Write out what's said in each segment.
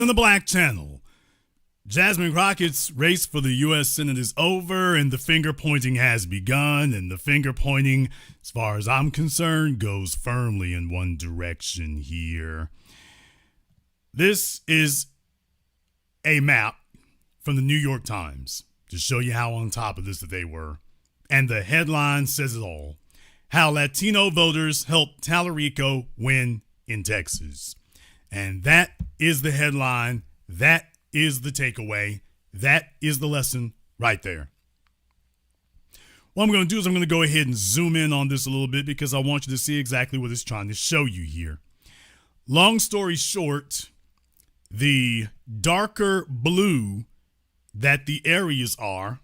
In the Black Channel, Jasmine Crockett's race for the U.S. Senate is over and the finger pointing has begun. And the finger pointing, as far as I'm concerned, goes firmly in one direction here. This is a map from the New York Times to show you how on top of this that they were. And the headline says it all. How Latino voters helped Tallarico win in Texas. And that is the headline. That is the takeaway. That is the lesson right there. What I'm going to do is I'm going to go ahead and zoom in on this a little bit because I want you to see exactly what it's trying to show you here. Long story short, the darker blue that the areas are,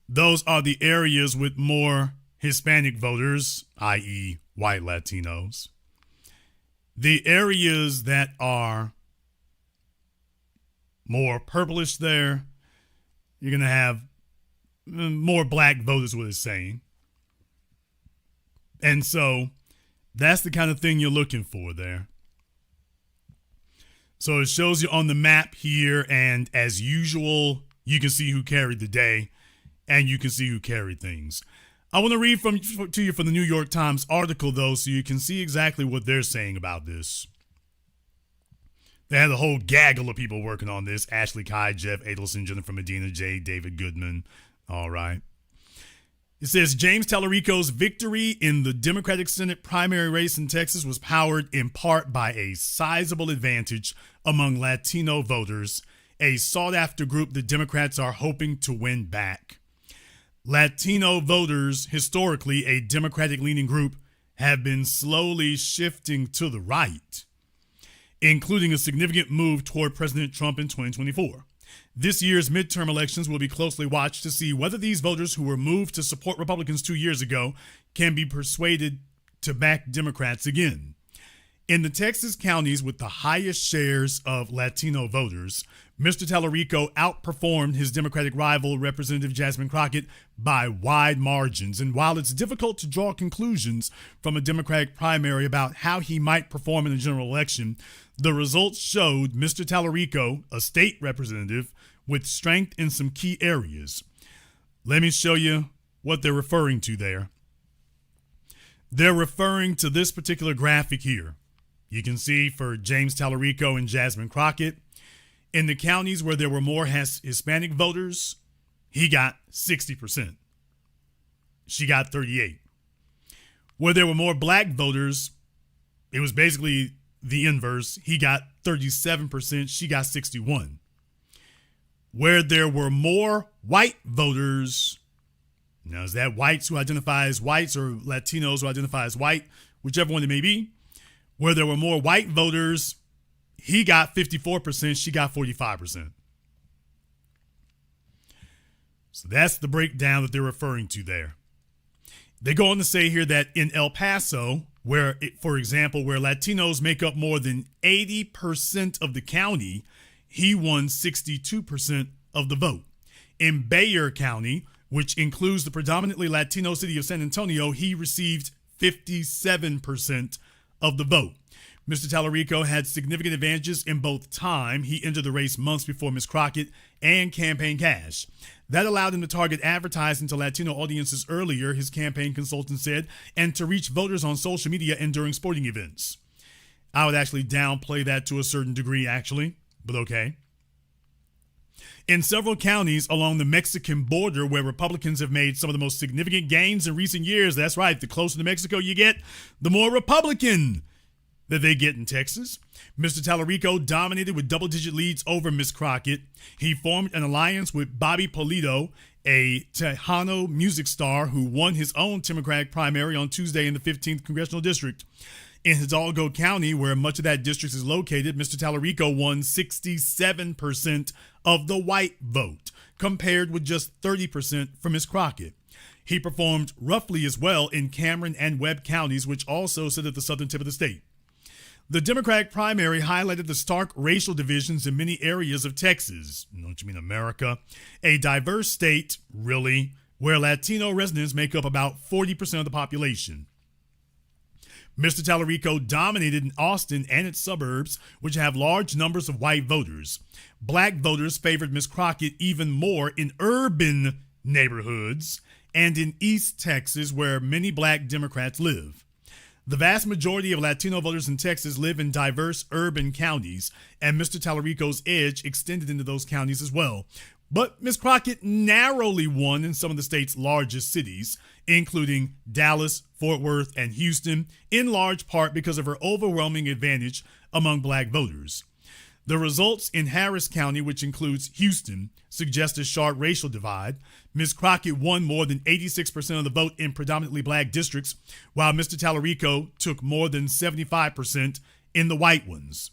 those are the areas with more Hispanic voters, i.e. white Latinos. The areas that are more purplish there, you're going to have more black voters, what it's saying. And so that's the kind of thing you're looking for there. So it shows you on the map here, and as usual, you can see who carried the day, and you can see who carried things. I want to read to you from the New York Times article, though, so you can see exactly what they're saying about this. They had a whole gaggle of people working on this. Ashley Kai, Jeff Adelson, Jennifer Medina, J. David Goodman. All right. It says, James Tallarico's victory in the Democratic Senate primary race in Texas was powered in part by a sizable advantage among Latino voters, a sought-after group the Democrats are hoping to win back. Latino voters, historically a Democratic-leaning group, have been slowly shifting to the right, including a significant move toward President Trump in 2024. This year's midterm elections will be closely watched to see whether these voters who were moved to support Republicans 2 years ago can be persuaded to back Democrats again. In the Texas counties with the highest shares of Latino voters, Mr. Tallarico outperformed his Democratic rival, Representative Jasmine Crockett, by wide margins. And while it's difficult to draw conclusions from a Democratic primary about how he might perform in a general election, the results showed Mr. Tallarico, a state representative, with strength in some key areas. Let me show you what they're referring to there. They're referring to this particular graphic here. You can see for James Tallarico and Jasmine Crockett, in the counties where there were more Hispanic voters, he got 60%. She got 38%. Where there were more black voters, it was basically the inverse. He got 37%. She got 61%. Where there were more white voters, now is that whites who identify as whites or Latinos who identify as white, whichever one it may be, where there were more white voters, he got 54%, she got 45%. So that's the breakdown that they're referring to there. They go on to say here that in El Paso, for example, where Latinos make up more than 80% of the county, he won 62% of the vote. In Bexar County, which includes the predominantly Latino city of San Antonio, he received 57% of the vote. Mr. Tallarico had significant advantages in both time. He entered the race months before Ms. Crockett and campaign cash. That allowed him to target advertising to Latino audiences earlier, his campaign consultant said, and to reach voters on social media and during sporting events. I would actually downplay that to a certain degree, actually, but okay. In several counties along the Mexican border where Republicans have made some of the most significant gains in recent years, that's right, the closer to Mexico you get, the more Republican that they get in Texas. Mr. Tallarico dominated with double-digit leads over Ms. Crockett. He formed an alliance with Bobby Pulido, a Tejano music star who won his own Democratic primary on Tuesday in the 15th Congressional District. In Hidalgo County, where much of that district is located, Mr. Tallarico won 67% of the white vote, compared with just 30% for Ms. Crockett. He performed roughly as well in Cameron and Webb counties, which also sit at the southern tip of the state. The Democratic primary highlighted the stark racial divisions in many areas of Texas. Don't you mean America? A diverse state, really, where Latino residents make up about 40% of the population. Mr. Tallarico dominated in Austin and its suburbs, which have large numbers of white voters. Black voters favored Ms. Crockett even more in urban neighborhoods and in East Texas, where many black Democrats live. The vast majority of Latino voters in Texas live in diverse urban counties, and Mr. Tallarico's edge extended into those counties as well. But Ms. Crockett narrowly won in some of the state's largest cities, including Dallas, Fort Worth, and Houston, in large part because of her overwhelming advantage among black voters. The results in Harris County, which includes Houston, suggest a sharp racial divide. Ms. Crockett won more than 86% of the vote in predominantly black districts, while Mr. Tallarico took more than 75% in the white ones.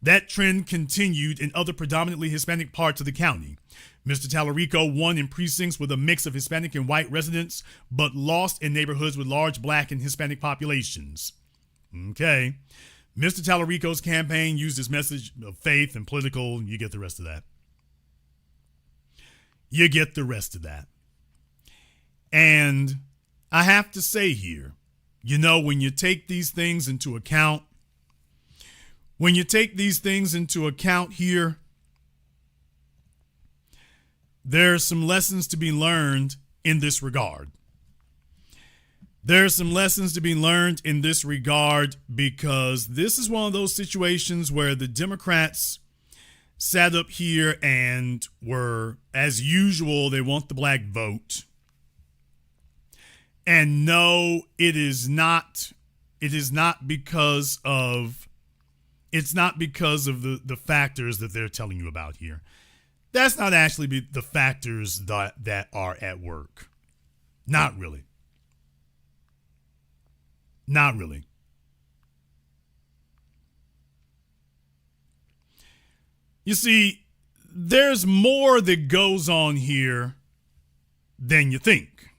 That trend continued in other predominantly Hispanic parts of the county. Mr. Tallarico won in precincts with a mix of Hispanic and white residents, but lost in neighborhoods with large black and Hispanic populations. Okay. Mr. Tallarico's campaign used his message of faith and political. You get the rest of that. You get the rest of that. And I have to say here, when you take these things into account, here, there are some lessons to be learned in this regard. There's some lessons to be learned in this regard because this is one of those situations where the Democrats sat up here and were, as usual, they want the black vote. And no, it is not because of the factors that they're telling you about here. That's not actually the factors that are at work. Not really. Not really. You see, there's more that goes on here than you think.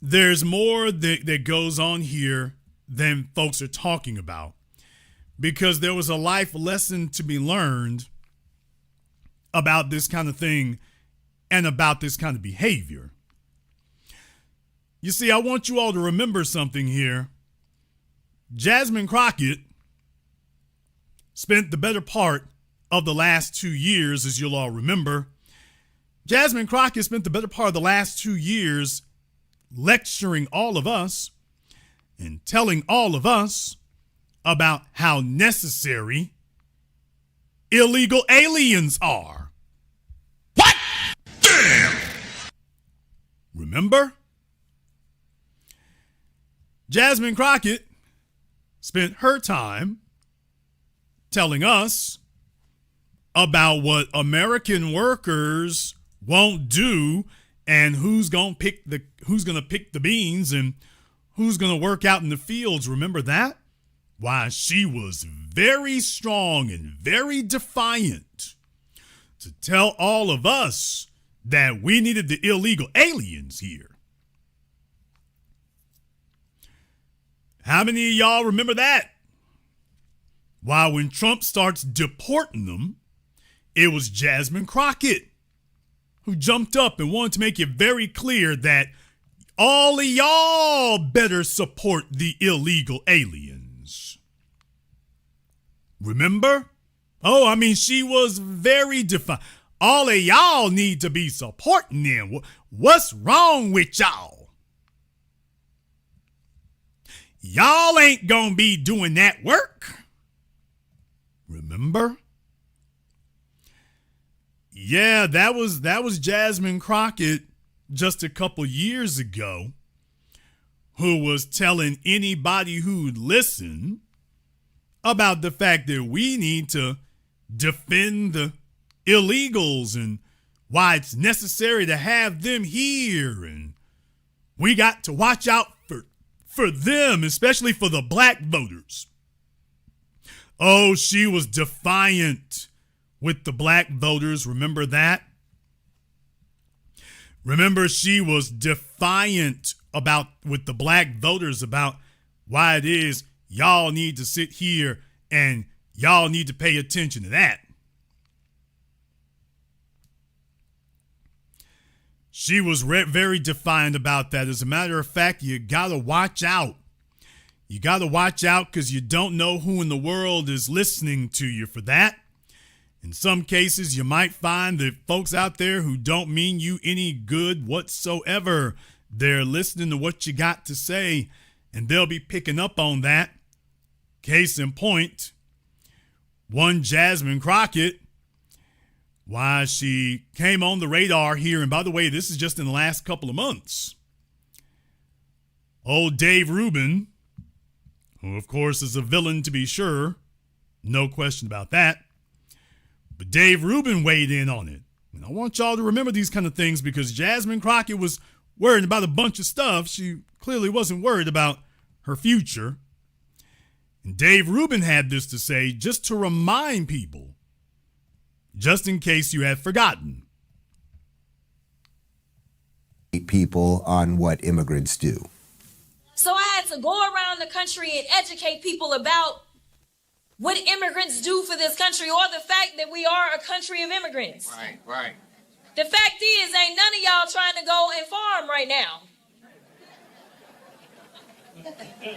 There's more that goes on here than folks are talking about. Because there was a life lesson to be learned about this kind of thing and about this kind of behavior. You see, I want you all to remember something here. Jasmine Crockett spent the better part of the last 2 years, as you'll all remember. Jasmine Crockett spent the better part of the last 2 years lecturing all of us and telling all of us about how necessary illegal aliens are. What? Damn! Remember? Jasmine Crockett spent her time telling us about what American workers won't do and who's gonna pick the beans and who's gonna work out in the fields. Remember that? Why, she was very strong and very defiant to tell all of us that we needed the illegal aliens here. How many of y'all remember that? Why, when Trump starts deporting them, it was Jasmine Crockett who jumped up and wanted to make it very clear that all of y'all better support the illegal aliens. Remember? Oh, I mean, she was very defiant. All of y'all need to be supporting them. What's wrong with y'all? Y'all ain't gonna be doing that work. Remember? Yeah, that was Jasmine Crockett just a couple years ago, who was telling anybody who'd listen about the fact that we need to defend the illegals and why it's necessary to have them here, and we got to watch out for them, especially for the black voters. Oh, she was defiant with the black voters. Remember that? Remember, she was defiant with the black voters about why it is y'all need to sit here and y'all need to pay attention to that. She was very defiant about that. As a matter of fact, you gotta watch out You got to watch out because you don't know who in the world is listening to you for that. In some cases, you might find that folks out there who don't mean you any good whatsoever, they're listening to what you got to say, and they'll be picking up on that. Case in point, one Jasmine Crockett, why she came on the radar here, and by the way, this is just in the last couple of months. Old Dave Rubin, who of course is a villain to be sure, no question about that. But Dave Rubin weighed in on it. And I want y'all to remember these kind of things because Jasmine Crockett was worried about a bunch of stuff. She clearly wasn't worried about her future. And Dave Rubin had this to say just to remind people, just in case you had forgotten. People on what immigrants do. So I had to go around the country and educate people about what immigrants do for this country, or the fact that we are a country of immigrants. Right. The fact is, ain't none of y'all trying to go and farm right now.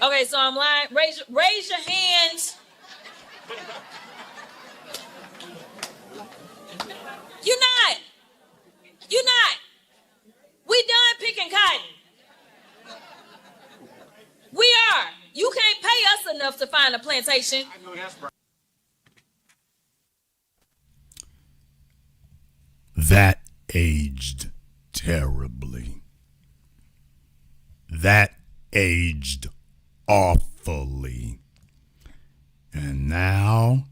Okay, so I'm lying. Raise your hands. You're not. We done picking cotton. We are. You can't pay us enough to find a plantation. I know that's right. That aged terribly. That aged awfully. And now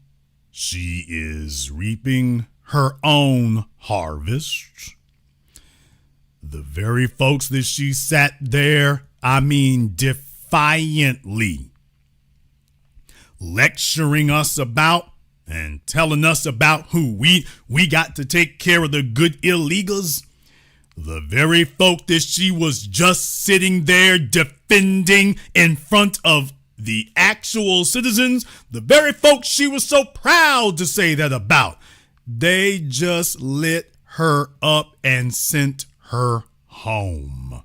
she is reaping her own harvest. The very folks that she sat there, defiantly lecturing us about and telling us about who we got to take care of the good illegals. The very folk that she was just sitting there defending in front of the actual citizens, the very folks she was so proud to say that about, they just lit her up and sent her home.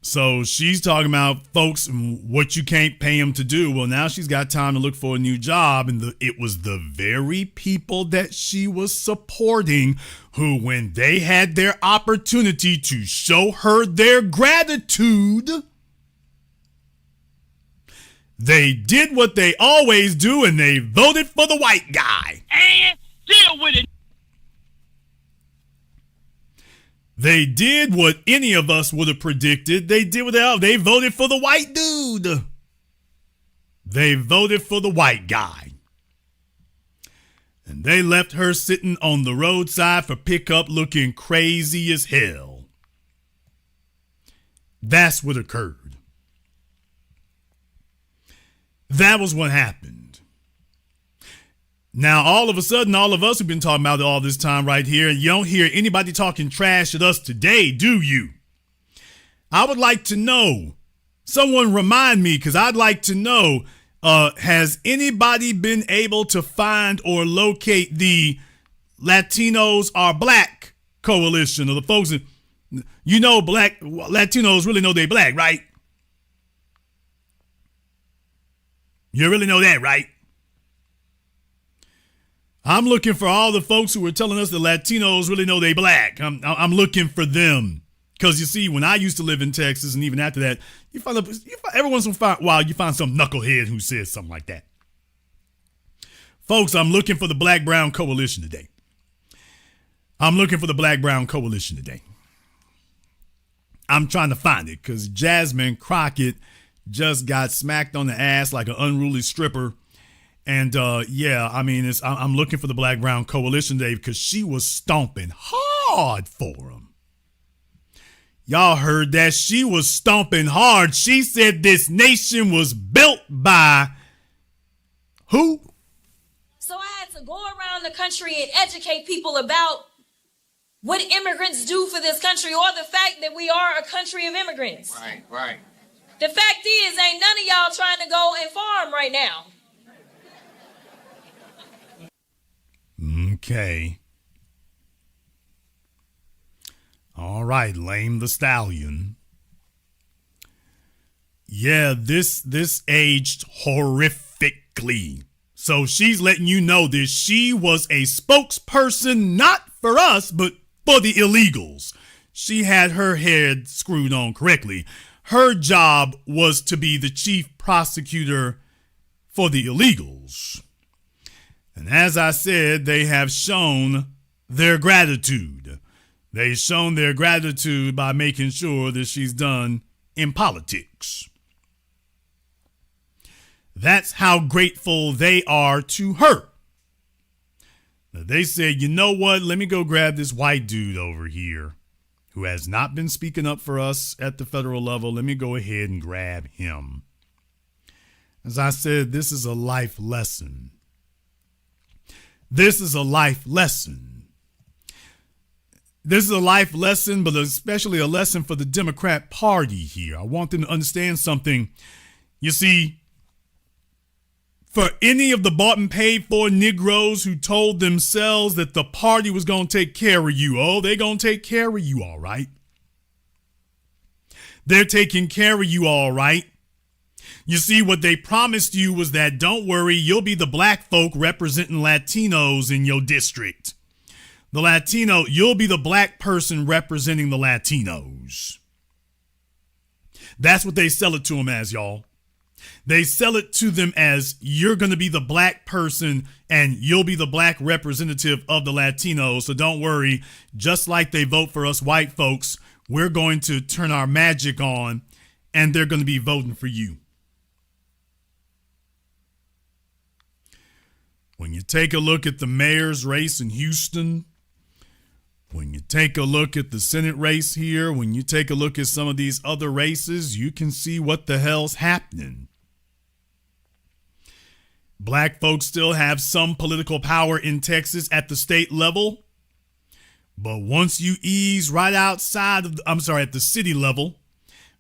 So she's talking about folks and what you can't pay them to do. Well, now she's got time to look for a new job. And it was the very people that she was supporting who, when they had their opportunity to show her their gratitude, they did what they always do and they voted for the white guy. And deal with it. They did what any of us would have predicted. They did what they voted for the white dude. They voted for the white guy. And they left her sitting on the roadside for pickup looking crazy as hell. That's what occurred. That was what happened. Now, all of a sudden, all of us have been talking about it all this time right here, and you don't hear anybody talking trash at us today, do you? I would like to know, someone remind me, because I'd like to know, has anybody been able to find or locate the Latinos Are Black coalition, or the folks that, black Latinos really know they black, right? You really know that, right? I'm looking for all the folks who were telling us that Latinos really know they black. I'm looking for them. Because you see, when I used to live in Texas, and even after that, every once in a while, you find some knucklehead who says something like that. Folks, I'm looking for the Black-Brown Coalition today. I'm trying to find it because Jasmine Crockett just got smacked on the ass like an unruly stripper. And I'm looking for the Black-Brown Coalition today because she was stomping hard for him. Y'all heard that? She was stomping hard. She said this nation was built by who? So I had to go around the country and educate people about what immigrants do for this country, or the fact that we are a country of immigrants. Right. The fact is, ain't none of y'all trying to go and farm right now. Okay. All right, Lame the Stallion. Yeah, this aged horrifically. So she's letting you know that she was a spokesperson, not for us, but for the illegals. She had her head screwed on correctly. Her job was to be the chief prosecutor for the illegals. And as I said, they have shown their gratitude. They've shown their gratitude by making sure that she's done in politics. That's how grateful they are to her. Now they said, you know what? Let me go grab this white dude over here who has not been speaking up for us at the federal level. Let me go ahead and grab him. As I said, this is a life lesson. This is a life lesson. This is a life lesson, but especially a lesson for the Democrat Party here. I want them to understand something. You see, for any of the bought and paid for Negroes who told themselves that the party was going to take care of you, oh, they're going to take care of you all right. They're taking care of you all right. You see, what they promised you was that, don't worry, you'll be the black folk representing Latinos in your district. You'll be the black person representing the Latinos. That's what they sell it to them as, y'all. They sell it to them as, you're going to be the black person and you'll be the black representative of the Latinos. So don't worry, just like they vote for us white folks, we're going to turn our magic on and they're going to be voting for you. When you take a look at the mayor's race in Houston, when you take a look at the Senate race here, when you take a look at some of these other races, you can see what the hell's happening. Black folks still have some political power in Texas at the state level. But once you ease right outside of, at the city level,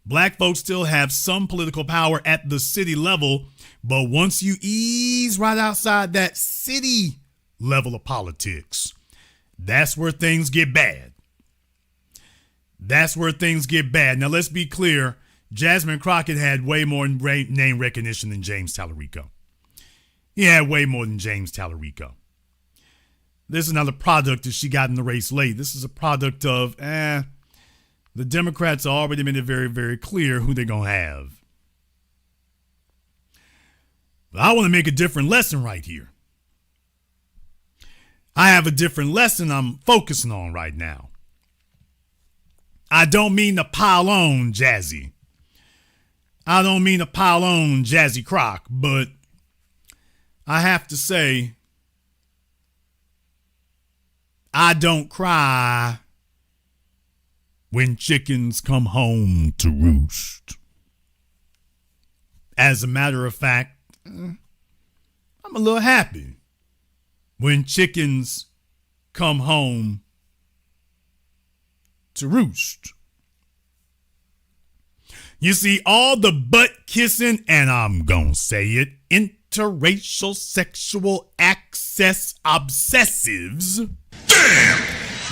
black folks still have some political power at the city level. But once you ease right outside that city level of politics, that's where things get bad. That's where things get bad. Now, let's be clear. Jasmine Crockett had way more name recognition than James Tallarico. He had way more than James Tallarico. This is not a product that she got in the race late. This is a product of, the Democrats already made it very, very clear who they're going to have. But I want to make a different lesson right here. I have a different lesson I'm focusing on right now. I don't mean to pile on Jazzy. I don't mean to pile on Jazzy Crock, but I have to say, I don't cry when chickens come home to roost. As a matter of fact, I'm a little happy when chickens come home to roost. You see, all the butt kissing, and I'm gonna say it, interracial sexual access obsessives. Damn!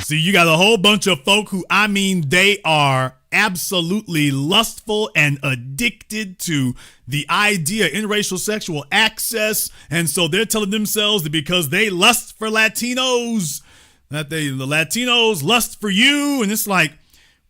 See, you got a whole bunch of folk who, they are absolutely lustful and addicted to the idea of interracial sexual access. And so they're telling themselves that because they lust for Latinos, that the Latinos lust for you. And it's like,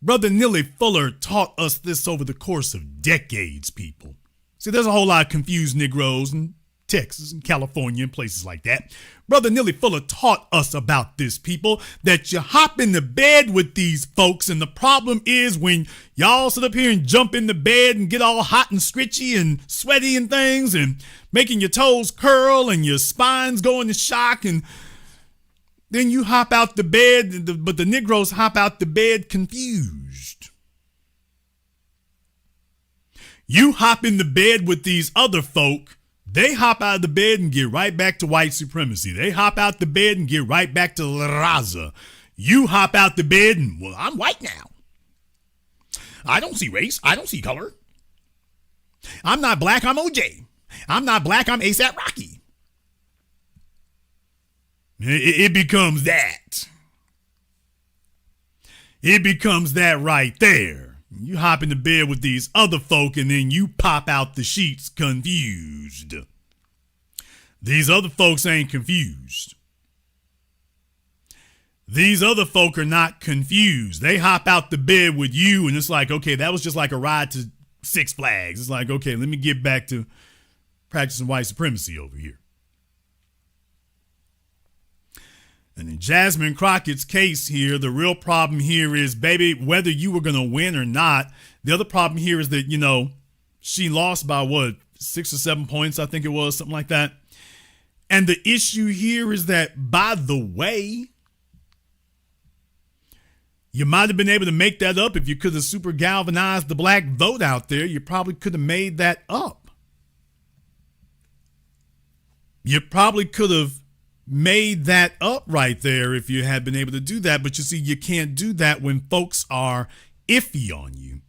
Brother Neely Fuller taught us this over the course of decades, people. See, there's a whole lot of confused Negroes in Texas and California and places like that. Brother Neely Fuller taught us about this, people, that you hop in the bed with these folks, and the problem is when y'all sit up here and jump in the bed and get all hot and scritchy and sweaty and things and making your toes curl and your spines go into shock, and then you hop out the bed, but the Negroes hop out the bed confused. You hop in the bed with these other folk, they hop out of the bed and get right back to white supremacy. They hop out the bed and get right back to La Raza. You hop out the bed and, well, I'm white now. I don't see race. I don't see color. I'm not black. I'm OJ. I'm not black. I'm ASAP Rocky. It becomes that. It becomes that right there. You hop into bed with these other folk and then you pop out the sheets confused. These other folks ain't confused. These other folk are not confused. They hop out the bed with you and it's like, okay, that was just like a ride to Six Flags. It's like, okay, let me get back to practicing white supremacy over here. And in Jasmine Crockett's case here, the real problem here is, baby, whether you were going to win or not, the other problem here is that, you know, she lost by what, 6 or 7 points, I think it was, something like that. And the issue here is that, by the way, you might have been able to make that up if you could have super galvanized the black vote out there. You probably could have made that up. You probably could have made that up right there if you had been able to do that. But you see, you can't do that when folks are iffy on you.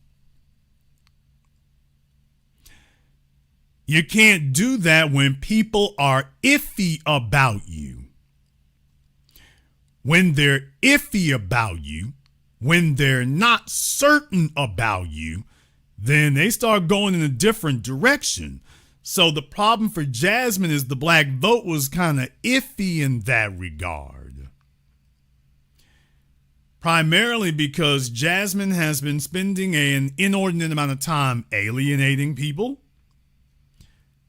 You can't do that when people are iffy about you. When they're iffy about you, when they're not certain about you, then they start going in a different direction. So the problem for Jasmine is the black vote was kind of iffy in that regard. Primarily because Jasmine has been spending an inordinate amount of time alienating people.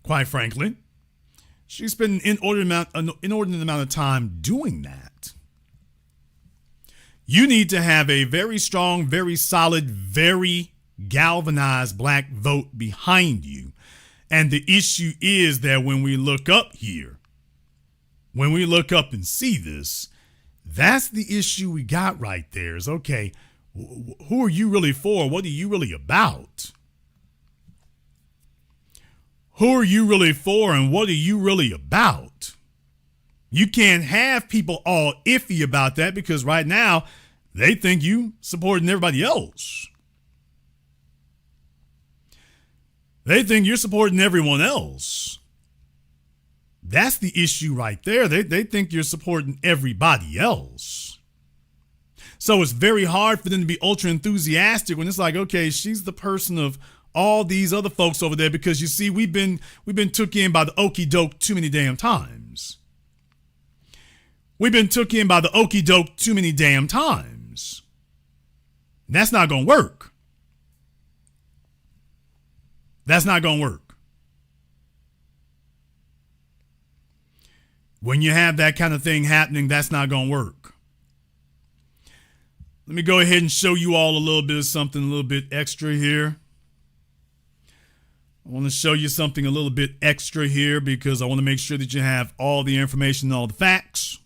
Quite frankly, she's spent an inordinate amount of time doing that. You need to have a very strong, very solid, very galvanized black vote behind you. And the issue is that when we look up here, when we look up and see this, that's the issue we got right there is, okay, who are you really for? What are you really about? Who are you really for and what are you really about? You can't have people all iffy about that because right now they think you supporting everybody else. They think you're supporting everyone else. That's the issue right there. They think you're supporting everybody else. So it's very hard for them to be ultra enthusiastic when it's like, okay, she's the person of all these other folks over there because you see, we've been took in by the okie doke too many damn times. We've been took in by the okie doke too many damn times. That's not going to work. That's not going to work. When you have that kind of thing happening, that's not going to work. Let me go ahead and show you all a little bit of something a little bit extra here. I want to show you something a little bit extra here because I want to make sure that you have all the information and all the facts.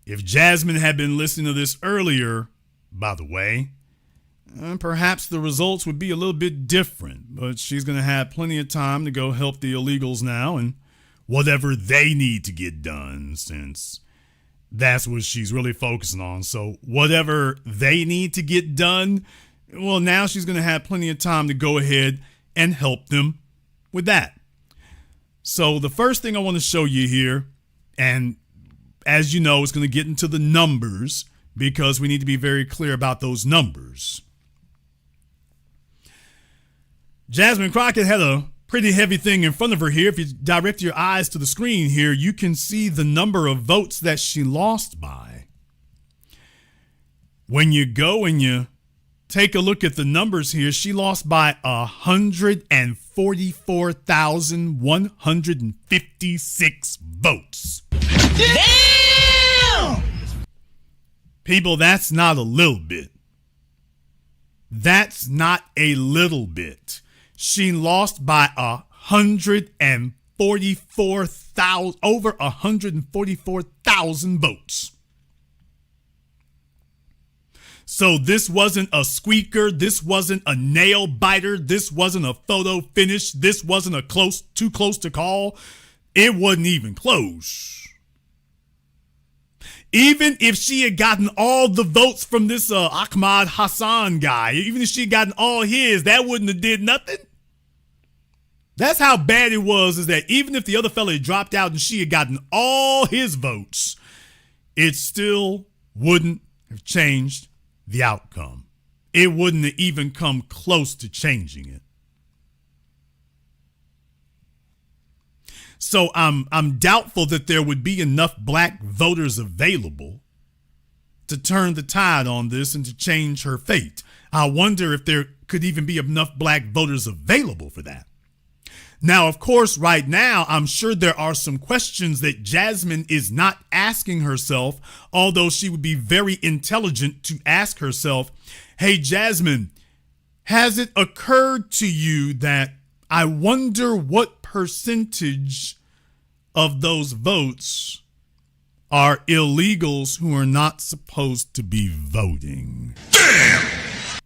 If Jasmine had been listening to this earlier, by the way, perhaps the results would be a little bit different, but she's going to have plenty of time to go help the illegals now and whatever they need to get done since that's what she's really focusing on. So whatever they need to get done, well, now she's going to have plenty of time to go ahead and help them with that. So the first thing I want to show you here, and as you know, it's going to get into the numbers because we need to be very clear about those numbers. Jasmine Crockett had a pretty heavy thing in front of her here. If you direct your eyes to the screen here, you can see the number of votes that she lost by. When you go and you take a look at the numbers here, she lost by 144,156 votes. Damn! People, that's not a little bit. That's not a little bit. She lost by 144,000, over 144,000 votes. So this wasn't a squeaker. This wasn't a nail biter. This wasn't a photo finish. This wasn't a too close to call. It wasn't even close. Even if she had gotten all the votes from this Ahmad Hassan guy, even if she had gotten all his, that wouldn't have did nothing. That's how bad it was, is that even if the other fella had dropped out and she had gotten all his votes, it still wouldn't have changed the outcome. It wouldn't even come close to changing it. So I'm doubtful that there would be enough black voters available to turn the tide on this and to change her fate. I wonder if there could even be enough black voters available for that. Now, of course, right now, I'm sure there are some questions that Jasmine is not asking herself, although she would be very intelligent to ask herself, hey, Jasmine, has it occurred to you that I wonder what percentage of those votes are illegals who are not supposed to be voting? Damn!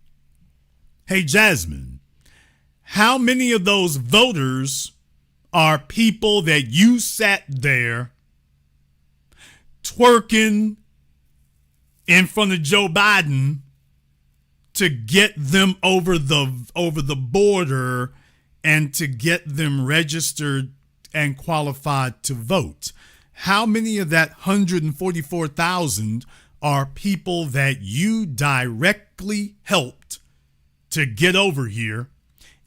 Hey, Jasmine, how many of those voters are people that you sat there twerking in front of Joe Biden to get them over the border and to get them registered and qualified to vote? How many of that 144,000 are people that you directly helped to get over here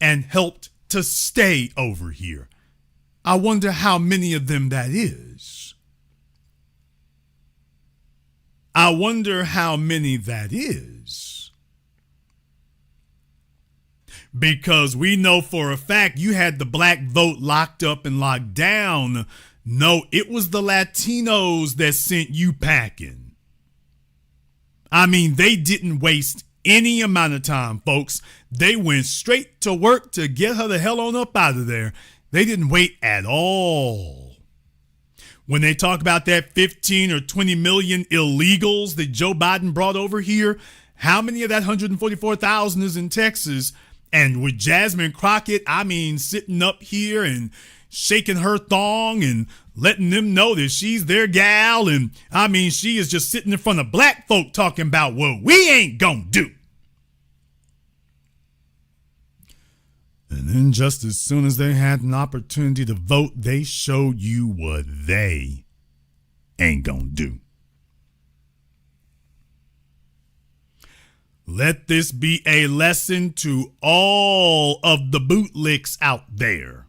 and helped to stay over here? I wonder how many of them that is. I wonder how many that is. Because we know for a fact you had the black vote locked up and locked down. No, it was the Latinos that sent you packing. I mean, they didn't waste any amount of time, folks. They went straight to work to get her the hell on up out of there. They didn't wait at all. When they talk about that 15 or 20 million illegals that Joe Biden brought over here, how many of that 144,000 is in Texas? And with Jasmine Crockett, I mean, sitting up here and shaking her thong and letting them know that she's their gal. And I mean, she is just sitting in front of black folk talking about what we ain't gonna do. And then just as soon as they had an opportunity to vote, they showed you what they ain't gonna do. Let this be a lesson to all of the bootlicks out there.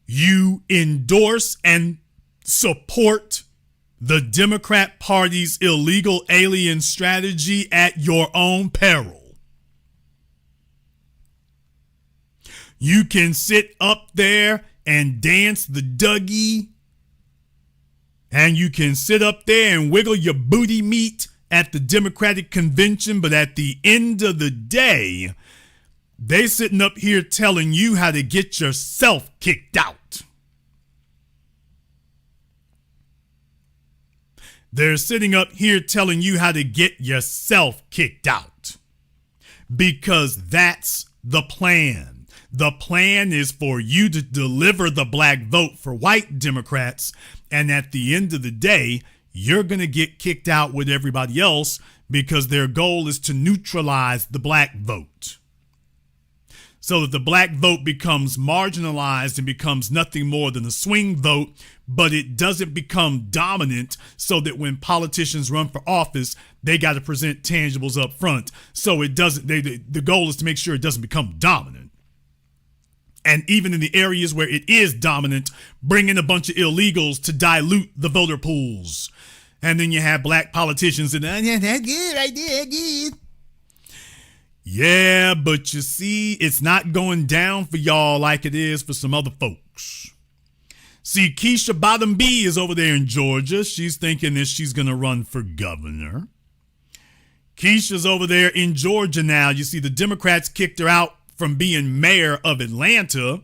You endorse and support the Democrat Party's illegal alien strategy at your own peril. You can sit up there and dance the Dougie, and you can sit up there and wiggle your booty meat at the Democratic convention, but at the end of the day, they sitting up here telling you how to get yourself kicked out. They're sitting up here telling you how to get yourself kicked out, because that's the plan. The plan is for you to deliver the black vote for white Democrats, and at the end of the day, you're going to get kicked out with everybody else, because their goal is to neutralize the black vote, so that the black vote becomes marginalized and becomes nothing more than a swing vote, but it doesn't become dominant, so that when politicians run for office, they got to present tangibles up front. So it doesn't, the goal is to make sure it doesn't become dominant. And even in the areas where it is dominant, bring in a bunch of illegals to dilute the voter pools. And then you have black politicians and that's good, I did. Yeah, but you see, it's not going down for y'all like it is for some other folks. See, Keisha Bottom B is over there in Georgia. She's thinking that she's going to run for governor. Keisha's over there in Georgia now. You see, the Democrats kicked her out from being mayor of Atlanta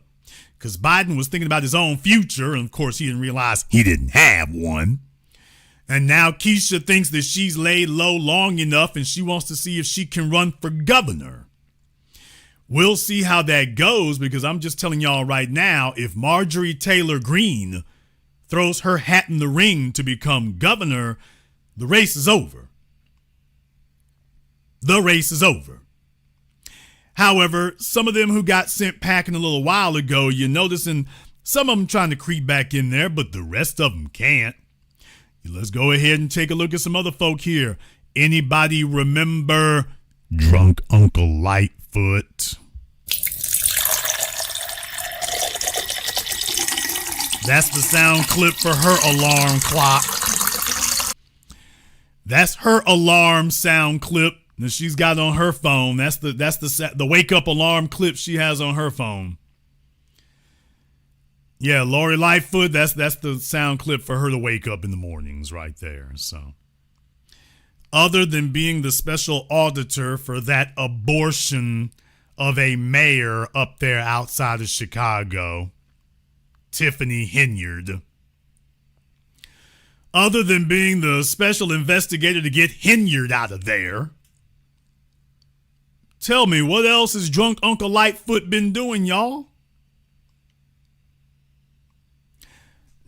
because Biden was thinking about his own future. And of course, he didn't realize he didn't have one. And now Keisha thinks that she's laid low long enough and she wants to see if she can run for governor. We'll see how that goes, because I'm just telling y'all right now, if Marjorie Taylor Greene throws her hat in the ring to become governor, the race is over. The race is over. However, some of them who got sent packing a little while ago, you're noticing some of them trying to creep back in there, but the rest of them can't. Let's go ahead and take a look at some other folk here. Anybody remember Drunk Uncle Lightfoot? That's the sound clip for her alarm clock. That's her alarm sound clip that she's got on her phone. That's the wake up alarm clip she has on her phone. Yeah, Lori Lightfoot, that's the sound clip for her to wake up in the mornings right there. So, other than being the special auditor for that abortion of a mayor up there outside of Chicago, Tiffany Henyard. Other than being the special investigator to get Henyard out of there, tell me, what else has Drunk Uncle Lightfoot been doing, y'all?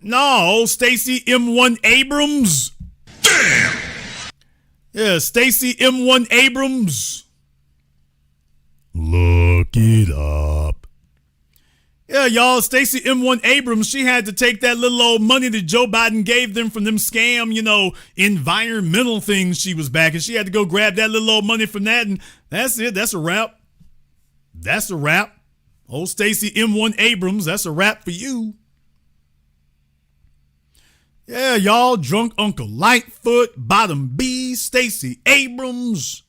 No, Stacey M1 Abrams. Damn! Yeah, Stacey M1 Abrams. Look it up. Yeah, y'all, Stacey M1 Abrams, she had to take that little old money that Joe Biden gave them from them scam, environmental things she was back, and she had to go grab that little old money from that, and that's it. That's a wrap. That's a wrap. Old Stacey M1 Abrams, that's a wrap for you. Yeah, y'all, Drunk Uncle Lightfoot, Bottom B, Stacey Abrams.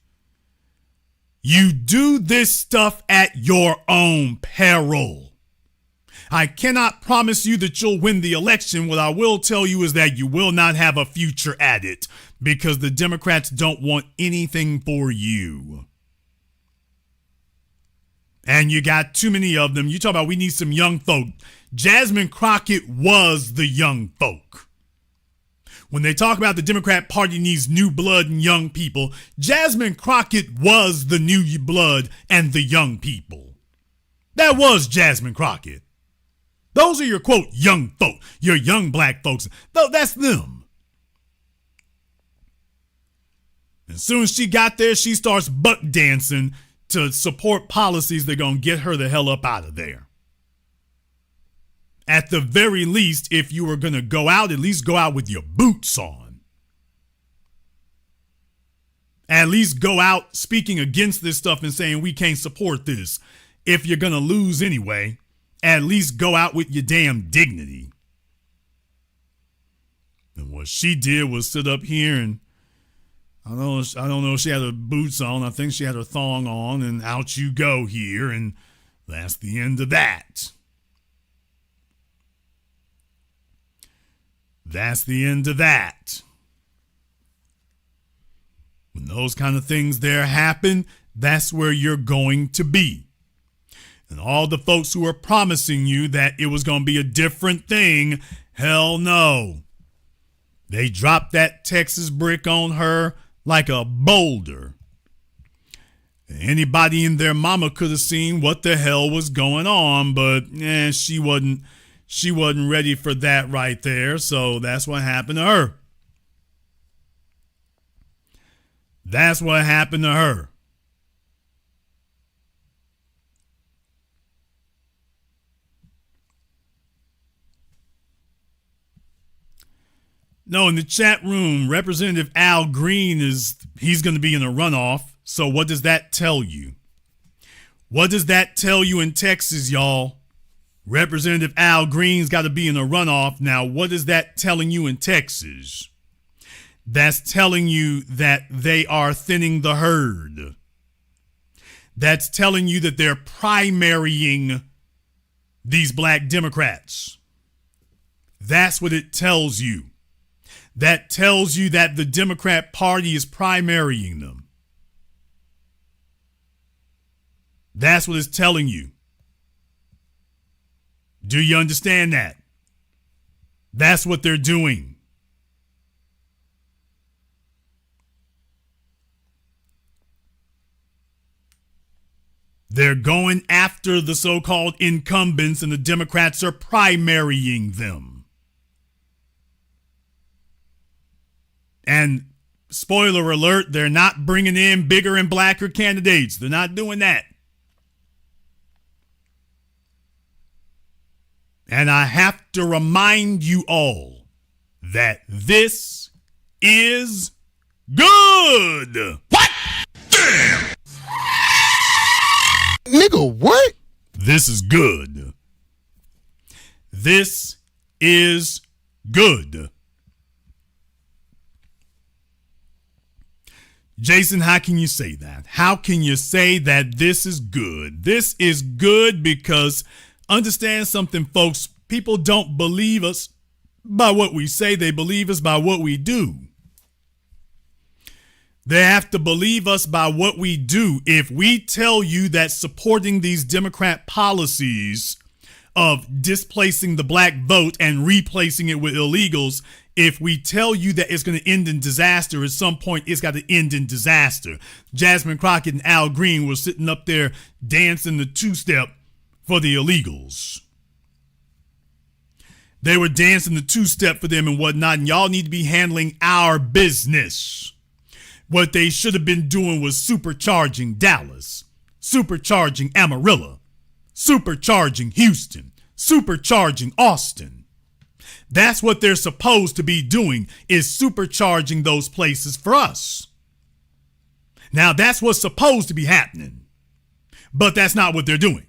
You do this stuff at your own peril. I cannot promise you that you'll win the election. What I will tell you is that you will not have a future at it because the Democrats don't want anything for you. And you got too many of them. You talk about we need some young folk. Jasmine Crockett was the young folk. When they talk about the Democrat Party needs new blood and young people, Jasmine Crockett was the new blood and the young people. That was Jasmine Crockett. Those are your, quote, young folk, your young black folks. That's them. As soon as she got there, she starts buck dancing to support policies that are going to get her the hell up out of there. At the very least, if you were going to go out, at least go out with your boots on. At least go out speaking against this stuff and saying we can't support this. If you're going to lose anyway, at least go out with your damn dignity. And what she did was sit up here and I don't know if she had her boots on. I think she had her thong on, and out you go here, and that's the end of that. That's the end of that. When those kind of things there happen, that's where you're going to be. And all the folks who are promising you that it was going to be a different thing, hell no. They dropped that Texas brick on her like a boulder. Anybody and their mama could have seen what the hell was going on, but she wasn't ready for that right there, so that's what happened to her. That's what happened to her. No, in the chat room, Representative Al Green he's going to be in a runoff. So what does that tell you? What does that tell you in Texas, y'all? Representative Al Green's got to be in a runoff. Now, what is that telling you in Texas? That's telling you that they are thinning the herd. That's telling you that they're primarying these black Democrats. That's what it tells you. That tells you that the Democrat Party is primarying them. That's what it's telling you. Do you understand that? That's what they're doing. They're going after the so-called incumbents, and the Democrats are primarying them. And spoiler alert, they're not bringing in bigger and blacker candidates. They're not doing that. And I have to remind you all that this is good. What? Damn! Nigga, what? This is good. This is good. Jason, how can you say that? How can you say that this is good? This is good because understand something, folks. People don't believe us by what we say. They believe us by what we do. They have to believe us by what we do. If we tell you that supporting these Democrat policies of displacing the black vote and replacing it with illegals, if we tell you that it's going to end in disaster, at some point it's got to end in disaster. Jasmine Crockett and Al Green were sitting up there dancing the two-step for the illegals. They were dancing the two-step for them and whatnot, and y'all need to be handling our business. What they should have been doing was supercharging Dallas, supercharging Amarillo, supercharging Houston, supercharging Austin. That's what they're supposed to be doing, is supercharging those places for us. Now, that's what's supposed to be happening, but that's not what they're doing.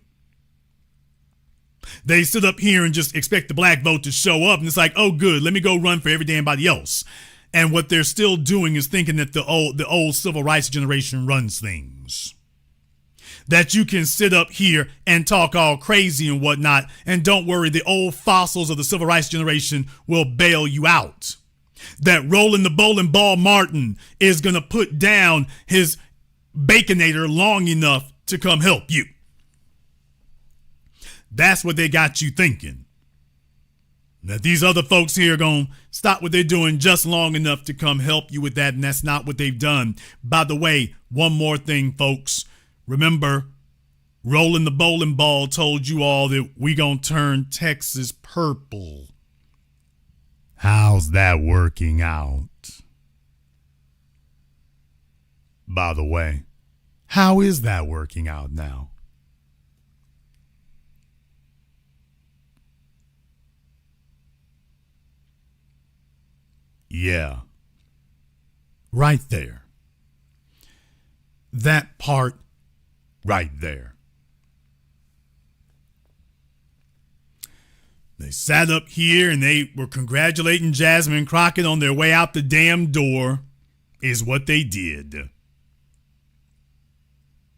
They sit up here and just expect the black vote to show up, and it's like, oh, good, let me go run for every damn body else. And what they're still doing is thinking that the old civil rights generation runs things. That you can sit up here and talk all crazy and whatnot, and don't worry, the old fossils of the civil rights generation will bail you out. That Rolling the Bowling Ball Martin is going to put down his Baconator long enough to come help you. That's what they got you thinking. That these other folks here are going to stop what they're doing just long enough to come help you with that, and that's not what they've done. By the way, one more thing, folks. Remember, Rolling the Bowling Ball told you all that we gonna turn Texas purple. How's that working out? By the way, how is that working out now? Yeah. Right there. That part right there. They sat up here and they were congratulating Jasmine Crockett on their way out the damn door, is what they did.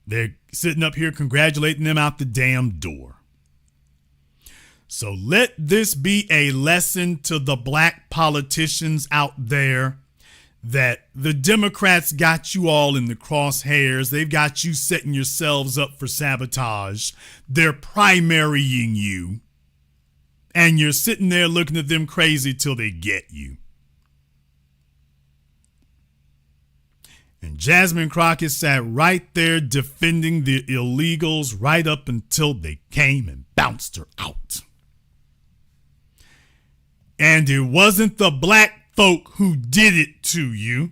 They're sitting up here congratulating them out the damn door. So let this be a lesson to the black politicians out there that the Democrats got you all in the crosshairs. They've got you setting yourselves up for sabotage. They're primarying you. And you're sitting there looking at them crazy till they get you. And Jasmine Crockett sat right there defending the illegals right up until they came and bounced her out. And it wasn't the black folk who did it to you.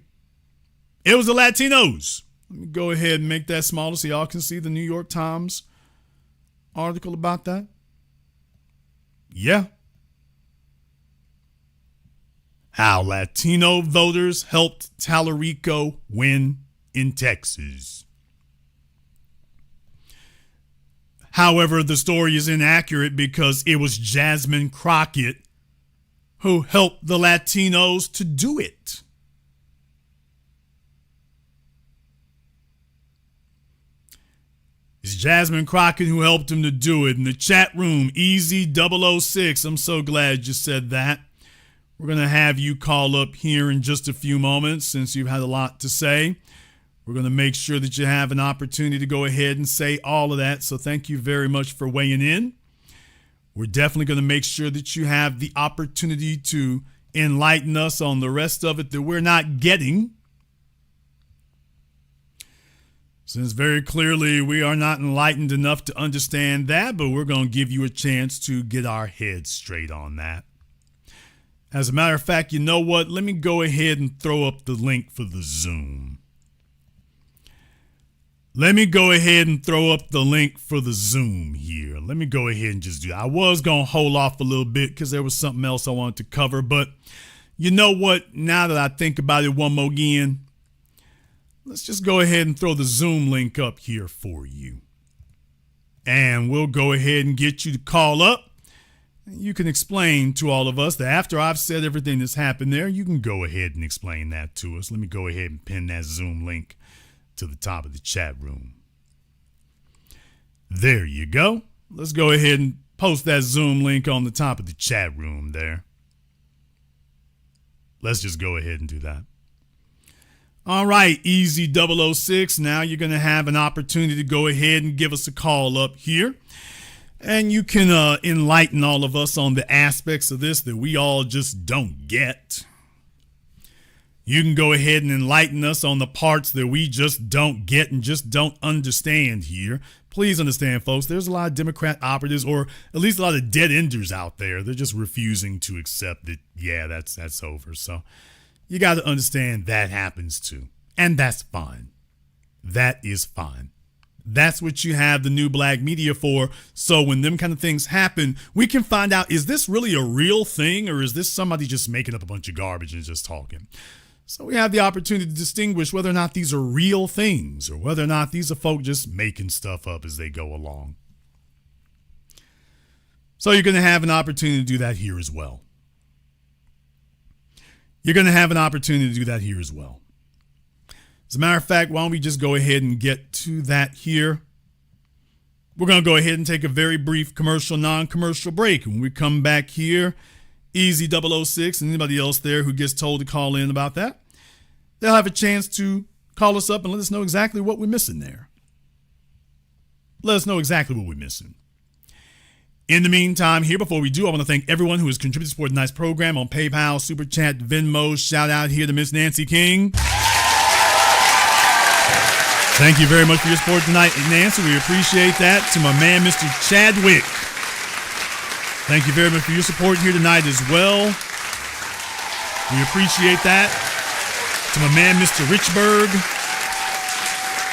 It was the Latinos. Let me go ahead and make that smaller so y'all can see the New York Times article about that. Yeah. How Latino voters helped Tallarico win in Texas. However, the story is inaccurate because it was Jasmine Crockett who helped the Latinos to do it. It's Jasmine Crockett who helped him to do it. In the chat room, Easy006, I'm so glad you said that. We're going to have you call up here in just a few moments since you've had a lot to say. We're going to make sure that you have an opportunity to go ahead and say all of that. So thank you very much for weighing in. We're definitely going to make sure that you have the opportunity to enlighten us on the rest of it that we're not getting. Since very clearly we are not enlightened enough to understand that, but we're going to give you a chance to get our heads straight on that. As a matter of fact, you know what? Let me go ahead and throw up the link for the Zoom. Let me go ahead and throw up the link for the Zoom here. Let me go ahead and just do that. I was going to hold off a little bit because there was something else I wanted to cover. But you know what? Now that I think about it one more again, let's just go ahead and throw the Zoom link up here for you. And we'll go ahead and get you to call up. You can explain to all of us that after I've said everything that's happened there, you can go ahead and explain that to us. Let me go ahead and pin that Zoom link to the top of the chat room. There you go. Let's go ahead and post that Zoom link on the top of the chat room there. Let's just go ahead and do that. All right, Easy 006. Now you're going to have an opportunity to go ahead and give us a call up here. And you can enlighten all of us on the aspects of this that we all just don't get. You can go ahead and enlighten us on the parts that we just don't get and just don't understand here. Please understand, folks, there's a lot of Democrat operatives, or at least a lot of dead enders out there. They're just refusing to accept that, yeah, that's over. So you got to understand that happens too. And that's fine. That is fine. That's what you have the new black media for. So when them kind of things happen, we can find out, is this really a real thing, or is this somebody just making up a bunch of garbage and just talking? So we have the opportunity to distinguish whether or not these are real things or whether or not these are folk just making stuff up as they go along. So you're going to have an opportunity to do that here as well. You're going to have an opportunity to do that here as well. As a matter of fact, why don't we just go ahead and get to that here? We're going to go ahead and take a very brief commercial, non-commercial break. When we come back here, Easy 006 and anybody else there who gets told to call in about that, they'll have a chance to call us up and let us know exactly what we're missing there. Let us know exactly what we're missing. In the meantime, here, before we do, I want to thank everyone who has contributed to support tonight's program on PayPal, Super Chat, Venmo. Shout out here to Miss Nancy King. Thank you very much for your support tonight, Nancy. We appreciate that. To my man, Mr. Chadwick. Thank you very much for your support here tonight as well. We appreciate that. To my man, Mr. Richburg.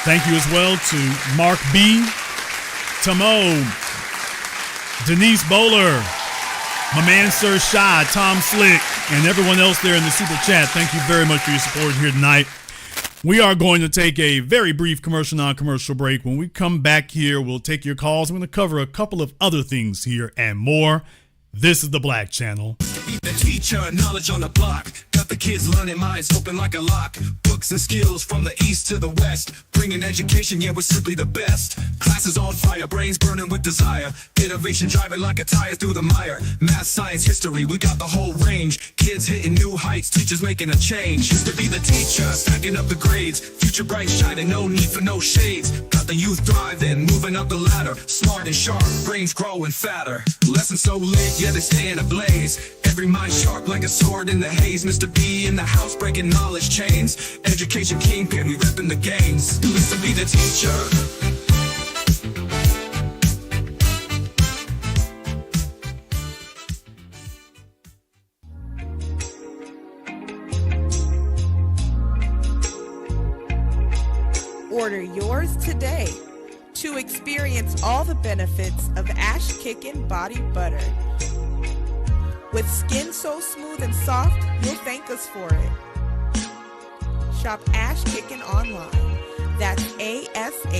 Thank you as well to Mark B, Tomo, Denise Bowler, my man, Sir Shy, Tom Slick, and everyone else there in the Super Chat. Thank you very much for your support here tonight. We are going to take a very brief commercial, non-commercial break. When we come back here, we'll take your calls. We're going to cover a couple of other things here and more. This is the Black Channel. The teacher, knowledge on the block. Got the kids learning, minds open like a lock. Books and skills from the east to the west. Bringing education, yeah, we're simply the best. Classes on fire, brains burning with desire. Innovation driving like a tire through the mire. Math, science, history, we got the whole range. Kids hitting new heights, teachers making a change. Used to be the teacher, stacking up the grades. Future bright, shining, no need for no shades. Got the youth thriving, moving up the ladder. Smart and sharp, brains growing fatter. Lessons so lit, yeah, they stay in a blaze. Every mind sharp like a sword in the haze. Mr. B in the house breaking knowledge chains. Education kingpin, we repping the gains. Used to be the teacher. Order yours today to experience all the benefits of Ash Kickin' Body Butter. With skin so smooth and soft, you'll thank us for it. Shop Ash Kickin' online. That's ASHKICKIN.com.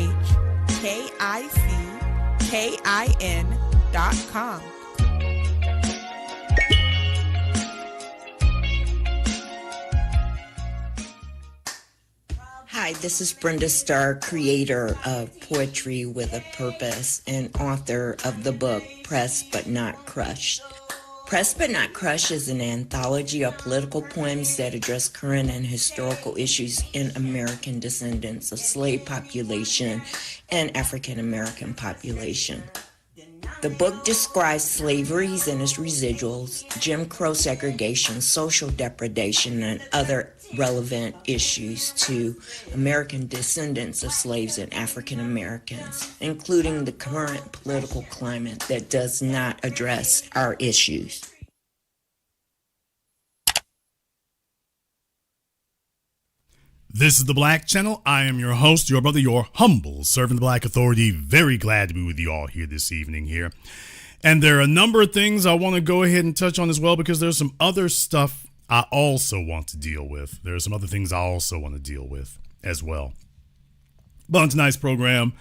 Hi, this is Brenda Starr, creator of Poetry with a Purpose and author of the book Pressed But Not Crushed. Pressed But Not Crushed is an anthology of political poems that address current and historical issues in American descendants of slave population and African American population. The book describes slaveries and its residuals, Jim Crow segregation, social depredation, and other relevant issues to American descendants of slaves and African Americans, including the current political climate that does not address our issues. This is the Black Channel. I am your host, your brother, your humble servant, the Black Authority. Very glad to be with you all here this evening here. And there are a number of things I want to go ahead and touch on as well, because there's some other stuff I also want to deal with. There are some other things I also want to deal with. as well. But on tonight's program,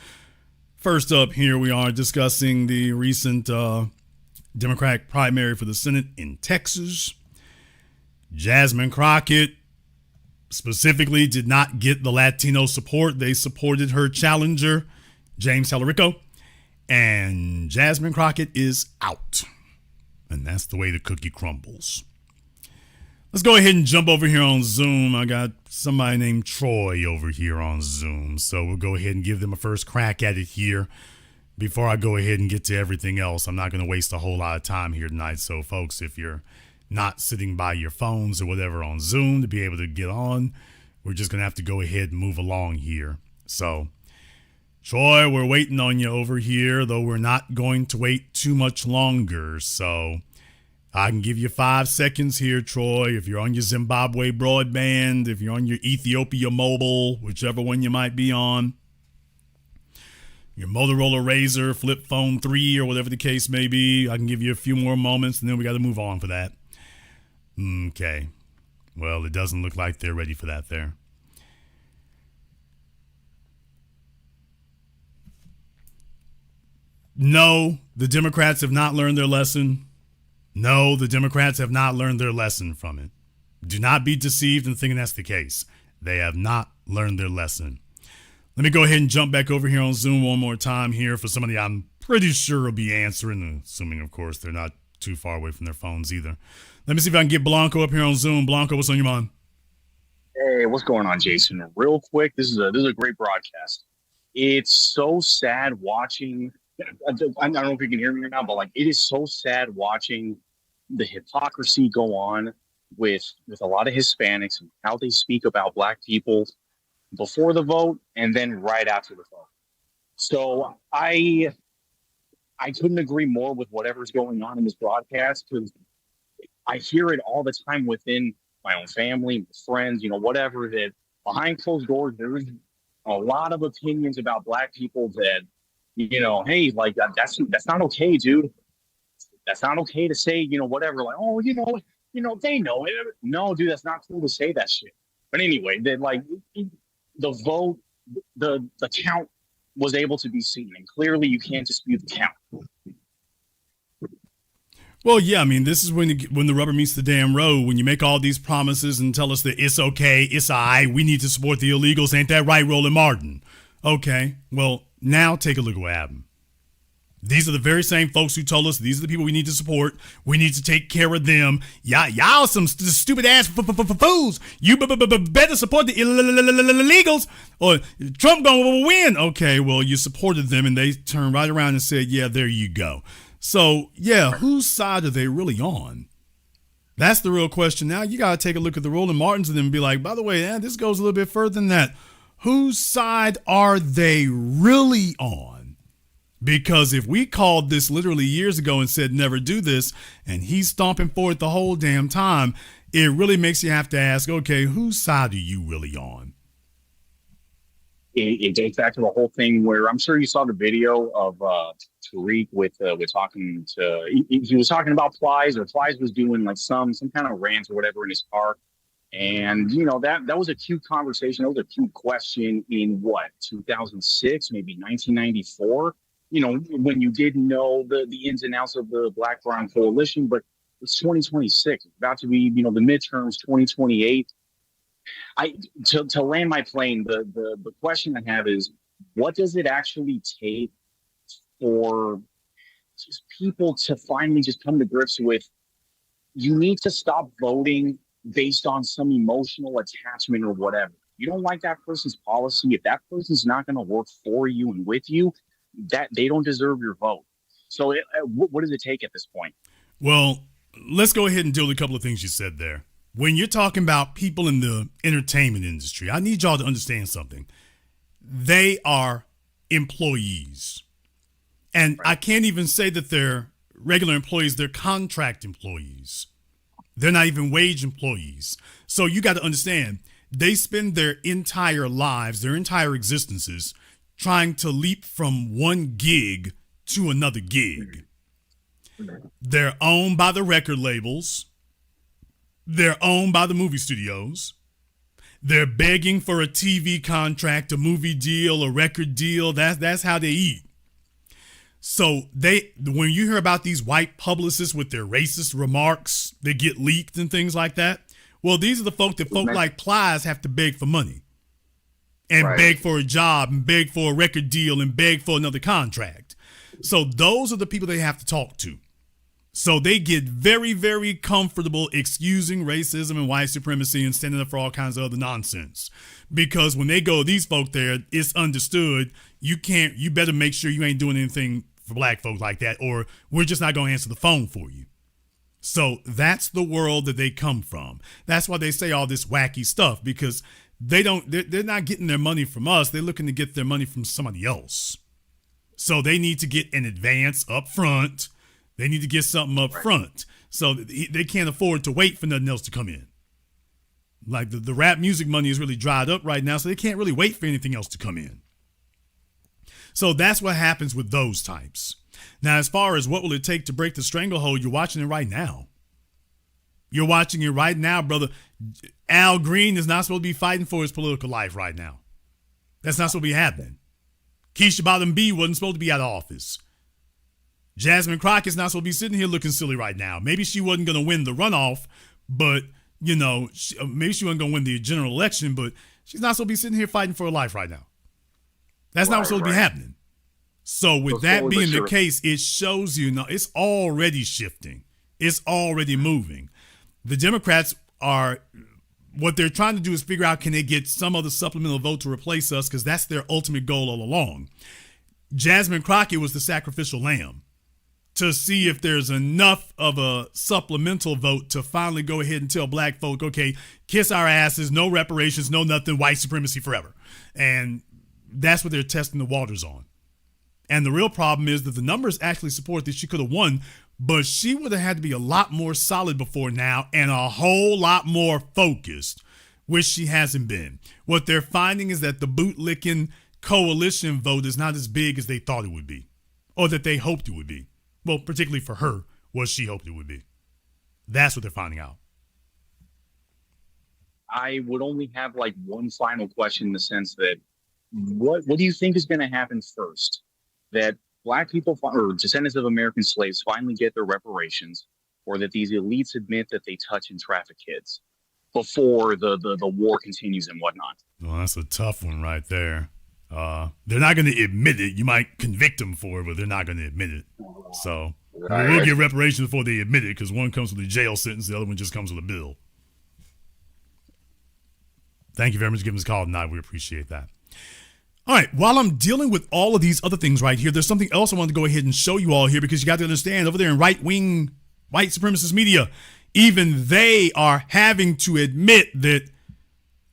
first up here we are discussing the recent Democratic primary for the Senate in Texas. Jasmine Crockett specifically did not get the Latino support. They supported her challenger, James Tallarico, and Jasmine Crockett is out. And that's the way the cookie crumbles. Let's go ahead and jump over here on Zoom. I got somebody named Troy over here on Zoom. So we'll go ahead and give them a first crack at it here before I go ahead and get to everything else. I'm not going to waste a whole lot of time here tonight. So, folks, if you're not sitting by your phones or whatever on Zoom to be able to get on, we're just going to have to go ahead and move along here. So, Troy, we're waiting on you over here, though we're not going to wait too much longer. So I can give you 5 seconds here, Troy. If you're on your Zimbabwe broadband, if you're on your Ethiopia mobile, whichever one you might be on, your Motorola Razr, Flip Phone 3, or whatever the case may be, I can give you a few more moments, and then we got to move on for that. Okay. Well, it doesn't look like they're ready for that there. No, the Democrats have not learned their lesson. No, the Democrats have not learned their lesson from it. Do not be deceived in thinking that's the case. They have not learned their lesson. Let me go ahead and jump back over here on Zoom one more time here for somebody I'm pretty sure will be answering, assuming, of course, they're not too far away from their phones either. Let me see if I can get Blanco up here on Zoom. Blanco, what's on your mind? Hey, what's going on, Jason? Real quick, this is a great broadcast. It's so sad watching. I don't know if you can hear me right now, but like it is so sad watching the hypocrisy go on with a lot of Hispanics and how they speak about Black people before the vote and then right after the vote. So I couldn't agree more with whatever's going on in this broadcast, because I hear it all the time within my own family, friends, whatever, that behind closed doors, there's a lot of opinions about Black people that, hey, like that's not okay, dude. That's not okay to say, whatever, like, oh, they know it. No, dude, that's not cool to say that shit. But anyway, the vote, the count was able to be seen, and clearly you can't dispute the count. Well, yeah, I mean, this is when the rubber meets the damn road. When you make all these promises and tell us that it's okay, it's all right, we need to support the illegals. Ain't that right, Roland Martin? Okay, well, now take a look at what happened. These are the very same folks who told us these are the people we need to support. We need to take care of them. Y'all some stupid ass fools. You better support the illegals or Trump gonna win. Okay, well, you supported them and they turned right around and said, yeah, there you go. So, yeah, whose side are they really on? That's the real question. Now you got to take a look at the Roland Martins and then be like, by the way, this goes a little bit further than that. Whose side are they really on? Because if we called this literally years ago and said never do this, and he's stomping for it the whole damn time, it really makes you have to ask, okay, whose side are you really on? It dates back to the whole thing where I'm sure you saw the video of Tariq with talking to, he was talking about Plies, or Plies was doing like some kind of rant or whatever in his car. And, that was a cute conversation. That was a cute question in 2006, maybe 1994, when you didn't know the ins and outs of the Black Brown Coalition. But it's 2026. It's about to be, the midterms, 2028. To land my plane, the question I have is, what does it actually take for just people to finally just come to grips with, you need to stop voting based on some emotional attachment or whatever. You don't like that person's policy. If that person's not going to work for you and with you, that they don't deserve your vote. So what does it take at this point? Well, let's go ahead and deal with a couple of things you said there. When you're talking about people in the entertainment industry, I need y'all to understand something. They are employees. And right. I can't even say that they're regular employees. They're contract employees. They're not even wage employees. So you got to understand, they spend their entire lives, their entire existences, trying to leap from one gig to another gig. They're owned by the record labels. They're owned by the movie studios. They're begging for a TV contract, a movie deal, a record deal. That's how they eat. So when you hear about these white publicists with their racist remarks that get leaked and things like that, well, these are the folk like Plies have to beg for money and beg for a job and beg for a record deal and beg for another contract. So those are the people they have to talk to. So they get very, very comfortable excusing racism and white supremacy and standing up for all kinds of other nonsense. Because when they go, these folk there, it's understood you better make sure you ain't doing anything for black folks like that, or we're just not going to answer the phone for you. So that's the world that they come from. That's why they say all this wacky stuff, because they're not getting their money from us. They're looking to get their money from somebody else. So they need to get an advance up front. They need to get something up front. So they can't afford to wait for nothing else to come in. Like the rap music money is really dried up right now, so they can't really wait for anything else to come in. So that's what happens with those types. Now, as far as what will it take to break the stranglehold, you're watching it right now. You're watching it right now, brother. Al Green is not supposed to be fighting for his political life right now. That's not supposed to be happening. Keisha Bottom B wasn't supposed to be out of office. Jasmine Crockett's not supposed to be sitting here looking silly right now. Maybe she wasn't going to win the runoff, but, maybe she wasn't going to win the general election, but she's not supposed to be sitting here fighting for her life right now. That's not what's supposed to be happening. So with that being the case, it shows you, it's already shifting. It's already moving. The Democrats what they're trying to do is figure out, can they get some other supplemental vote to replace us? Because that's their ultimate goal all along. Jasmine Crockett was the sacrificial lamb to see if there's enough of a supplemental vote to finally go ahead and tell black folk, okay, kiss our asses, no reparations, no nothing, white supremacy forever. And that's what they're testing the waters on. And the real problem is that the numbers actually support that she could have won, but she would have had to be a lot more solid before now and a whole lot more focused, which she hasn't been. What they're finding is that the bootlicking coalition vote is not as big as they thought it would be, or that they hoped it would be. Well, particularly for her, what she hoped it would be. That's what they're finding out. I would only have like one final question in the sense that what do you think is going to happen first? That black people or descendants of American slaves finally get their reparations, or that these elites admit that they touch and traffic kids before the war continues and whatnot? Well, that's a tough one right there. They're not going to admit it. You might convict them for it, but they're not going to admit it. So we'll get reparations before they admit it, because one comes with a jail sentence, the other one just comes with a bill. Thank you very much for giving us a call tonight. We appreciate that. All right, while I'm dealing with all of these other things right here, there's something else I wanted to go ahead and show you all here, because you got to understand, over there in right-wing white supremacist media, even they are having to admit that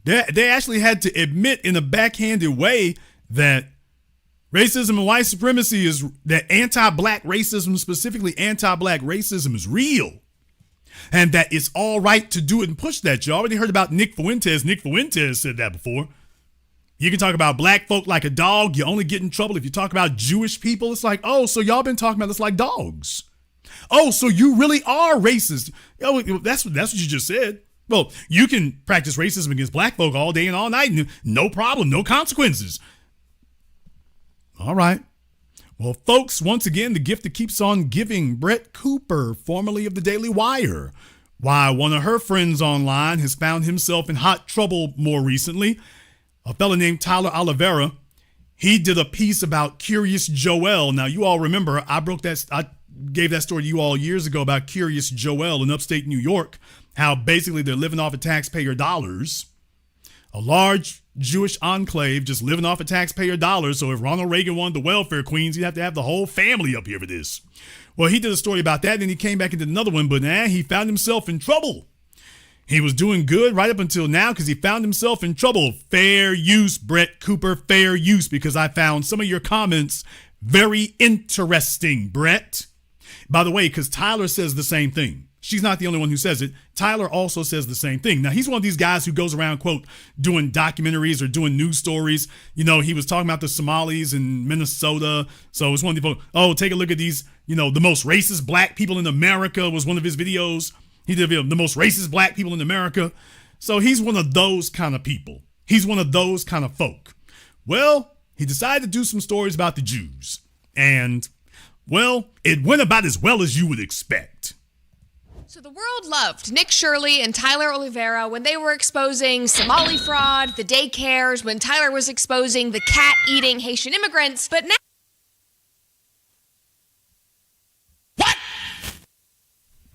they actually had to admit in a backhanded way that racism and white supremacy that anti-black racism, specifically anti-black racism, is real. And that it's all right to do it and push that. You already heard about Nick Fuentes. Nick Fuentes said that before. You can talk about black folk like a dog. You only get in trouble if you talk about Jewish people. It's like, oh, so y'all been talking about us like dogs. Oh, so you really are racist. Oh, that's what you just said. Well, you can practice racism against black folk all day and all night, and no problem, no consequences. All right. Well, folks, once again, the gift that keeps on giving. Brett Cooper, formerly of the Daily Wire. Why one of her friends online has found himself in hot trouble more recently. A fellow named Tyler Oliveira, he did a piece about Curious Joel. Now, you all remember, I gave that story to you all years ago about Curious Joel in upstate New York, how basically they're living off of taxpayer dollars. A large Jewish enclave just living off of taxpayer dollars. So if Ronald Reagan wanted the welfare queens, he'd have to have the whole family up here for this. Well, he did a story about that, and then he came back and did another one, but he found himself in trouble. He was doing good right up until now because he found himself in trouble. Fair use, Brett Cooper, fair use, because I found some of your comments very interesting, Brett. By the way, because Tyler says the same thing. She's not the only one who says it. Tyler also says the same thing. Now, he's one of these guys who goes around, quote, doing documentaries or doing news stories. You know, he was talking about the Somalis in Minnesota. So it's one of the people, oh, take a look at these, the most racist black people in America was one of his videos. He did a video, the most racist black people in America. So he's one of those kind of people. He's one of those kind of folk. Well, he decided to do some stories about the Jews. And, well, it went about as well as you would expect. So the world loved Nick Shirley and Tyler Oliveira when they were exposing Somali fraud, the daycares, when Tyler was exposing the cat-eating Haitian immigrants, but now... What?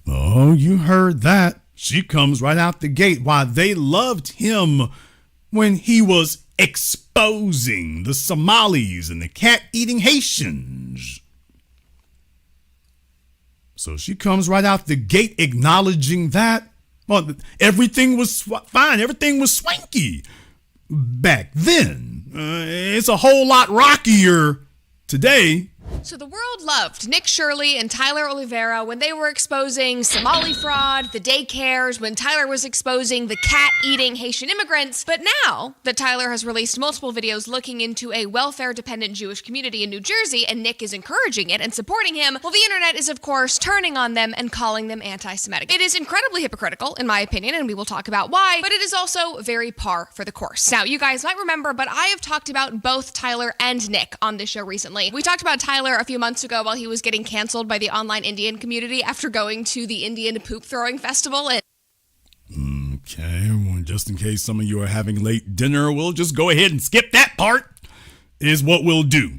Oh, you heard that. She comes right out the gate. Why, they loved him when he was exposing the Somalis and the cat-eating Haitians. So she comes right out the gate acknowledging that. Well, everything was fine. Everything was swanky back then. It's a whole lot rockier today. So the world loved Nick Shirley and Tyler Oliveira when they were exposing Somali fraud, the daycares, when Tyler was exposing the cat-eating Haitian immigrants. But now that Tyler has released multiple videos looking into a welfare-dependent Jewish community in New Jersey, and Nick is encouraging it and supporting him, well, the internet is, of course, turning on them and calling them anti-Semitic. It is incredibly hypocritical, in my opinion, and we will talk about why, but it is also very par for the course. Now, you guys might remember, but I have talked about both Tyler and Nick on this show recently. We talked about Tyler a few months ago while he was getting canceled by the online Indian community after going to the Indian poop throwing festival. Okay, well, just in case some of you are having late dinner, we'll just go ahead and skip that part, is what we'll do.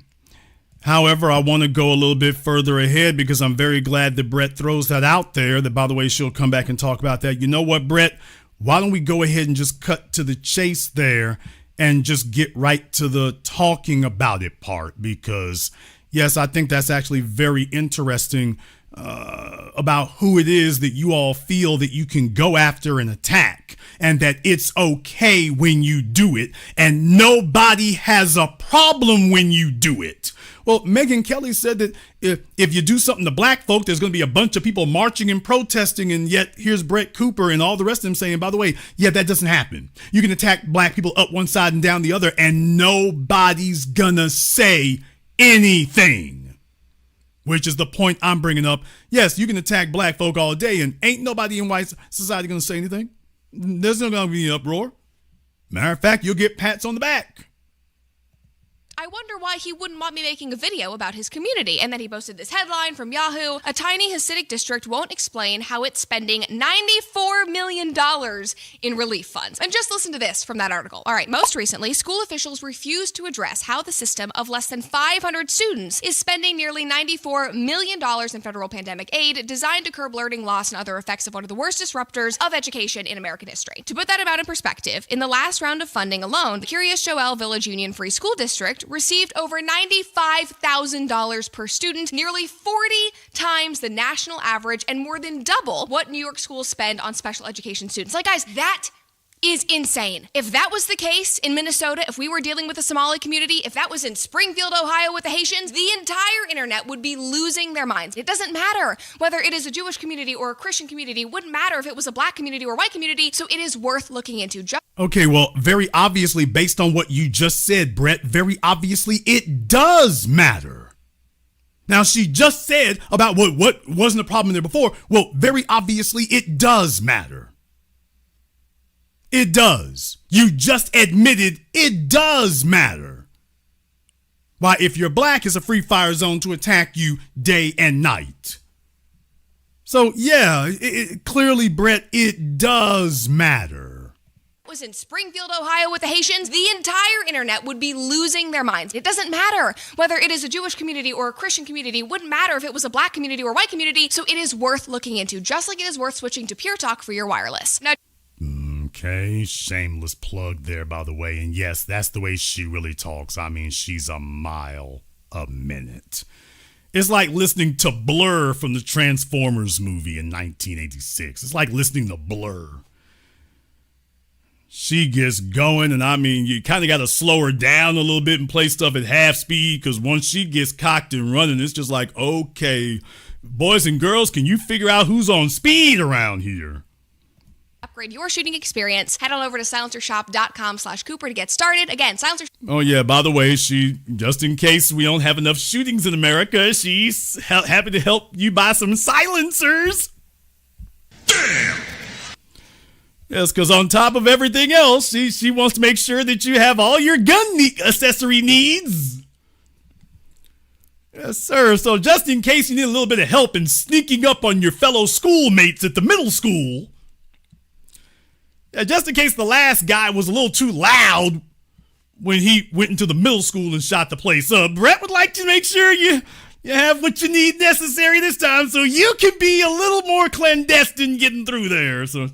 However, I want to go a little bit further ahead because I'm very glad that Brett throws that out there, that, by the way, she'll come back and talk about that. You know what, Brett? Why don't we go ahead and just cut to the chase there and just get right to the talking about it part? Because, yes, I think that's actually very interesting about who it is that you all feel that you can go after and attack, and that it's okay when you do it, and nobody has a problem when you do it. Well, Megyn Kelly said that if you do something to black folk, there's going to be a bunch of people marching and protesting, and yet here's Brett Cooper and all the rest of them saying, by the way, yeah, that doesn't happen. You can attack black people up one side and down the other, and nobody's gonna say anything. Which is the point I'm bringing up. Yes, you can attack black folk all day, and ain't nobody in white society gonna say anything. There's not gonna be an uproar. Matter of fact, you'll get pats on the back. I wonder why he wouldn't want me making a video about his community. And then he posted this headline from Yahoo: a tiny Hasidic district won't explain how it's spending $94 million in relief funds. And just listen to this from that article. All right, most recently, school officials refused to address how the system of less than 500 students is spending nearly $94 million in federal pandemic aid designed to curb learning loss and other effects of one of the worst disruptors of education in American history. To put that amount in perspective, in the last round of funding alone, the Curious Joel Village Union Free School District received over $95,000 per student, nearly 40 times the national average and more than double what New York schools spend on special education students. Like, guys, that is insane. If that was the case in Minnesota, if we were dealing with the Somali community, if that was in Springfield, Ohio with the Haitians, the entire internet would be losing their minds. It doesn't matter whether it is a Jewish community or a Christian community. It wouldn't matter if it was a black community or a white community. So it is worth looking into. Okay, well, very obviously, based on what you just said, Brett, very obviously it does matter. Now, she just said about what wasn't a problem there before. Well, very obviously it does matter. It does. You just admitted it does matter. Why, if you're black, it's a free fire zone to attack you day and night. So, yeah, clearly, Brett, it does matter. Was in Springfield, Ohio with the Haitians, the entire internet would be losing their minds. It doesn't matter whether it is a Jewish community or a Christian community. It wouldn't matter if it was a black community or a white community. So it is worth looking into, just like it is worth switching to Pure Talk for your wireless. Now, okay, shameless plug there, by the way. And yes, that's the way she really talks. I mean, she's a mile a minute. It's like listening to Blur from the Transformers movie in 1986. It's like listening to Blur. She gets going, and I mean, you kind of got to slow her down a little bit and play stuff at half speed, because once she gets cocked and running, it's just like, okay, boys and girls, can you figure out who's on speed around here? Upgrade your shooting experience. Head on over to silencershop.com/Cooper to get started. Again, Silencer. Oh, yeah, by the way, just in case we don't have enough shootings in America, she's happy to help you buy some silencers. Damn! Yes, because on top of everything else, she wants to make sure that you have all your gun accessory needs. Yes, sir. So just in case you need a little bit of help in sneaking up on your fellow schoolmates at the middle school, just in case the last guy was a little too loud when he went into the middle school and shot the place up, Brett would like to make sure you have what you need necessary this time so you can be a little more clandestine getting through there. So,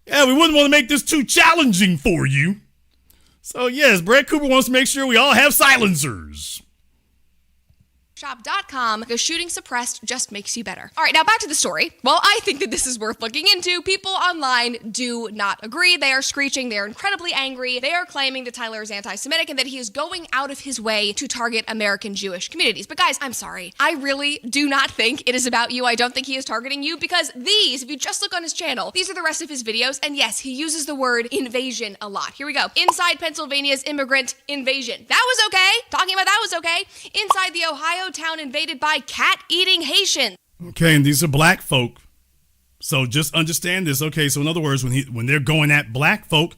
yeah, we wouldn't want to make this too challenging for you. So, yes, Brett Cooper wants to make sure we all have silencers. Shop.com, because shooting suppressed just makes you better. All right, now back to the story. Well, I think that this is worth looking into. People online do not agree. They are screeching. They are incredibly angry. They are claiming that Tyler is anti-Semitic and that he is going out of his way to target American Jewish communities. But guys, I'm sorry. I really do not think it is about you. I don't think he is targeting you because these, if you just look on his channel, these are the rest of his videos. And yes, he uses the word invasion a lot. Here we go. Inside Pennsylvania's immigrant invasion. That was okay. Talking about that was okay. Inside the Ohio town invaded by cat-eating Haitians. Okay, and these are black folk. So just understand this. Okay, so in other words, when they're going at black folk,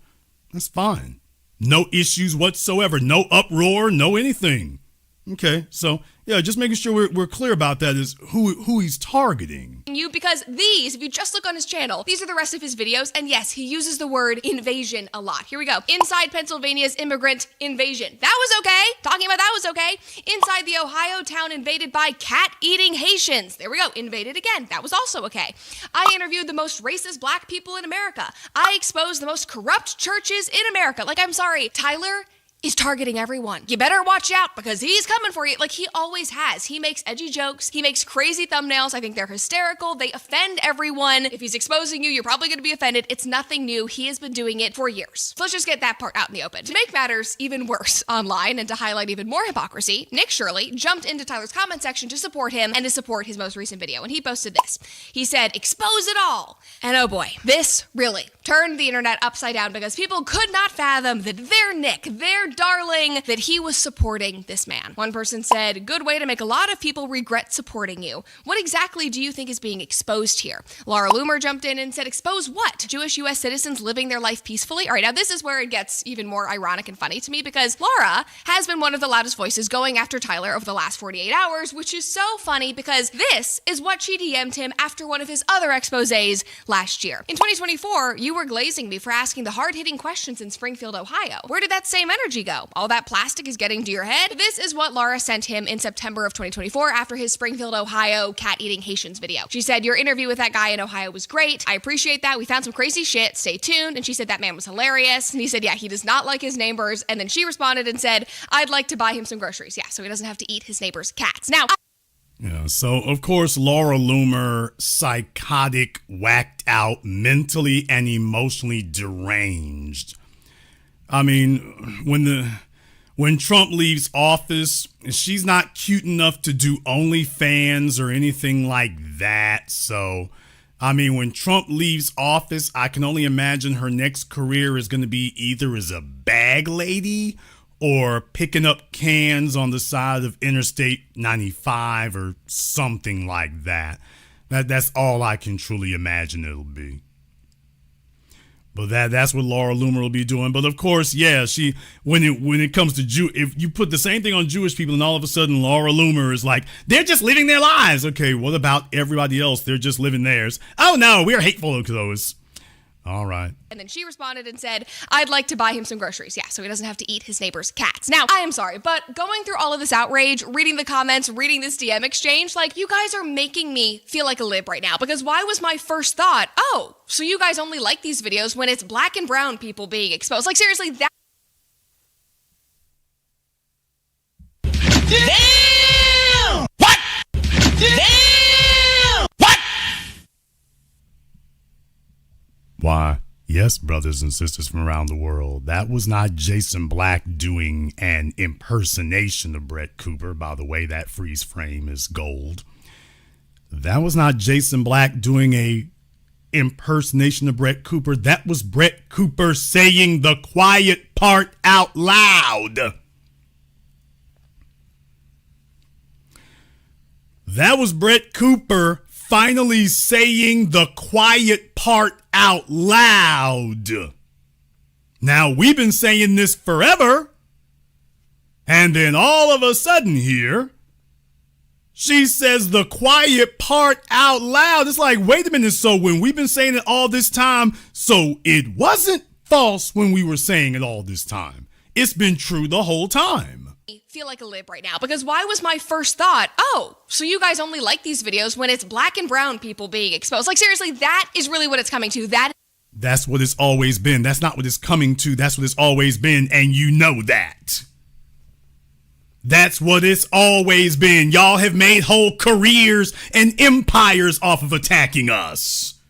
that's fine. No issues whatsoever. No uproar, no anything. Okay, so yeah, just making sure we're clear about that is who he's targeting. You because these, if you just look on his channel, these are the rest of his videos. And yes, he uses the word invasion a lot. Here we go. Inside Pennsylvania's immigrant invasion. That was okay. Talking about that was okay. Inside the Ohio town invaded by cat-eating Haitians. There we go. Invaded again. That was also okay. I interviewed the most racist black people in America. I exposed the most corrupt churches in America. Like, I'm sorry, Tyler is targeting everyone. You better watch out because he's coming for you like he always has. He makes edgy jokes. He makes crazy thumbnails. I think they're hysterical. They offend everyone. If he's exposing you, you're probably going to be offended. It's nothing new. He has been doing it for years. So let's just get that part out in the open. To make matters even worse online and to highlight even more hypocrisy, Nick Shirley jumped into Tyler's comment section to support him and to support his most recent video. And he posted this. He said, "Expose it all." And oh boy, this really turned the internet upside down because people could not fathom that their Nick, their darling, that he was supporting this man. One person said, "Good way to make a lot of people regret supporting you. What exactly do you think is being exposed here?" Laura Loomer jumped in and said, "Expose what? Jewish U.S. citizens living their life peacefully?" All right, now this is where it gets even more ironic and funny to me because Laura has been one of the loudest voices going after Tyler over the last 48 hours, which is so funny because this is what she DM'd him after one of his other exposés last year. In 2024, you were glazing me for asking the hard-hitting questions in Springfield, Ohio. Where did that same energy go? All that plastic is getting to your head? This is what Laura sent him in September of 2024 after his Springfield, Ohio cat-eating Haitians video. She said, "Your interview with that guy in Ohio was great. I appreciate that. We found some crazy shit. Stay tuned." And she said that man was hilarious. And he said, yeah, he does not like his neighbors. And then she responded and said, "I'd like to buy him some groceries." Yeah, so he doesn't have to eat his neighbor's cats. Now, yeah, so of course Laura Loomer, psychotic, whacked out, mentally and emotionally deranged. I mean, when Trump leaves office, she's not cute enough to do OnlyFans or anything like that. So, I mean, when Trump leaves office, I can only imagine her next career is going to be either as a bag lady or picking up cans on the side of Interstate 95 or something like that. That's all I can truly imagine it'll be. But that's what Laura Loomer will be doing. But of course, yeah, when it comes to if you put the same thing on Jewish people and all of a sudden Laura Loomer is like, they're just living their lives. Okay, what about everybody else? They're just living theirs. Oh no, we're hateful of those. All right. And then she responded and said, "I'd like to buy him some groceries." Yeah, so he doesn't have to eat his neighbor's cats. Now, I am sorry, but going through all of this outrage, reading the comments, reading this DM exchange, like, you guys are making me feel like a lib right now. Because why was my first thought, oh, so you guys only like these videos when it's black and brown people being exposed? Like, seriously, that... Damn! What? Damn! What? Why, yes, brothers and sisters from around the world, that was not Jason Black doing an impersonation of Brett Cooper. By the way, that freeze frame is gold. That was not Jason Black doing a impersonation of Brett Cooper. That was Brett Cooper saying the quiet part out loud. That was Brett Cooper finally saying the quiet part out loud. Now, we've been saying this forever, and then all of a sudden here, she says the quiet part out loud. It's like, wait a minute, so when we've been saying it all this time, so it wasn't false when we were saying it all this time. It's been true the whole time. Feel like a lib right now, because why was my first thought, oh, so you guys only like these videos when it's black and brown people being exposed? Like, seriously, that is really what it's coming to. That's what it's always been. That's not what it's coming to. That's what it's always been, and you know that. That's what it's always been. Y'all have made whole careers and empires off of attacking us.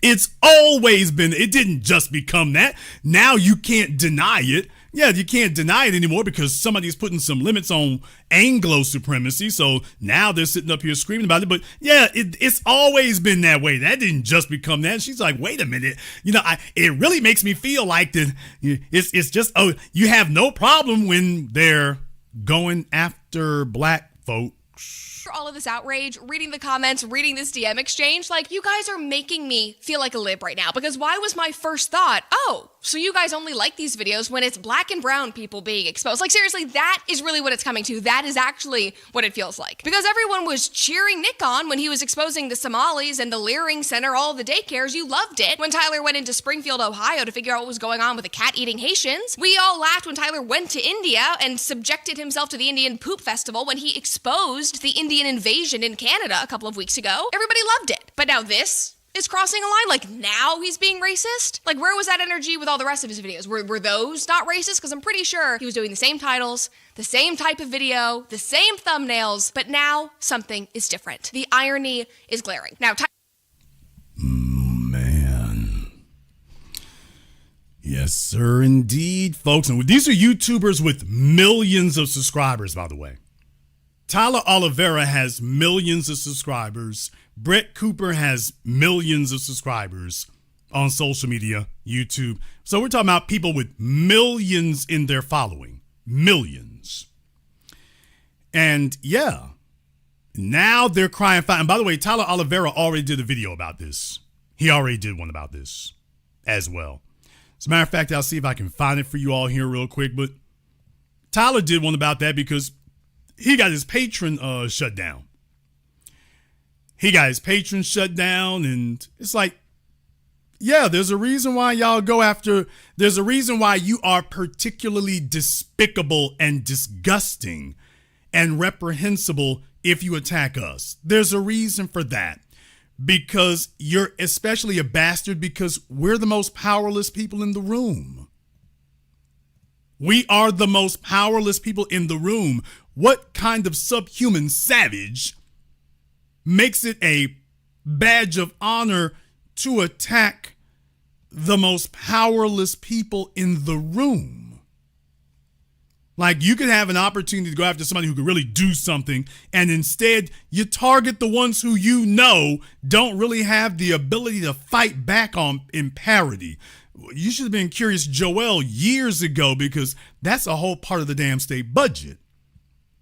It's always been. It didn't just become that. Now you can't deny it. Yeah, you can't deny it anymore because somebody's putting some limits on Anglo supremacy. So now they're sitting up here screaming about it. But yeah, it's always been that way. That didn't just become that. She's like, wait a minute. You know, it really makes me feel like that. It's just, oh, you have no problem when they're going after black folks. All of this outrage, reading the comments, reading this DM exchange, like, you guys are making me feel like a lib right now, because why was my first thought, oh, so you guys only like these videos when it's black and brown people being exposed? Like, seriously, that is really what it's coming to. That is actually what it feels like. Because everyone was cheering Nick on when he was exposing the Somalis and the Leering Center, all the daycares. You loved it. When Tyler went into Springfield, Ohio to figure out what was going on with the cat-eating Haitians. We all laughed when Tyler went to India and subjected himself to the Indian Poop Festival when he exposed the Indian invasion in Canada a couple of weeks ago. Everybody loved it. But now this is crossing a line? Like, now he's being racist? Like, where was that energy with all the rest of his videos? Were those not racist? Because I'm pretty sure he was doing the same titles, the same type of video, the same thumbnails, but now something is different. The irony is glaring. Now, man. Yes, sir, indeed, folks. And these are YouTubers with millions of subscribers, by the way. Tyler Oliveira has millions of subscribers. Brett Cooper has millions of subscribers on social media, YouTube. So we're talking about people with millions in their following. Millions. And yeah, now they're crying foul. And by the way, Tyler Oliveira already did a video about this. He already did one about this as well. As a matter of fact, I'll see if I can find it for you all here real quick. But Tyler did one about that because he got his Patreon shut down. He got his Patreon shut down, and it's like, yeah, there's a reason why y'all go after, there's a reason why you are particularly despicable and disgusting and reprehensible if you attack us. There's a reason for that. Because you're especially a bastard because we're the most powerless people in the room. We are the most powerless people in the room. What kind of subhuman savage makes it a badge of honor to attack the most powerless people in the room? Like, you could have an opportunity to go after somebody who could really do something, and instead you target the ones who you know don't really have the ability to fight back in parity. You should have been Curious Joel years ago, because that's a whole part of the damn state budget.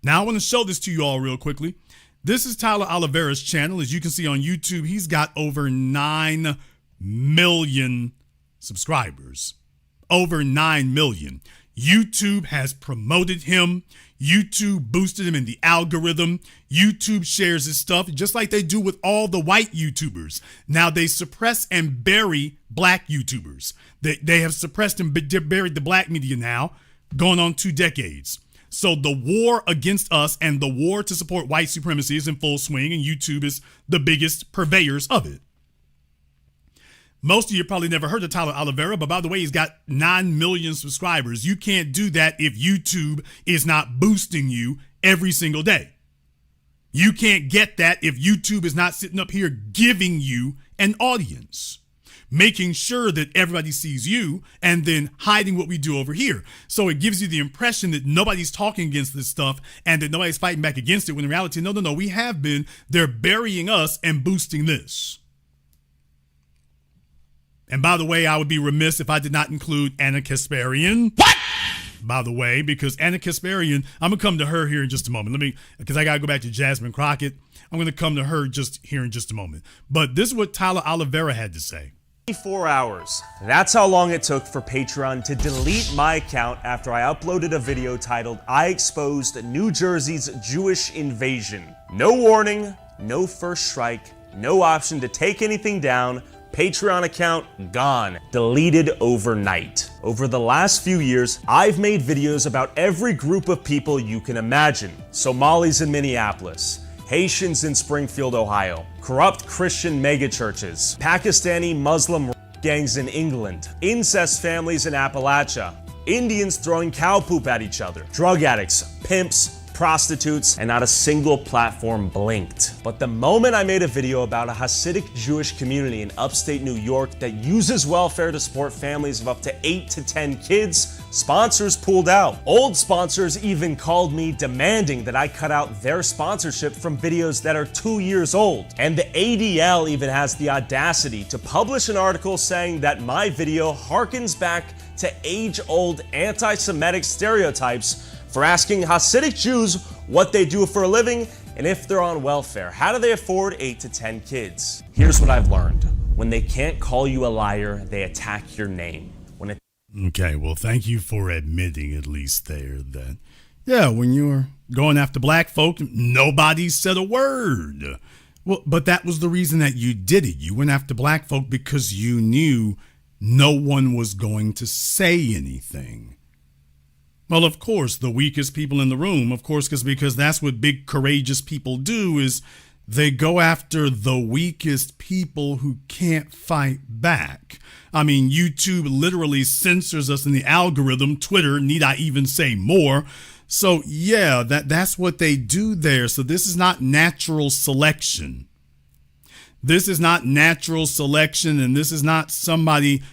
Now, I want to show this to you all real quickly. This is Tyler Oliveira's channel. As you can see on YouTube, he's got over 9 million subscribers. Over 9 million. YouTube has promoted him. YouTube boosted him in the algorithm. YouTube shares his stuff just like they do with all the white YouTubers. Now they suppress and bury black YouTubers. They have suppressed and buried the black media now, going on 2 decades. So the war against us and the war to support white supremacy is in full swing, and YouTube is the biggest purveyors of it. Most of you probably never heard of Tyler Oliveira, but by the way, he's got 9 million subscribers. You can't do that if YouTube is not boosting you every single day. You can't get that if YouTube is not sitting up here giving you an audience, making sure that everybody sees you and then hiding what we do over here. So it gives you the impression that nobody's talking against this stuff and that nobody's fighting back against it, when in reality, no, we have been. They're burying us and boosting this. And by the way, I would be remiss if I did not include Anna Kasparian. What? By the way, because Anna Kasparian, I'm going to come to her here in just a moment. Because I got to go back to Jasmine Crockett. I'm going to come to her just here in just a moment. But this is what Tyler Oliveira had to say. 24 hours. That's how long it took for Patreon to delete my account after I uploaded a video titled "I Exposed New Jersey's Jewish Invasion." No warning, no first strike, no option to take anything down. Patreon account gone, deleted overnight. Over the last few years, I've made videos about every group of people you can imagine. Somalis in Minneapolis, Haitians in Springfield, Ohio, corrupt Christian megachurches, Pakistani Muslim gangs in England, incest families in Appalachia, Indians throwing cow poop at each other, drug addicts, pimps, prostitutes, and not a single platform blinked. But the moment I made a video about a Hasidic Jewish community in upstate New York that uses welfare to support families of up to 8 to 10 kids, sponsors pulled out. Old sponsors even called me demanding that I cut out their sponsorship from videos that are 2 years old. And the ADL even has the audacity to publish an article saying that my video harkens back to age-old anti-Semitic stereotypes for asking Hasidic Jews what they do for a living and if they're on welfare. How do they afford 8 to 10 kids? Here's what I've learned. When they can't call you a liar, they attack your name. Okay, well, thank you for admitting at least there that, yeah, when you were going after black folk, nobody said a word. Well, but that was the reason that you did it. You went after black folk because you knew no one was going to say anything. Well, of course, the weakest people in the room, of course, because that's what big, courageous people do, is they go after the weakest people who can't fight back. I mean, YouTube literally censors us in the algorithm. Twitter, need I even say more? So, yeah, that's what they do there. So this is not natural selection. This is not natural selection, and this is not somebody,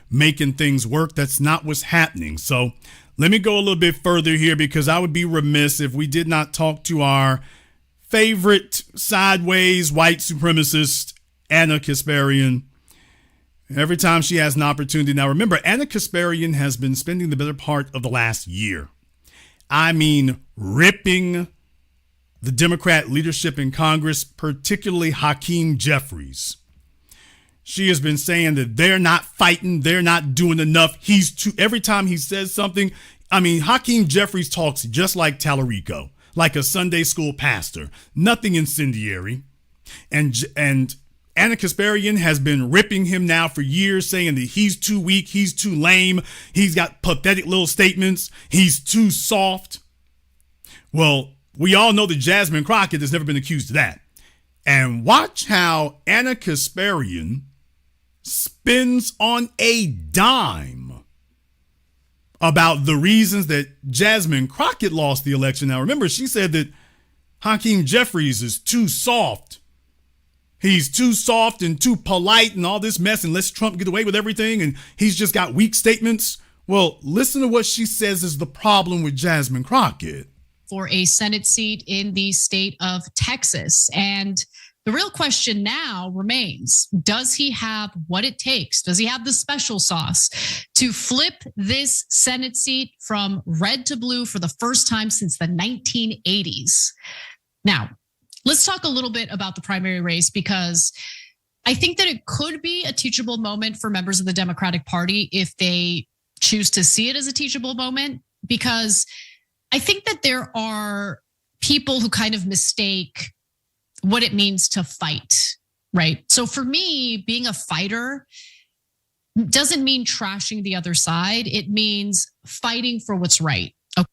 making things work. That's not what's happening. So let me go a little bit further here, because I would be remiss if we did not talk to our favorite sideways white supremacist, Anna Kasparian. Every time she has an opportunity. Now, remember, Anna Kasparian has been spending the better part of the last year, ripping the Democrat leadership in Congress, particularly Hakeem Jeffries. She has been saying that they're not fighting, they're not doing enough. Every time he says something, Hakeem Jeffries talks just like Tallarico, like a Sunday school pastor, nothing incendiary. And Anna Kasparian has been ripping him now for years, saying that he's too weak, he's too lame, he's got pathetic little statements, he's too soft. Well, we all know that Jasmine Crockett has never been accused of that. And watch how Anna Kasparian spins on a dime about the reasons that Jasmine Crockett lost the election. Now, remember, she said that Hakeem Jeffries is too soft. He's too soft and too polite and all this mess, and lets Trump get away with everything, and he's just got weak statements. Well, listen to what she says is the problem with Jasmine Crockett. For a Senate seat in the state of Texas. And the real question now remains, does he have what it takes? Does he have the special sauce to flip this Senate seat from red to blue for the first time since the 1980s? Now, let's talk a little bit about the primary race, because I think that it could be a teachable moment for members of the Democratic Party if they choose to see it as a teachable moment, because I think that there are people who kind of mistake what it means to fight, right? So for me, being a fighter doesn't mean trashing the other side. It means fighting for what's right. Okay.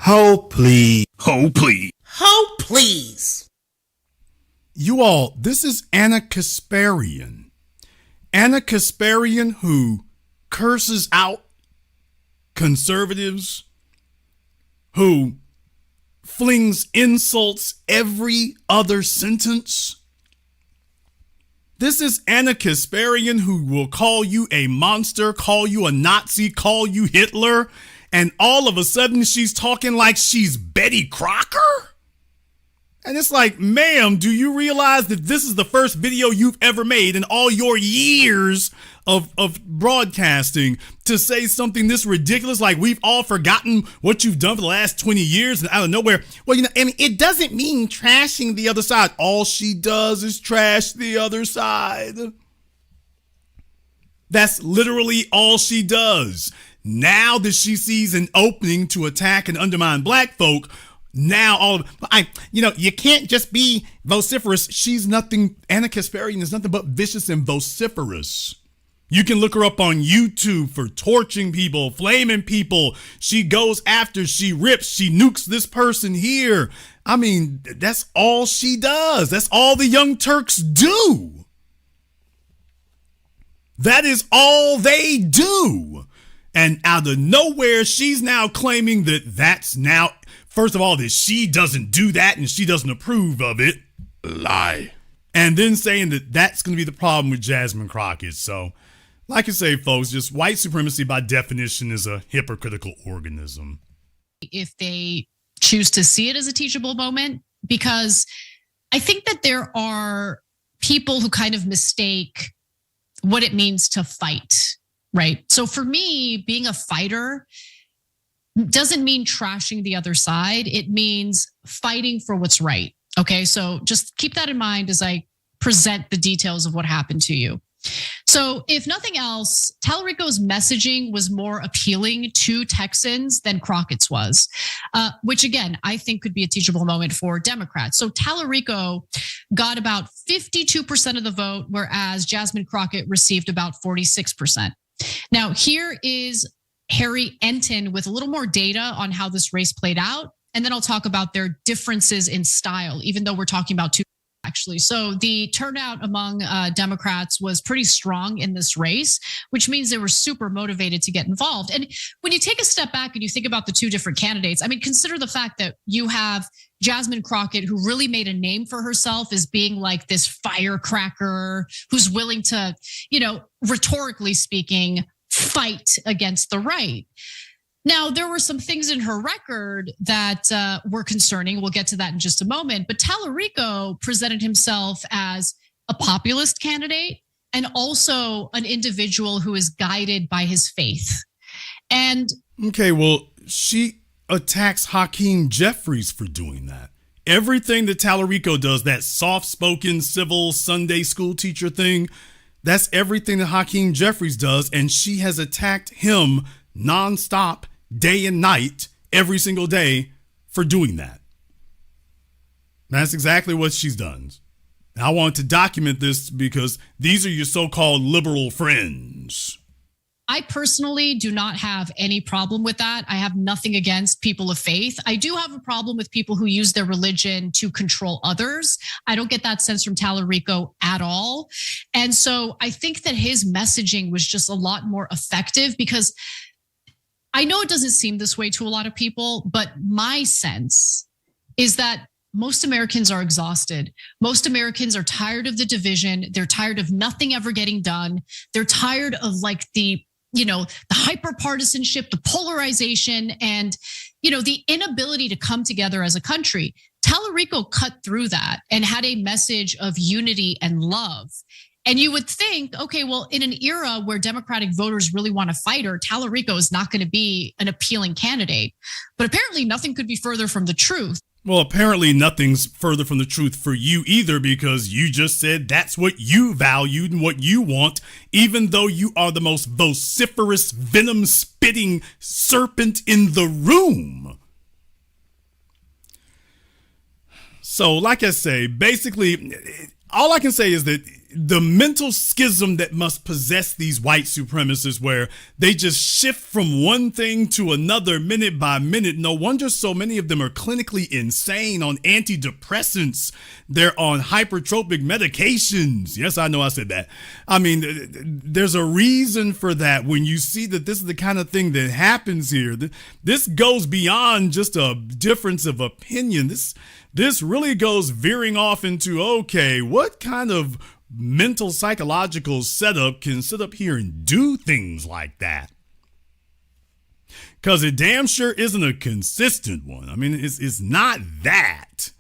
Oh, please. Oh, please. Oh, please. You all, this is Anna Kasparian. Anna Kasparian, who curses out conservatives, who flings insults every other sentence. This is Anna Kasparian, who will call you a monster, call you a Nazi, call you Hitler, and all of a sudden she's talking like she's Betty Crocker? And it's like, ma'am, do you realize that this is the first video you've ever made in all your years of broadcasting to say something this ridiculous? Like, we've all forgotten what you've done for the last 20 years, and out of nowhere, well, I mean, it doesn't mean trashing the other side. All she does is trash the other side. That's literally all she does. Now that she sees an opening to attack and undermine black folk, now you can't just be vociferous. She's nothing. Anna Kasparian is nothing but vicious and vociferous. You can look her up on YouTube for torching people, flaming people. She goes after, she rips, she nukes this person here. I mean, that's all she does. That's all the Young Turks do. That is all they do. And out of nowhere, she's now claiming that that's now, first of all, that she doesn't do that and she doesn't approve of it. Lie. And then saying that that's going to be the problem with Jasmine Crockett. So, like I say, folks, just white supremacy by definition is a hypocritical organism. If they choose to see it as a teachable moment, because I think that there are people who kind of mistake what it means to fight, right? So for me, being a fighter doesn't mean trashing the other side. It means fighting for what's right. Okay, so just keep that in mind as I present the details of what happened to you. So if nothing else, Tallarico's messaging was more appealing to Texans than Crockett's was, which again, I think could be a teachable moment for Democrats. So Tallarico got about 52% of the vote, whereas Jasmine Crockett received about 46%. Now here is Harry Enton with a little more data on how this race played out. And then I'll talk about their differences in style, even though we're talking about two actually. So the turnout among Democrats was pretty strong in this race, which means they were super motivated to get involved. And when you take a step back and you think about the two different candidates, I mean, consider the fact that you have Jasmine Crockett, who really made a name for herself as being like this firecracker who's willing to, rhetorically speaking, fight against the right. Now, there were some things in her record that were concerning. We'll get to that in just a moment. But Tallarico presented himself as a populist candidate and also an individual who is guided by his faith. And okay, well, she attacks Hakeem Jeffries for doing that. Everything that Tallarico does, that soft-spoken civil Sunday school teacher thing, that's everything that Hakeem Jeffries does. And she has attacked him nonstop, day and night, every single day for doing that. That's exactly what she's done. I want to document this because these are your so-called liberal friends. I personally do not have any problem with that. I have nothing against people of faith. I do have a problem with people who use their religion to control others. I don't get that sense from Tallarico at all. And so I think that his messaging was just a lot more effective because I know it doesn't seem this way to a lot of people, but my sense is that most Americans are exhausted. Most Americans are tired of the division. They're tired of nothing ever getting done. They're tired of like the hyper partisanship, the polarization, and, the inability to come together as a country. Tallarico cut through that and had a message of unity and love. And you would think, okay, well, in an era where Democratic voters really want to fight her, Tallarico is not going to be an appealing candidate. But apparently nothing could be further from the truth. Well, apparently nothing's further from the truth for you either, because you just said that's what you valued and what you want, even though you are the most vociferous, venom-spitting serpent in the room. So, like I say, basically, all I can say is that the mental schism that must possess these white supremacists, where they just shift from one thing to another minute by minute. No wonder so many of them are clinically insane on antidepressants. They're on hypertropic medications. Yes, I know I said that. I mean, there's a reason for that. When you see that this is the kind of thing that happens here, this goes beyond just a difference of opinion. This really goes veering off into, okay, what kind of mental psychological setup can sit up here and do things like that? Because it damn sure isn't a consistent one. I mean, it's not that.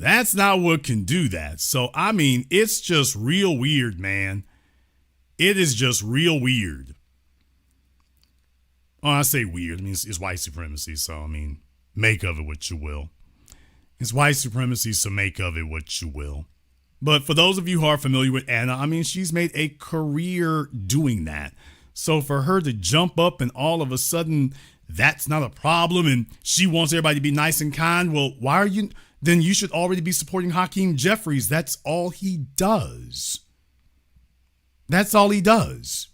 That's not what can do that. So, I mean, it's just real weird, man. It is just real weird. Oh, I say weird. I mean, it's white supremacy. So, I mean, make of it what you will. It's white supremacy, so make of it what you will. But for those of you who are familiar with Anna, I mean, she's made a career doing that. So for her to jump up and all of a sudden that's not a problem and she wants everybody to be nice and kind, well, why are you? Then you should already be supporting Hakeem Jeffries. That's all he does. That's all he does.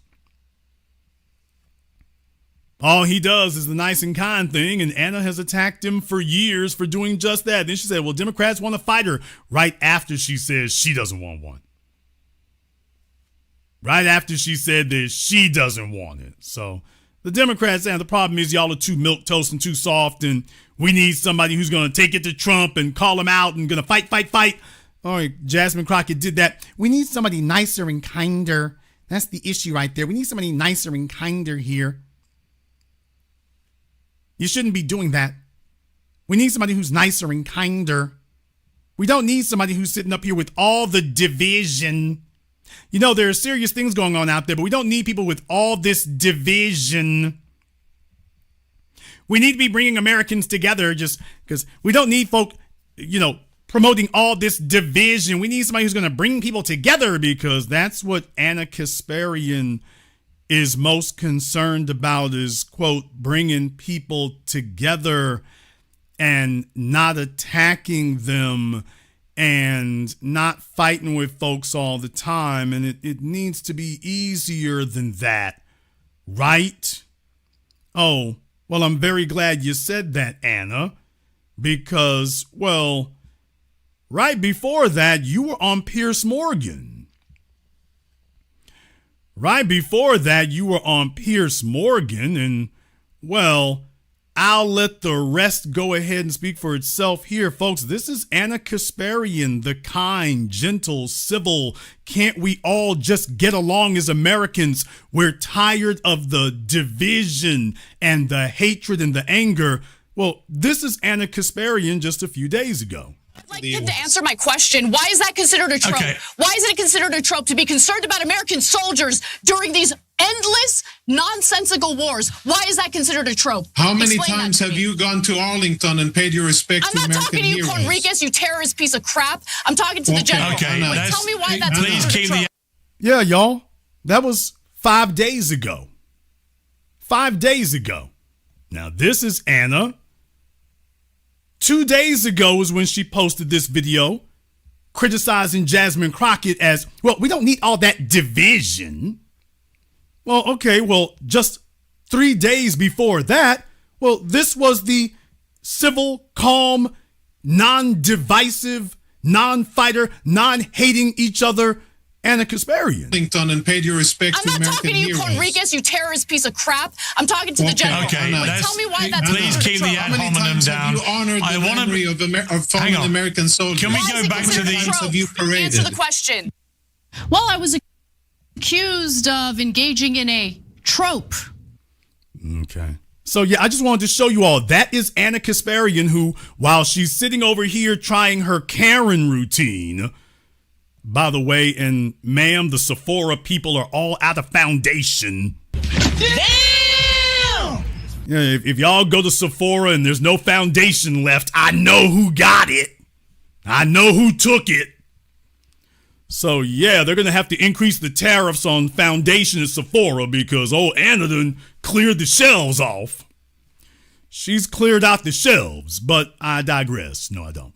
All he does is the nice and kind thing, and Anna has attacked him for years for doing just that. Then she said, well, Democrats want to fight her right after she says she doesn't want one. Right after she said that she doesn't want it. So the Democrats saying the problem is y'all are too milquetoast and too soft, and we need somebody who's going to take it to Trump and call him out and going to fight. All right, Jasmine Crockett did that. We need somebody nicer and kinder. That's the issue right there. We need somebody nicer and kinder here. You shouldn't be doing that. We need somebody who's nicer and kinder. We don't need somebody who's sitting up here with all the division. You know, there are serious things going on out there, but we don't need people with all this division. We need to be bringing Americans together just because we don't need folk, promoting all this division. We need somebody who's going to bring people together because that's what Anna Kasparian is most concerned about is, quote, bringing people together and not attacking them and not fighting with folks all the time. And it needs to be easier than that, right? Oh, well, I'm very glad you said that, Anna, because, well, right before that, you were on Piers Morgan. Right before that, you were on Piers Morgan, and, well, I'll let the rest go ahead and speak for itself here, folks. This is Anna Kasparian, the kind, gentle, civil, can't we all just get along as Americans? We're tired of the division and the hatred and the anger. Well, this is Anna Kasparian just a few days ago. I'd like him to answer my question. Why is that considered a trope? Okay. Why is it considered a trope to be concerned about American soldiers during these endless, nonsensical wars? Why is that considered a trope? How many times have you gone to Arlington and paid your respects to American heroes? I'm not talking to you, Conriquez, you terrorist piece of crap. I'm talking to the general. Okay, tell me why that's considered a trope. Yeah, y'all. That was 5 days ago. 5 days ago. Now, this is Anna. 2 days ago is when she posted this video criticizing Jasmine Crockett as, well, we don't need all that division. Well, okay, well, just 3 days before that, well, this was the civil, calm, non-divisive, non-fighter, non-hating each other Anna Kasparian. And paid your respects to American heroes. I'm not talking to you, Conriquez, you terrorist piece of crap. I'm talking to the general. Okay, tell me why that's please keep the ad hominem down. You honored the memory of fallen American soldiers. Can we go back to the answer the question? Well, I was accused of engaging in a trope. Okay. So, yeah, I just wanted to show you all. That is Anna Kasparian, who, while she's sitting over here trying her Karen routine, by the way, and ma'am, the Sephora people are all out of foundation. Damn! Yeah, if y'all go to Sephora and there's no foundation left, I know who got it. I know who took it. So, yeah, they're going to have to increase the tariffs on foundation at Sephora because, Anna done cleared the shelves off. She's cleared out the shelves, but I digress. No, I don't.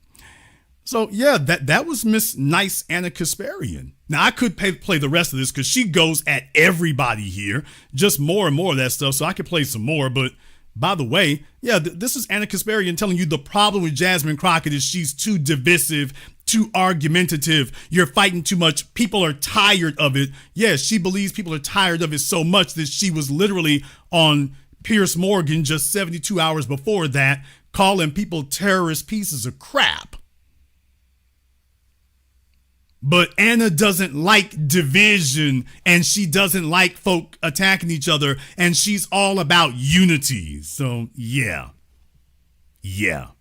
So, yeah, that was Miss Nice Anna Kasparian. Now, I could play the rest of this because she goes at everybody here, just more and more of that stuff, so I could play some more. But, by the way, yeah, this is Anna Kasparian telling you the problem with Jasmine Crockett is she's too divisive, too argumentative. You're fighting too much. People are tired of it. Yes, she believes people are tired of it so much that she was literally on Piers Morgan just 72 hours before that, calling people terrorist pieces of crap. But Anna doesn't like division, and she doesn't like folk attacking each other, and she's all about unity. So, yeah. Yeah.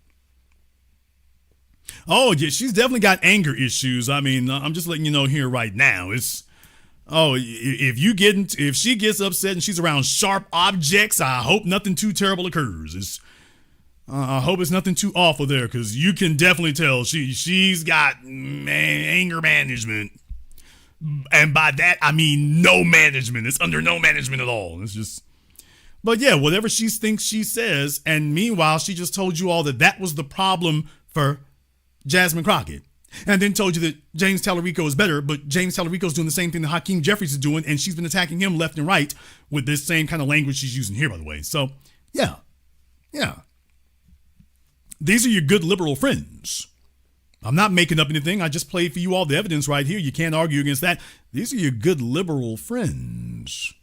Oh, yeah, she's definitely got anger issues. I mean, I'm just letting you know here right now. If she gets upset and she's around sharp objects, I hope nothing too terrible occurs. I hope it's nothing too awful there, because you can definitely tell she's got anger management. And by that, I mean no management. It's under no management at all. It's just, but yeah, whatever she thinks she says. And meanwhile, she just told you all that was the problem for Jasmine Crockett. And then told you that James Tallarico is better, but James Tallarico is doing the same thing that Hakeem Jeffries is doing, and she's been attacking him left and right with this same kind of language she's using here, by the way. So, yeah. These are your good liberal friends. I'm not making up anything. I just played for you all the evidence right here. You can't argue against that. These are your good liberal friends.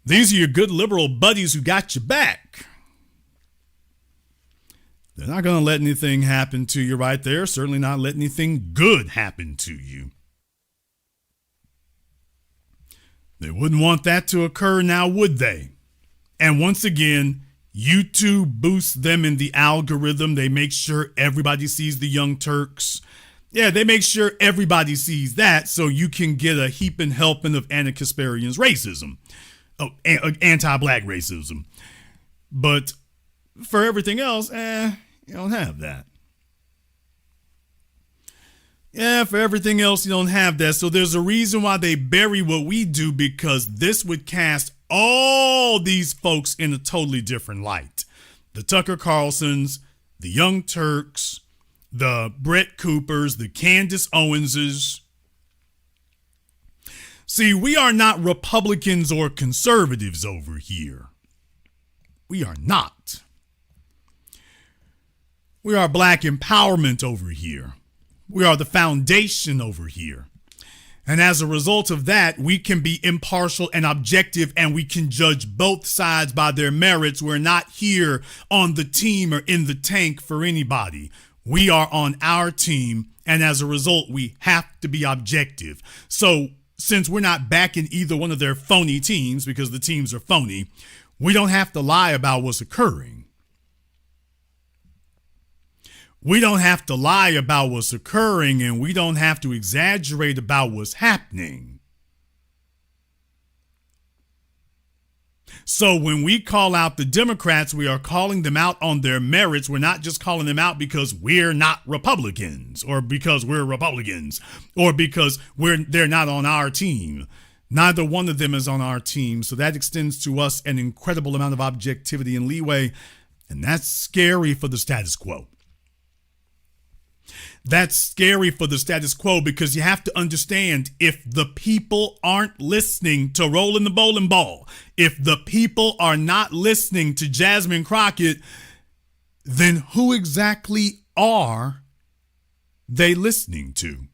These are your good liberal buddies who got your back. They're not going to let anything happen to you right there. Certainly not let anything good happen to you. They wouldn't want that to occur now, would they? And once again, YouTube boosts them in the algorithm. They make sure everybody sees the Young Turks. Yeah, they make sure everybody sees that so you can get a heaping helping of Anna Kasparian's racism. Oh, anti-black racism. But for everything else, you don't have that. Yeah, for everything else, you don't have that. So there's a reason why they bury what we do, because this would cast all these folks in a totally different light. The Tucker Carlsons, the Young Turks, the Brett Coopers, the Candace Owenses. See, we are not Republicans or conservatives over here. We are not. We are black empowerment over here. We are the foundation over here. And as a result of that, we can be impartial and objective, and we can judge both sides by their merits. We're not here on the team or in the tank for anybody. We are on our team, and as a result, we have to be objective. So since we're not backing either one of their phony teams, because the teams are phony, we don't have to lie about what's occurring. We don't have to lie about what's occurring, and we don't have to exaggerate about what's happening. So when we call out the Democrats, we are calling them out on their merits. We're not just calling them out because we're not Republicans, or because we're Republicans, or because they're not on our team. Neither one of them is on our team. So that extends to us an incredible amount of objectivity and leeway, and that's scary for the status quo. That's scary for the status quo, because you have to understand, if the people aren't listening to Rolling the Bowling Ball, if the people are not listening to Jasmine Crockett, then who exactly are they listening to?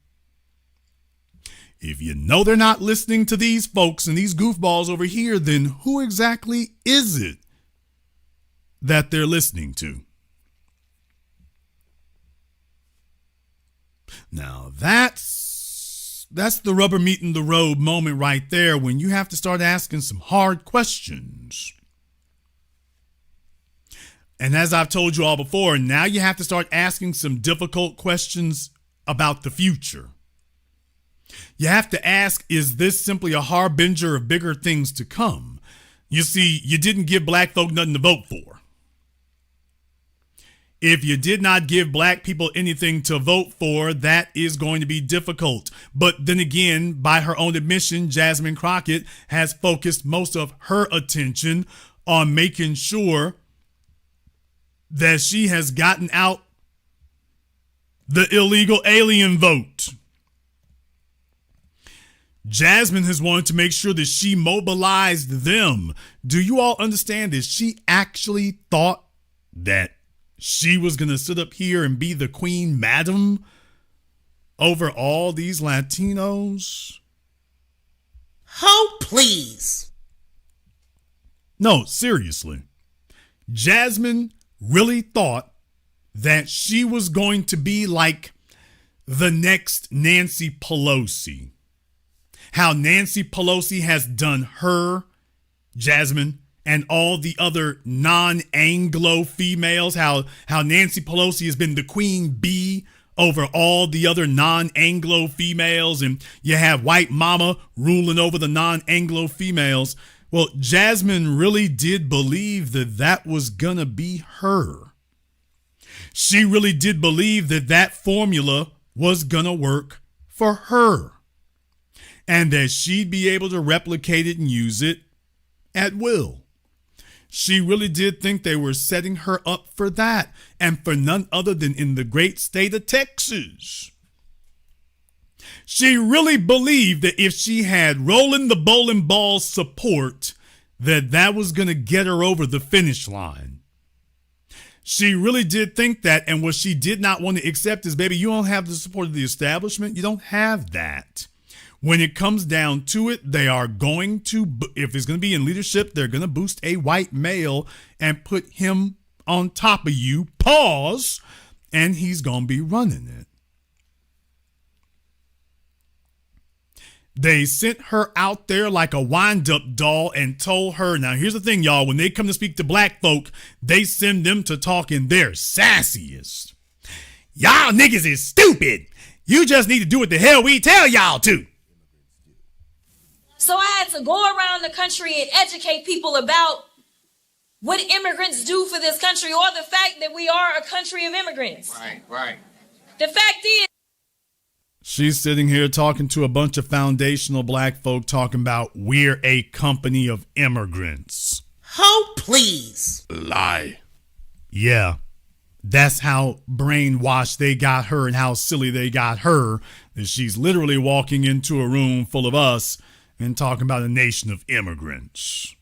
If you know they're not listening to these folks and these goofballs over here, then who exactly is it that they're listening to? Now, that's the rubber meeting the road moment right there, when you have to start asking some hard questions. And as I've told you all before, now you have to start asking some difficult questions about the future. You have to ask, is this simply a harbinger of bigger things to come? You see, you didn't give black folk nothing to vote for. If you did not give black people anything to vote for, that is going to be difficult. But then again, by her own admission, Jasmine Crockett has focused most of her attention on making sure that she has gotten out the illegal alien vote. Jasmine has wanted to make sure that she mobilized them. Do you all understand this? She actually thought that she was going to sit up here and be the queen madam over all these Latinos? Oh, please. No, seriously. Jasmine really thought that she was going to be like the next Nancy Pelosi. How Nancy Pelosi has done her, Jasmine, and all the other non-Anglo females, how Nancy Pelosi has been the queen bee over all the other non-Anglo females, and you have white mama ruling over the non-Anglo females. Well, Jasmine really did believe that that was gonna be her. She really did believe that that formula was gonna work for her, and that she'd be able to replicate it and use it at will. She really did think they were setting her up for that, and for none other than in the great state of Texas. She really believed that if she had Rolling the Bowling Ball support, that was going to get her over the finish line. She really did think that, and what she did not want to accept is, baby, you don't have the support of the establishment. You don't have that. When it comes down to it, they are going to, if it's going to be in leadership, they're going to boost a white male and put him on top of you, pause, and he's going to be running it. They sent her out there like a wind-up doll and told her, now here's the thing, y'all, when they come to speak to black folk, they send them to talk in their sassiest. Y'all niggas is stupid. You just need to do what the hell we tell y'all to. So I had to go around the country and educate people about what immigrants do for this country, or the fact that we are a country of immigrants. Right. The fact is, she's sitting here talking to a bunch of foundational black folk talking about we're a company of immigrants. Oh, please. Lie. Yeah. That's how brainwashed they got her and how silly they got her, that she's literally walking into a room full of us and talking about a nation of immigrants.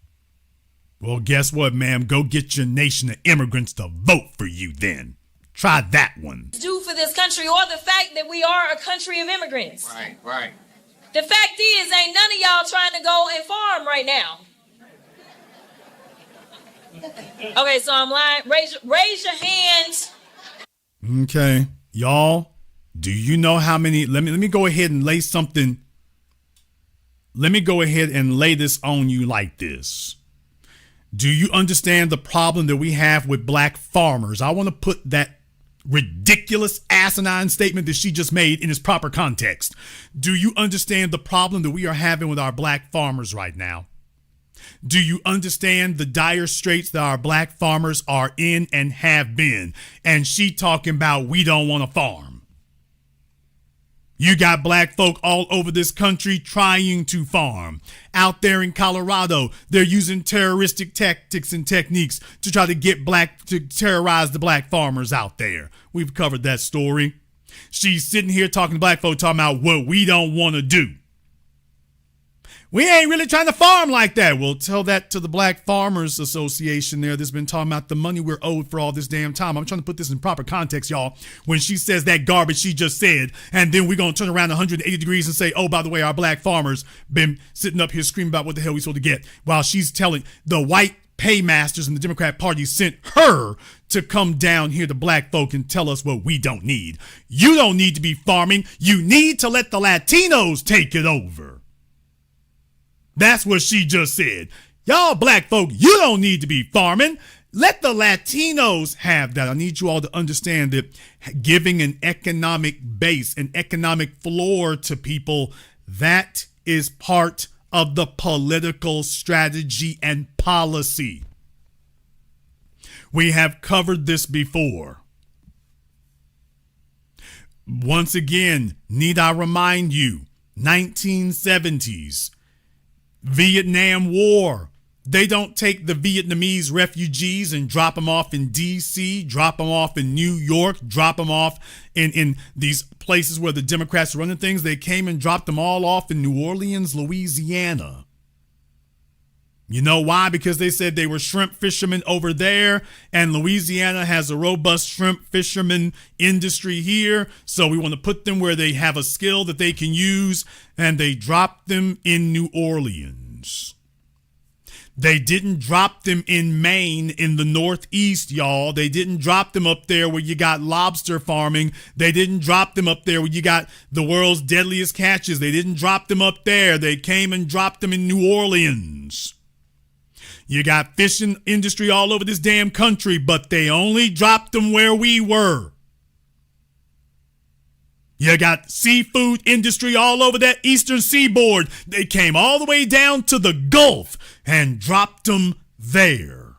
Well, guess what, ma'am? Go get your nation of immigrants to vote for you then. Try that one. Do for this country, or the fact that we are a country of immigrants. Right. The fact is, ain't none of y'all trying to go and farm right now. Okay, so I'm lying. Raise your hands. Okay, y'all, do you know how many, let me go ahead and lay something. Let me go ahead and lay this on you like this. Do you understand the problem that we have with black farmers? I want to put that ridiculous asinine statement that she just made in its proper context. Do you understand the problem that we are having with our black farmers right now? Do you understand the dire straits that our black farmers are in and have been? And she talking about we don't want to farm. You got black folk all over this country trying to farm. Out there in Colorado, they're using terroristic tactics and techniques to try to get to terrorize the black farmers out there. We've covered that story. She's sitting here talking to black folk, talking about what we don't want to do. We ain't really trying to farm like that. Well, tell that to the Black Farmers Association there that's been talking about the money we're owed for all this damn time. I'm trying to put this in proper context, y'all. When she says that garbage she just said, and then we're going to turn around 180 degrees and say, oh, by the way, our black farmers been sitting up here screaming about what the hell we supposed to get, while she's telling the white paymasters in the Democrat Party sent her to come down here to black folk and tell us what we don't need. You don't need to be farming. You need to let the Latinos take it over. That's what she just said. Y'all black folk, you don't need to be farming. Let the Latinos have that. I need you all to understand that giving an economic base, an economic floor to people, that is part of the political strategy and policy. We have covered this before. Once again, need I remind you, 1970s, Vietnam War. They don't take the Vietnamese refugees and drop them off in D.C., drop them off in New York, drop them off in these places where the Democrats are running things. They came and dropped them all off in New Orleans, Louisiana. You know why? Because they said they were shrimp fishermen over there, and Louisiana has a robust shrimp fisherman industry here. So we want to put them where they have a skill that they can use, and they dropped them in New Orleans. They didn't drop them in Maine in the Northeast, y'all. They didn't drop them up there where you got lobster farming. They didn't drop them up there where you got the world's deadliest catches. They didn't drop them up there. They came and dropped them in New Orleans. You got fishing industry all over this damn country, but they only dropped them where we were. You got seafood industry all over that eastern seaboard. They came all the way down to the Gulf and dropped them there.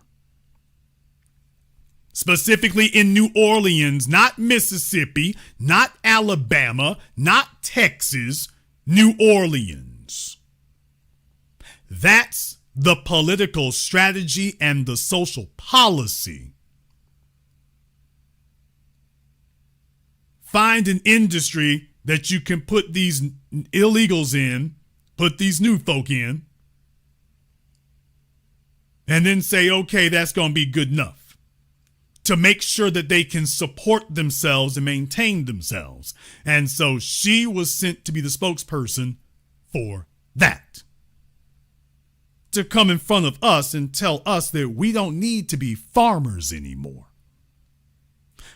Specifically in New Orleans, not Mississippi, not Alabama, not Texas, New Orleans. That's the political strategy and the social policy. Find an industry that you can put these illegals in, put these new folk in, and then say, okay, that's going to be good enough to make sure that they can support themselves and maintain themselves. And so she was sent to be the spokesperson for that. To come in front of us and tell us that we don't need to be farmers anymore.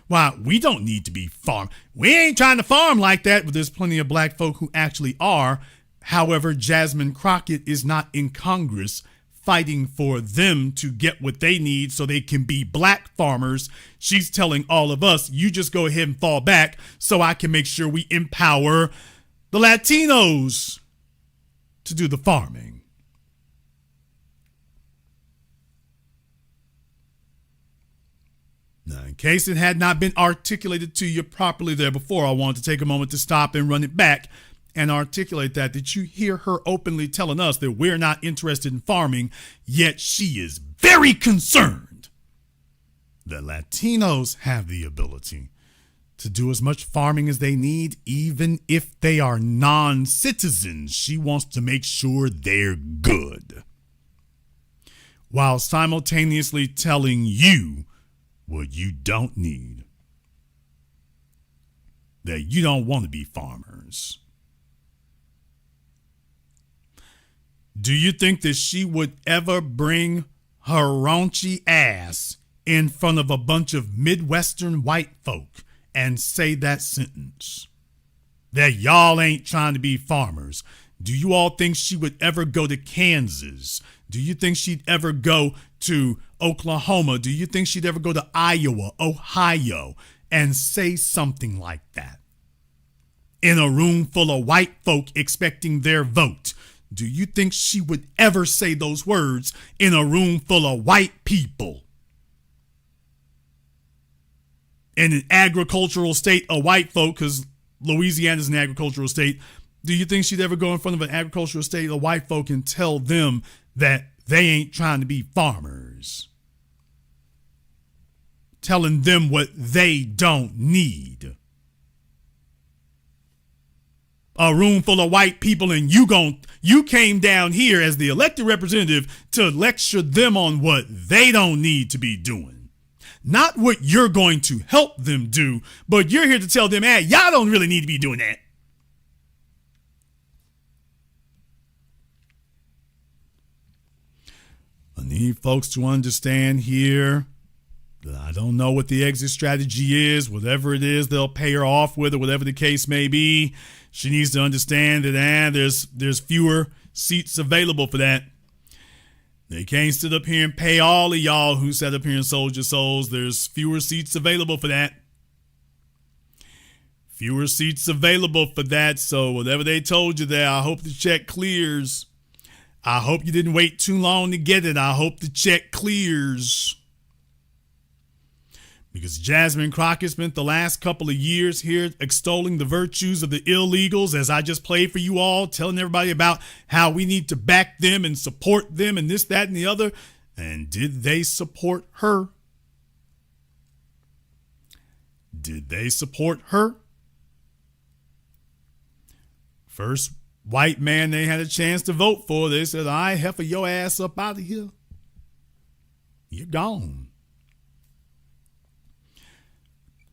Why, we don't need to be farm. We ain't trying to farm like that, but there's plenty of black folk who actually are. However, Jasmine Crockett is not in Congress fighting for them to get what they need so they can be black farmers. She's telling all of us, you just go ahead and fall back so I can make sure we empower the Latinos to do the farming. Now, in case it had not been articulated to you properly there before, I wanted to take a moment to stop and run it back and articulate that you hear her openly telling us that we're not interested in farming, yet she is very concerned that Latinos have the ability to do as much farming as they need, even if they are non-citizens. She wants to make sure they're good, while simultaneously telling you what you don't need, that you don't want to be farmers. Do you think that she would ever bring her raunchy ass in front of a bunch of Midwestern white folk and say that sentence? That y'all ain't trying to be farmers. Do you all think she would ever go to Kansas? Do you think she'd ever go to Oklahoma? Do you think she'd ever go to Iowa, Ohio, and say something like that in a room full of white folk expecting their vote? Do you think she would ever say those words in a room full of white people? In an agricultural state of white folk, because Louisiana's an agricultural state, do you think she'd ever go in front of an agricultural state of white folk and tell them that they ain't trying to be farmers? Telling them what they don't need. A room full of white people, and you came down here as the elected representative to lecture them on what they don't need to be doing. Not what you're going to help them do, but you're here to tell them, hey, y'all don't really need to be doing that. I need folks to understand here that I don't know what the exit strategy is. Whatever it is, they'll pay her off with, or whatever the case may be. She needs to understand that there's fewer seats available for that. They can't sit up here and pay all of y'all who sat up here and sold your souls. There's fewer seats available for that. Fewer seats available for that. So whatever they told you there, I hope the check clears. I hope you didn't wait too long to get it. I hope the check clears. Because Jasmine Crockett spent the last couple of years here extolling the virtues of the illegals, as I just played for you all, telling everybody about how we need to back them and support them and this, that, and the other. And did they support her? Did they support her? First white man they had a chance to vote for, they said, all right, heifer your ass up out of here. You're gone.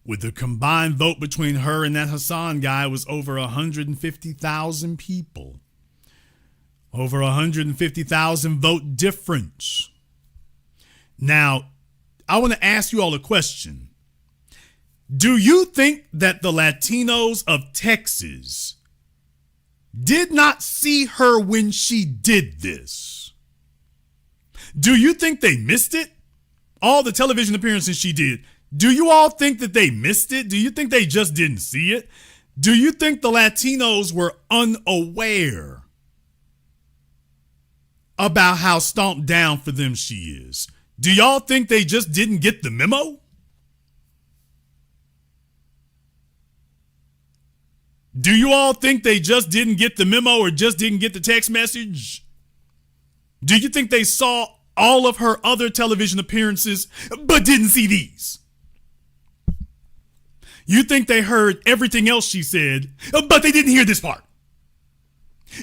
With the combined vote between her and that Hassan guy was over 150,000 people. Over 150,000 vote difference. Now, I want to ask you all a question. Do you think that the Latinos of Texas did not see her when she did this? Do you think they missed it? All the television appearances she did. Do you all think that they missed it? Do you think they just didn't see it? Do you think the Latinos were unaware about how stomped down for them she is? Do y'all think they just didn't get the memo? Do you all think they just didn't get the memo or just didn't get the text message? Do you think they saw all of her other television appearances but didn't see these? You think they heard everything else she said, but they didn't hear this part?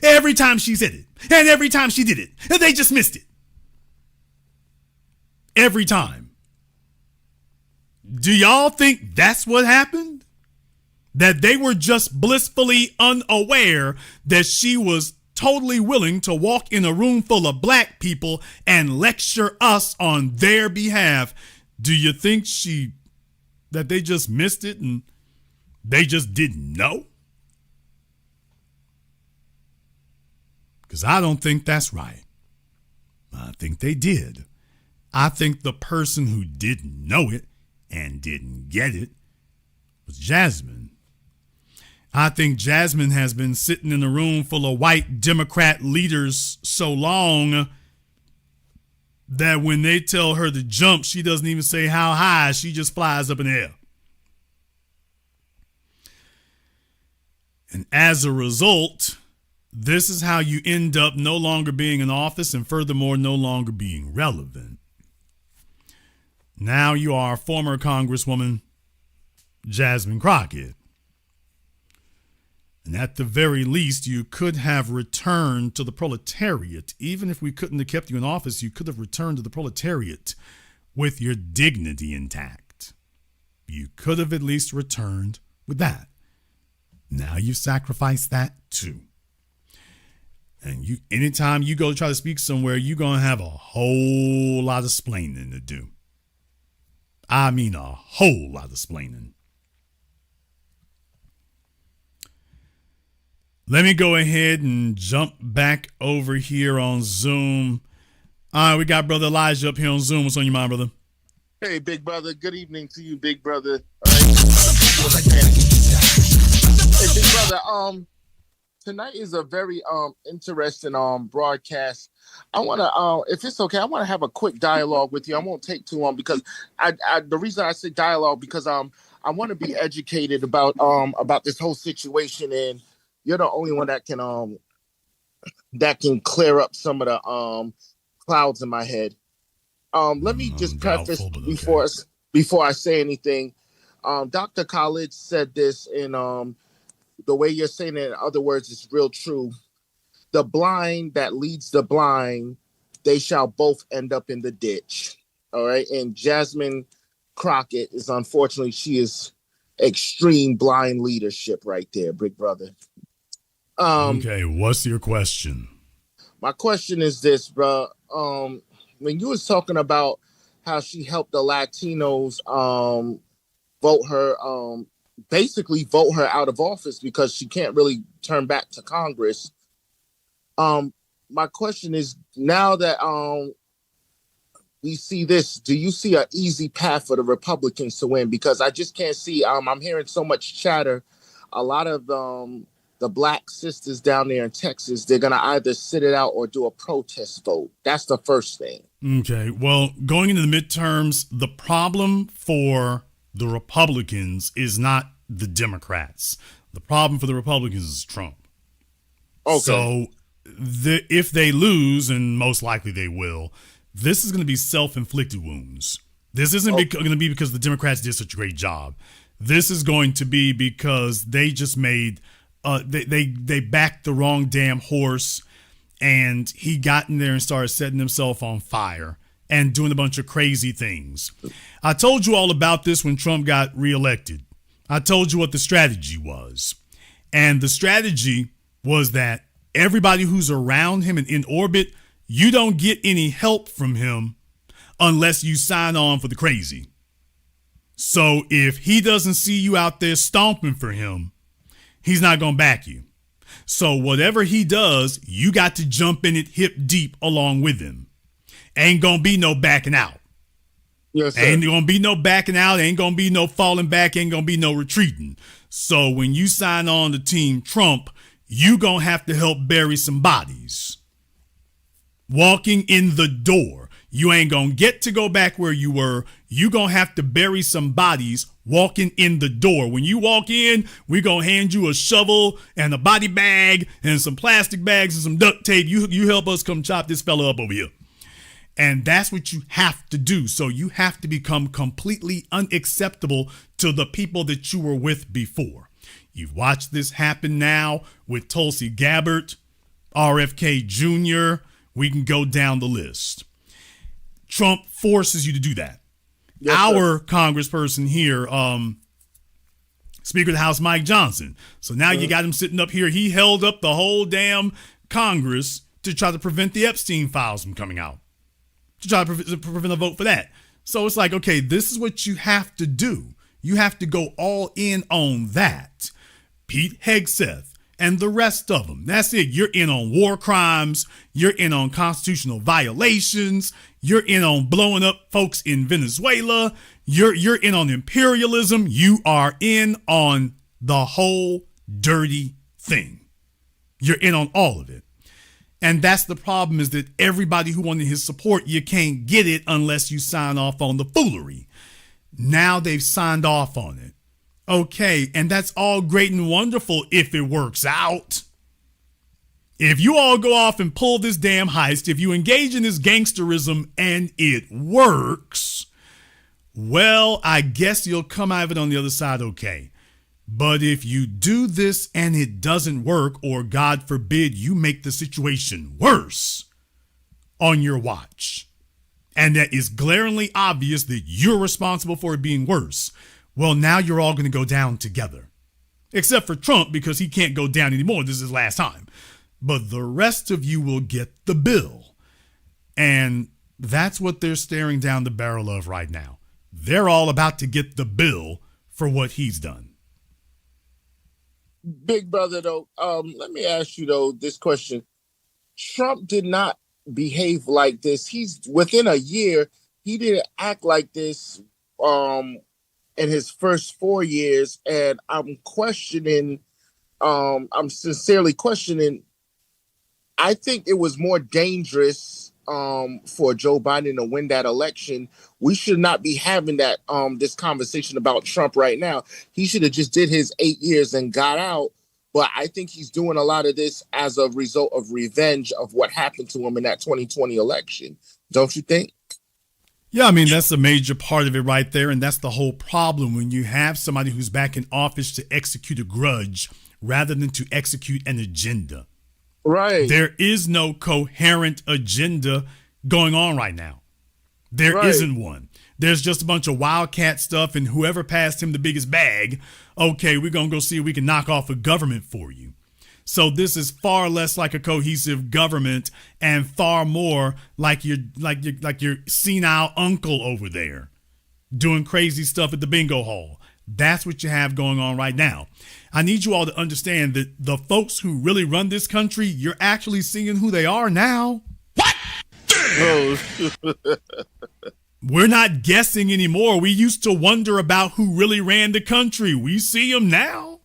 Every time she said it, and every time she did it, they just missed it. Every time. Do y'all think that's what happened? That they were just blissfully unaware that she was totally willing to walk in a room full of black people and lecture us on their behalf? Do you think that they just missed it and they just didn't know? Because I don't think that's right. I think they did. I think the person who didn't know it and didn't get it was Jasmine. I think Jasmine has been sitting in a room full of white Democrat leaders so long that when they tell her to jump, she doesn't even say how high. She just flies up in the air. And as a result, this is how you end up no longer being in office and furthermore, no longer being relevant. Now you are former Congresswoman Jasmine Crockett. And at the very least, you could have returned to the proletariat. Even if we couldn't have kept you in office, you could have returned to the proletariat with your dignity intact. You could have at least returned with that. Now you sacrifice that too. And anytime you go to try to speak somewhere, you're going to have a whole lot of splaining to do. I mean a whole lot of splaining. Let me go ahead and jump back over here on Zoom. All right, we got Brother Elijah up here on Zoom. What's on your mind, brother? Hey, big brother. Good evening to you, big brother. All right. Hey, big brother. Tonight is a very interesting broadcast. I want to, if it's okay, I want to have a quick dialogue with you. I won't take too long because the reason I say dialogue because I want to be educated about this whole situation, and you're the only one that can clear up some of the clouds in my head. Let me just preface before I say anything. Dr. Khalid said this in the way you're saying it, in other words, is real true. The blind that leads the blind, they shall both end up in the ditch. All right. And Jasmine Crockett is, unfortunately, she is extreme blind leadership right there, big brother. Okay, what's your question? My question is this, bro. When you was talking about how she helped the Latinos basically vote her out of office because she can't really turn back to Congress. My question is, now that we see this, do you see an easy path for the Republicans to win? Because I just can't see. I'm hearing so much chatter. A lot of the black sisters down there in Texas, they're going to either sit it out or do a protest vote. That's the first thing. Okay. Well, going into the midterms, the problem for the Republicans is not the Democrats. The problem for the Republicans is Trump. Okay. So if they lose, and most likely they will, this is going to be self-inflicted wounds. This isn't going to be because the Democrats did such a great job. This is going to be because they just made they backed the wrong damn horse, and he got in there and started setting himself on fire and doing a bunch of crazy things. I told you all about this when Trump got reelected. I told you what the strategy was. And the strategy was that everybody who's around him and in orbit, you don't get any help from him unless you sign on for the crazy. So if he doesn't see you out there stomping for him, he's not going to back you. So whatever he does, you got to jump in it hip deep along with him. Ain't gonna be no backing out. Yes, sir. Ain't gonna be no backing out. Ain't gonna be no falling back. Ain't gonna be no retreating. So when you sign on to Team Trump, you gonna have to help bury some bodies. Walking in the door. You ain't gonna get to go back where you were. You gonna have to bury some bodies walking in the door. When you walk in, we gonna hand you a shovel and a body bag and some plastic bags and some duct tape. You help us come chop this fella up over here. And that's what you have to do. So you have to become completely unacceptable to the people that you were with before. You've watched this happen now with Tulsi Gabbard, RFK Jr. We can go down the list. Trump forces you to do that. Yes, our congressperson here, Speaker of the House, Mike Johnson. So now you got him sitting up here. He held up the whole damn Congress to try to prevent the Epstein files from coming out, to try to prevent a vote for that. So it's like, okay, this is what you have to do. You have to go all in on that. Pete Hegseth and the rest of them. That's it. You're in on war crimes. You're in on constitutional violations. You're in on blowing up folks in Venezuela. You're in on imperialism. You are in on the whole dirty thing. You're in on all of it. And that's the problem, is that everybody who wanted his support, you can't get it unless you sign off on the foolery. Now they've signed off on it. Okay, and that's all great and wonderful if it works out. If you all go off and pull this damn heist, if you engage in this gangsterism and it works, well, I guess you'll come out of it on the other side okay. But if you do this and it doesn't work, or God forbid you make the situation worse on your watch, and that is glaringly obvious that you're responsible for it being worse, well, now you're all going to go down together. Except for Trump, because he can't go down anymore. This is his last time. But the rest of you will get the bill. And that's what they're staring down the barrel of right now. They're all about to get the bill for what he's done. Big brother, though, let me ask you, though, this question. Trump did not behave like this. He's within a year, he didn't act like this in his first 4 years. And I'm sincerely questioning. I think it was more dangerous for Joe Biden to win that election. We should not be having that this conversation about Trump right now. He should have just did his 8 years and got out. But I think he's doing a lot of this as a result of revenge of what happened to him in that 2020 election. Don't you think? Yeah, I mean, that's a major part of it right there. And that's the whole problem when you have somebody who's back in office to execute a grudge rather than to execute an agenda. Right. There is no coherent agenda going on right now. There isn't one. There's just a bunch of wildcat stuff, and whoever passed him the biggest bag, okay, we're going to go see if we can knock off a government for you. So this is far less like a cohesive government and far more like your senile uncle over there doing crazy stuff at the bingo hall. That's what you have going on right now. I need you all to understand that the folks who really run this country, you're actually seeing who they are now. What? We're not guessing anymore. We used to wonder about who really ran the country. We see them now.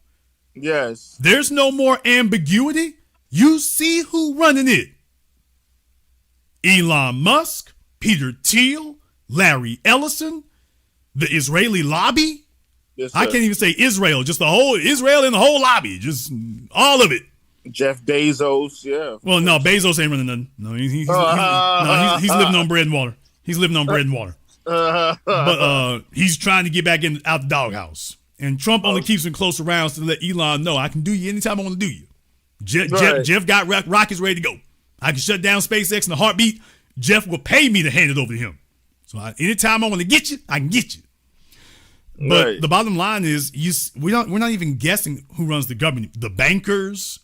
Yes. There's no more ambiguity. You see who running it. Elon Musk, Peter Thiel, Larry Ellison, the Israeli lobby. Yes, I can't even say Israel, just the whole Israel and the whole lobby, just all of it. Jeff Bezos, yeah. Well, no, Bezos ain't running nothing. No, he's living on bread and water. He's living on bread and water. But he's trying to get back out the doghouse. And Trump only keeps him close around to let Elon know, I can do you anytime I want to do you. Jeff got rockets ready to go. I can shut down SpaceX in a heartbeat. Jeff will pay me to hand it over to him. So anytime I want to get you, I can get you. But the bottom line is, we're not even guessing who runs the government. The bankers,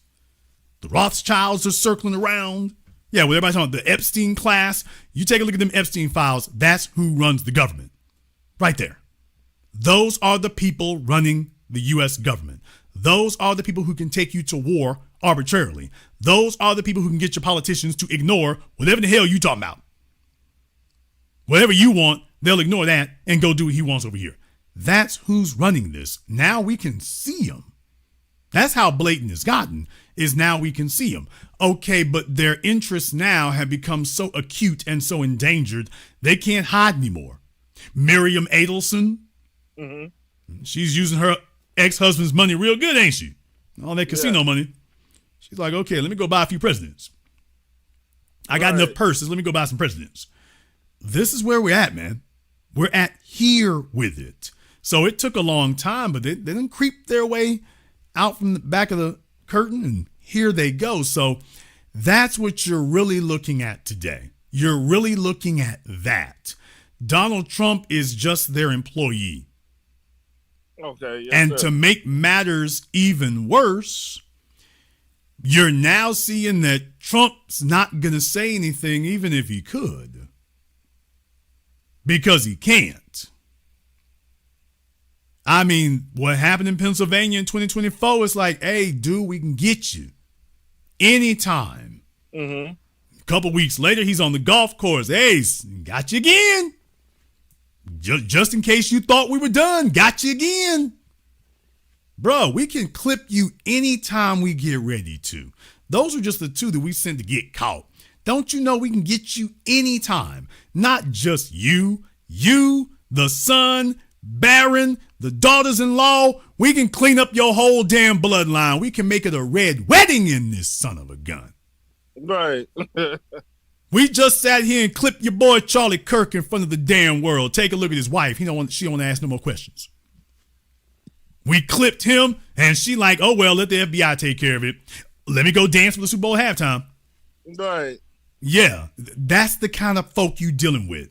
the Rothschilds are circling around. Yeah, well, everybody's talking about the Epstein class. You take a look at them Epstein files. That's who runs the government. Right there. Those are the people running the U.S. government. Those are the people who can take you to war arbitrarily. Those are the people who can get your politicians to ignore whatever the hell you talking about. Whatever you want, they'll ignore that and go do what he wants over here. That's who's running this. Now we can see him. That's how blatant it's gotten, is now we can see him. Okay, but their interests now have become so acute and so endangered, they can't hide anymore. Miriam Adelson, she's using her ex-husband's money real good, ain't she? All that casino money. She's like, okay, let me go buy a few presidents. I got enough purses. Let me go buy some presidents. This is where we're at, man. We're at here with it. So it took a long time, but they didn't creep their way out from the back of the curtain, and here they go. So that's what you're really looking at today. You're really looking at that. Donald Trump is just their employee. Okay. Yes, and sir. to make matters even worse, you're now seeing that Trump's not going to say anything even if he could. Because he can't. I mean, what happened in Pennsylvania in 2024 is like, hey, dude, we can get you anytime. A couple weeks later, he's on the golf course. Hey, got you again. Just in case you thought we were done, got you again. Bro, we can clip you anytime we get ready to. Those are just the two that we sent to get caught. Don't you know we can get you anytime? Not just you, the son, Barron, the daughters-in-law. We can clean up your whole damn bloodline. We can make it a red wedding in this son of a gun. Right. We just sat here and clipped your boy Charlie Kirk in front of the damn world. Take a look at his wife. She don't want to ask no more questions. We clipped him, and she like, oh, well, let the FBI take care of it. Let me go dance for the Super Bowl halftime. Right. Yeah, that's the kind of folk you dealing with.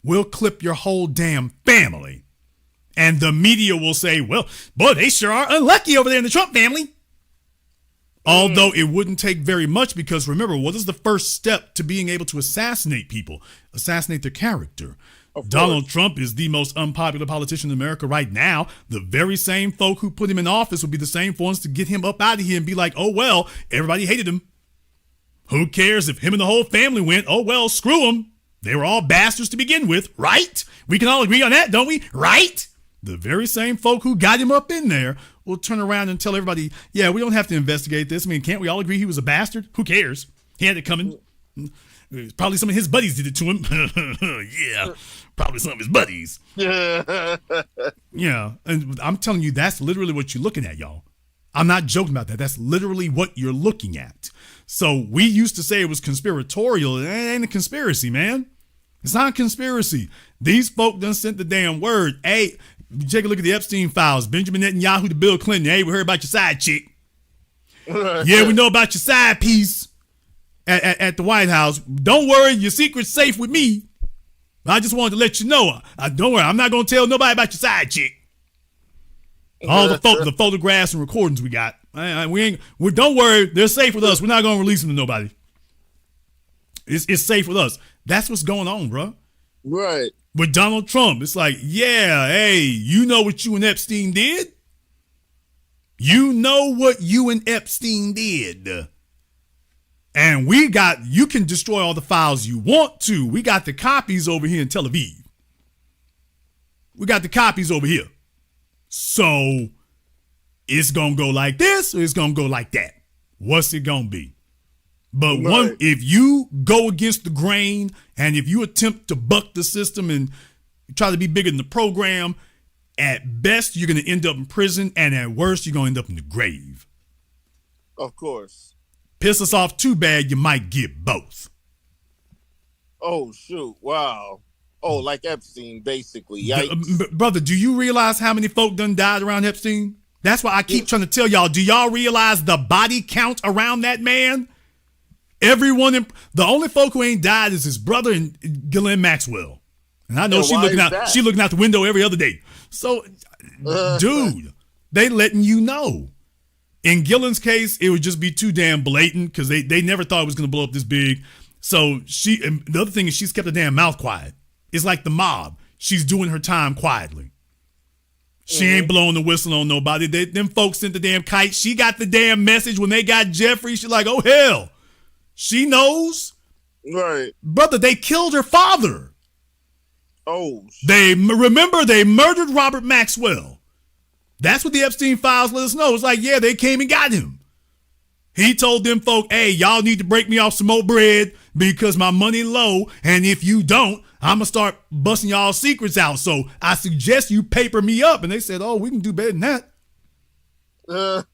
We'll clip your whole damn family. And the media will say, well, boy, they sure are unlucky over there in the Trump family. Although it wouldn't take very much, because remember, what is the first step to being able to assassinate people? Assassinate their character. Donald Trump is the most unpopular politician in America right now. The very same folk who put him in office would be the same ones to get him up out of here and be like, oh, well, everybody hated him. Who cares if him and the whole family went? Oh, well, screw them. They were all bastards to begin with, right? We can all agree on that, don't we? Right? The very same folk who got him up in there will turn around and tell everybody, yeah, we don't have to investigate this. I mean, can't we all agree he was a bastard? Who cares? He had it coming. Probably some of his buddies did it to him. Yeah, probably some of his buddies. Yeah, and I'm telling you, that's literally what you're looking at, y'all. I'm not joking about that. That's literally what you're looking at. So we used to say it was conspiratorial. It ain't a conspiracy, man. It's not a conspiracy. These folk done sent the damn word. Hey, take a look at the Epstein files. Benjamin Netanyahu to Bill Clinton. Hey, we heard about your side chick. Yeah, we know about your side piece at the White House. Don't worry, your secret's safe with me. I just wanted to let you know. Don't worry, I'm not going to tell nobody about your side chick. All the photographs and recordings we got. Don't worry, they're safe with us. We're not going to release them to nobody. It's safe with us. That's what's going on, bro. Right. With Donald Trump, it's like, yeah, hey, you know what you and Epstein did? You know what you and Epstein did. And you can destroy all the files you want to. We got the copies over here in Tel Aviv. We got the copies over here. So it's going to go like this or it's going to go like that. What's it going to be? But if you go against the grain and if you attempt to buck the system and try to be bigger than the program, at best, you're going to end up in prison. And at worst, you're going to end up in the grave. Of course. Piss us off too bad, you might get both. Oh, shoot. Wow. Oh, like Epstein, basically. Yikes. Brother, do you realize how many folk done died around Epstein? That's why I keep trying to tell y'all, do y'all realize the body count around that man? Everyone, the only folk who ain't died is his brother and Ghislaine Maxwell. And I know she looking out the window every other day. So, dude, they letting you know. In Gillen's case, it would just be too damn blatant because they never thought it was going to blow up this big. So and the other thing is she's kept her damn mouth quiet. It's like the mob. She's doing her time quietly. She ain't blowing the whistle on nobody. Them folks sent the damn kite. She got the damn message when they got Jeffrey. She's like, oh, hell. She knows. Right. Brother, they killed her father. Oh. Remember they murdered Robert Maxwell. That's what the Epstein files let us know. It's like, yeah, they came and got him. He told them folk, hey, y'all need to break me off some more bread because my money low, and if you don't, I'm going to start busting y'all secrets out. So I suggest you paper me up. And they said, oh, we can do better than that.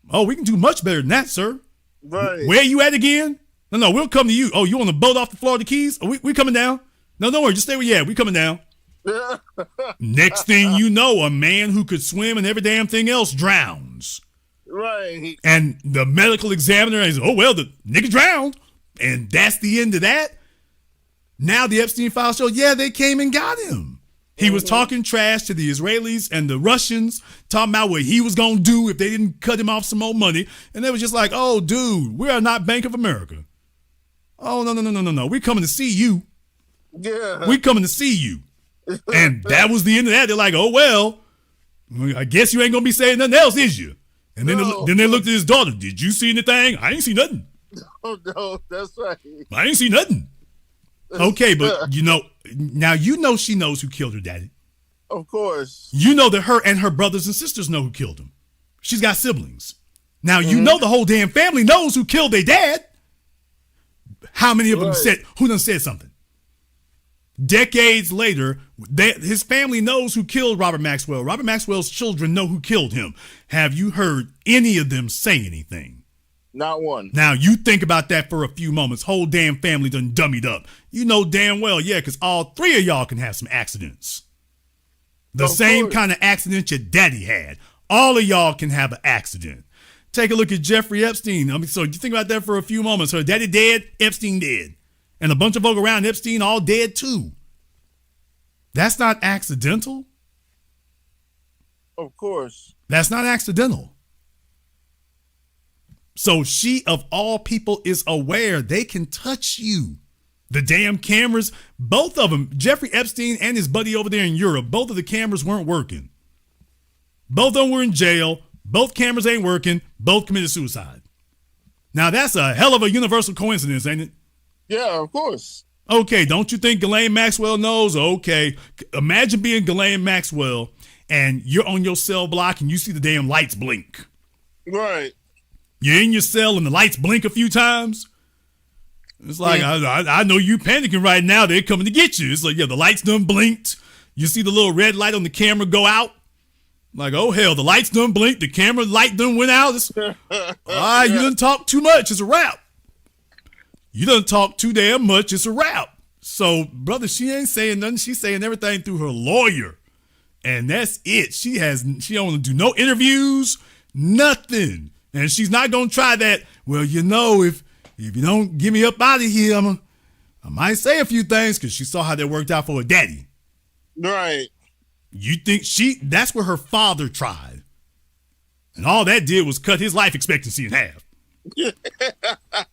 Oh, we can do much better than that, sir. Right. Where you at again? No, we'll come to you. Oh, you on the boat off the Florida Keys? Oh, we coming down. No, don't worry. Just stay where you at. We coming down. Next thing you know, a man who could swim and every damn thing else drowns. Right. And the medical examiner says, oh, well, the nigga drowned. And that's the end of that. Now the Epstein files show, yeah, they came and got him. He was talking trash to the Israelis and the Russians, talking about what he was going to do if they didn't cut him off some more money. And they was just like, oh, dude, we are not Bank of America. Oh, no. We're coming to see you. Yeah. We're coming to see you. And that was the end of that. They're like, oh, well, I guess you ain't going to be saying nothing else, is you? And then, then they looked at his daughter. Did you see anything? I ain't see nothing. Oh, no, that's right. I ain't see nothing. Okay, but now she knows who killed her daddy. Of course. You know that her and her brothers and sisters know who killed him. She's got siblings. Now, you know the whole damn family knows who killed their dad. How many of them who done said something? Decades later, his family knows who killed Robert Maxwell. Robert Maxwell's children know who killed him. Have you heard any of them say anything? Not one. Now, you think about that for a few moments. Whole damn family done dummied up. You know damn well, yeah, because all three of y'all can have some accidents. The same kind of accident your daddy had. All of y'all can have an accident. Take a look at Jeffrey Epstein. So you think about that for a few moments. Her daddy dead, Epstein dead. And a bunch of folk around Epstein all dead too. That's not accidental. Of course. That's not accidental. So she, of all people, is aware they can touch you. The damn cameras, both of them, Jeffrey Epstein and his buddy over there in Europe, both of the cameras weren't working. Both of them were in jail. Both cameras ain't working. Both committed suicide. Now, that's a hell of a universal coincidence, ain't it? Yeah, of course. Okay, don't you think Ghislaine Maxwell knows? Okay, imagine being Ghislaine Maxwell and you're on your cell block and you see the damn lights blink. Right. You're in your cell and the lights blink a few times. It's like, I know you panicking right now. They're coming to get you. It's like, yeah, the lights done blinked. You see the little red light on the camera go out. Like, oh, hell, the lights done blinked. The camera light done went out. All right, you done talk too much. It's a wrap. You done talk too damn much. It's a wrap. So, brother, she ain't saying nothing. She's saying everything through her lawyer. And that's it. She don't want to do no interviews, nothing. And she's not going to try that. Well, if you don't get me up out of here, I might say a few things, because she saw how that worked out for her daddy. Right. You think that's where her father tried. And all that did was cut his life expectancy in half.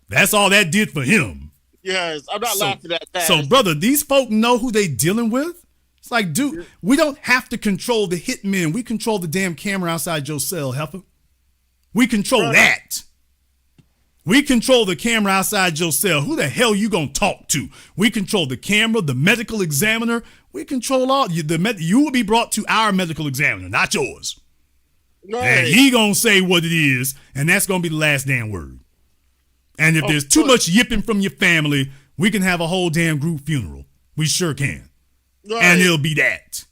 That's all that did for him. Yes, I'm not laughing at that. So, brother, these folk know who they dealing with. It's like, dude, we don't have to control the hitmen. We control the damn camera outside your cell, heifer. We control that. We control the camera outside your cell. Who the hell you gonna talk to? We control the camera, the medical examiner. We control all. You will be brought to our medical examiner, not yours. Right. And he gonna say what it is, and that's gonna be the last damn word. And if there's too much yipping from your family, we can have a whole damn group funeral. We sure can. Right. And it'll be that.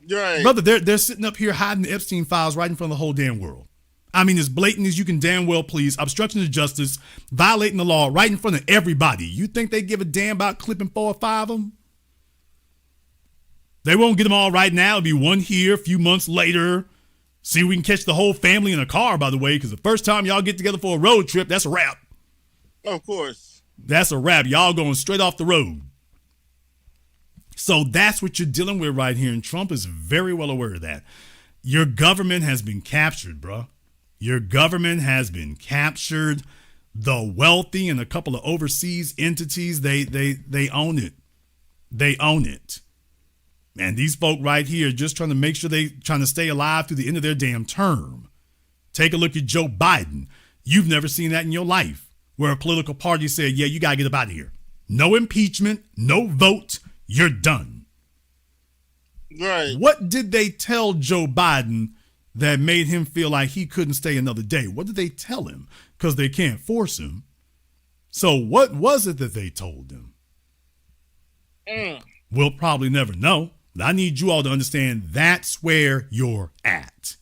Right. Brother, they're sitting up here hiding the Epstein files right in front of the whole damn world. I mean, as blatant as you can damn well please, obstruction of justice, violating the law right in front of everybody. You think they give a damn about clipping 4 or 5 of them? They won't get them all right now. It'll be one here, a few months later. See, we can catch the whole family in a car, by the way, because the first time y'all get together for a road trip, that's a wrap. Of course. That's a wrap. Y'all going straight off the road. So that's what you're dealing with right here, and Trump is very well aware of that. Your government has been captured, bro. Your government has been captured. The wealthy and a couple of overseas entities, they own it. They own it. And these folk right here just trying to make sure they trying to stay alive through the end of their damn term. Take a look at Joe Biden. You've never seen that in your life, where a political party said, yeah, you got to get up out of here. No impeachment, no vote, you're done. Right. What did they tell Joe Biden that made him feel like he couldn't stay another day? What did they tell him? Because they can't force him. So what was it that they told him? We'll probably never know. But I need you all to understand that's where you're at.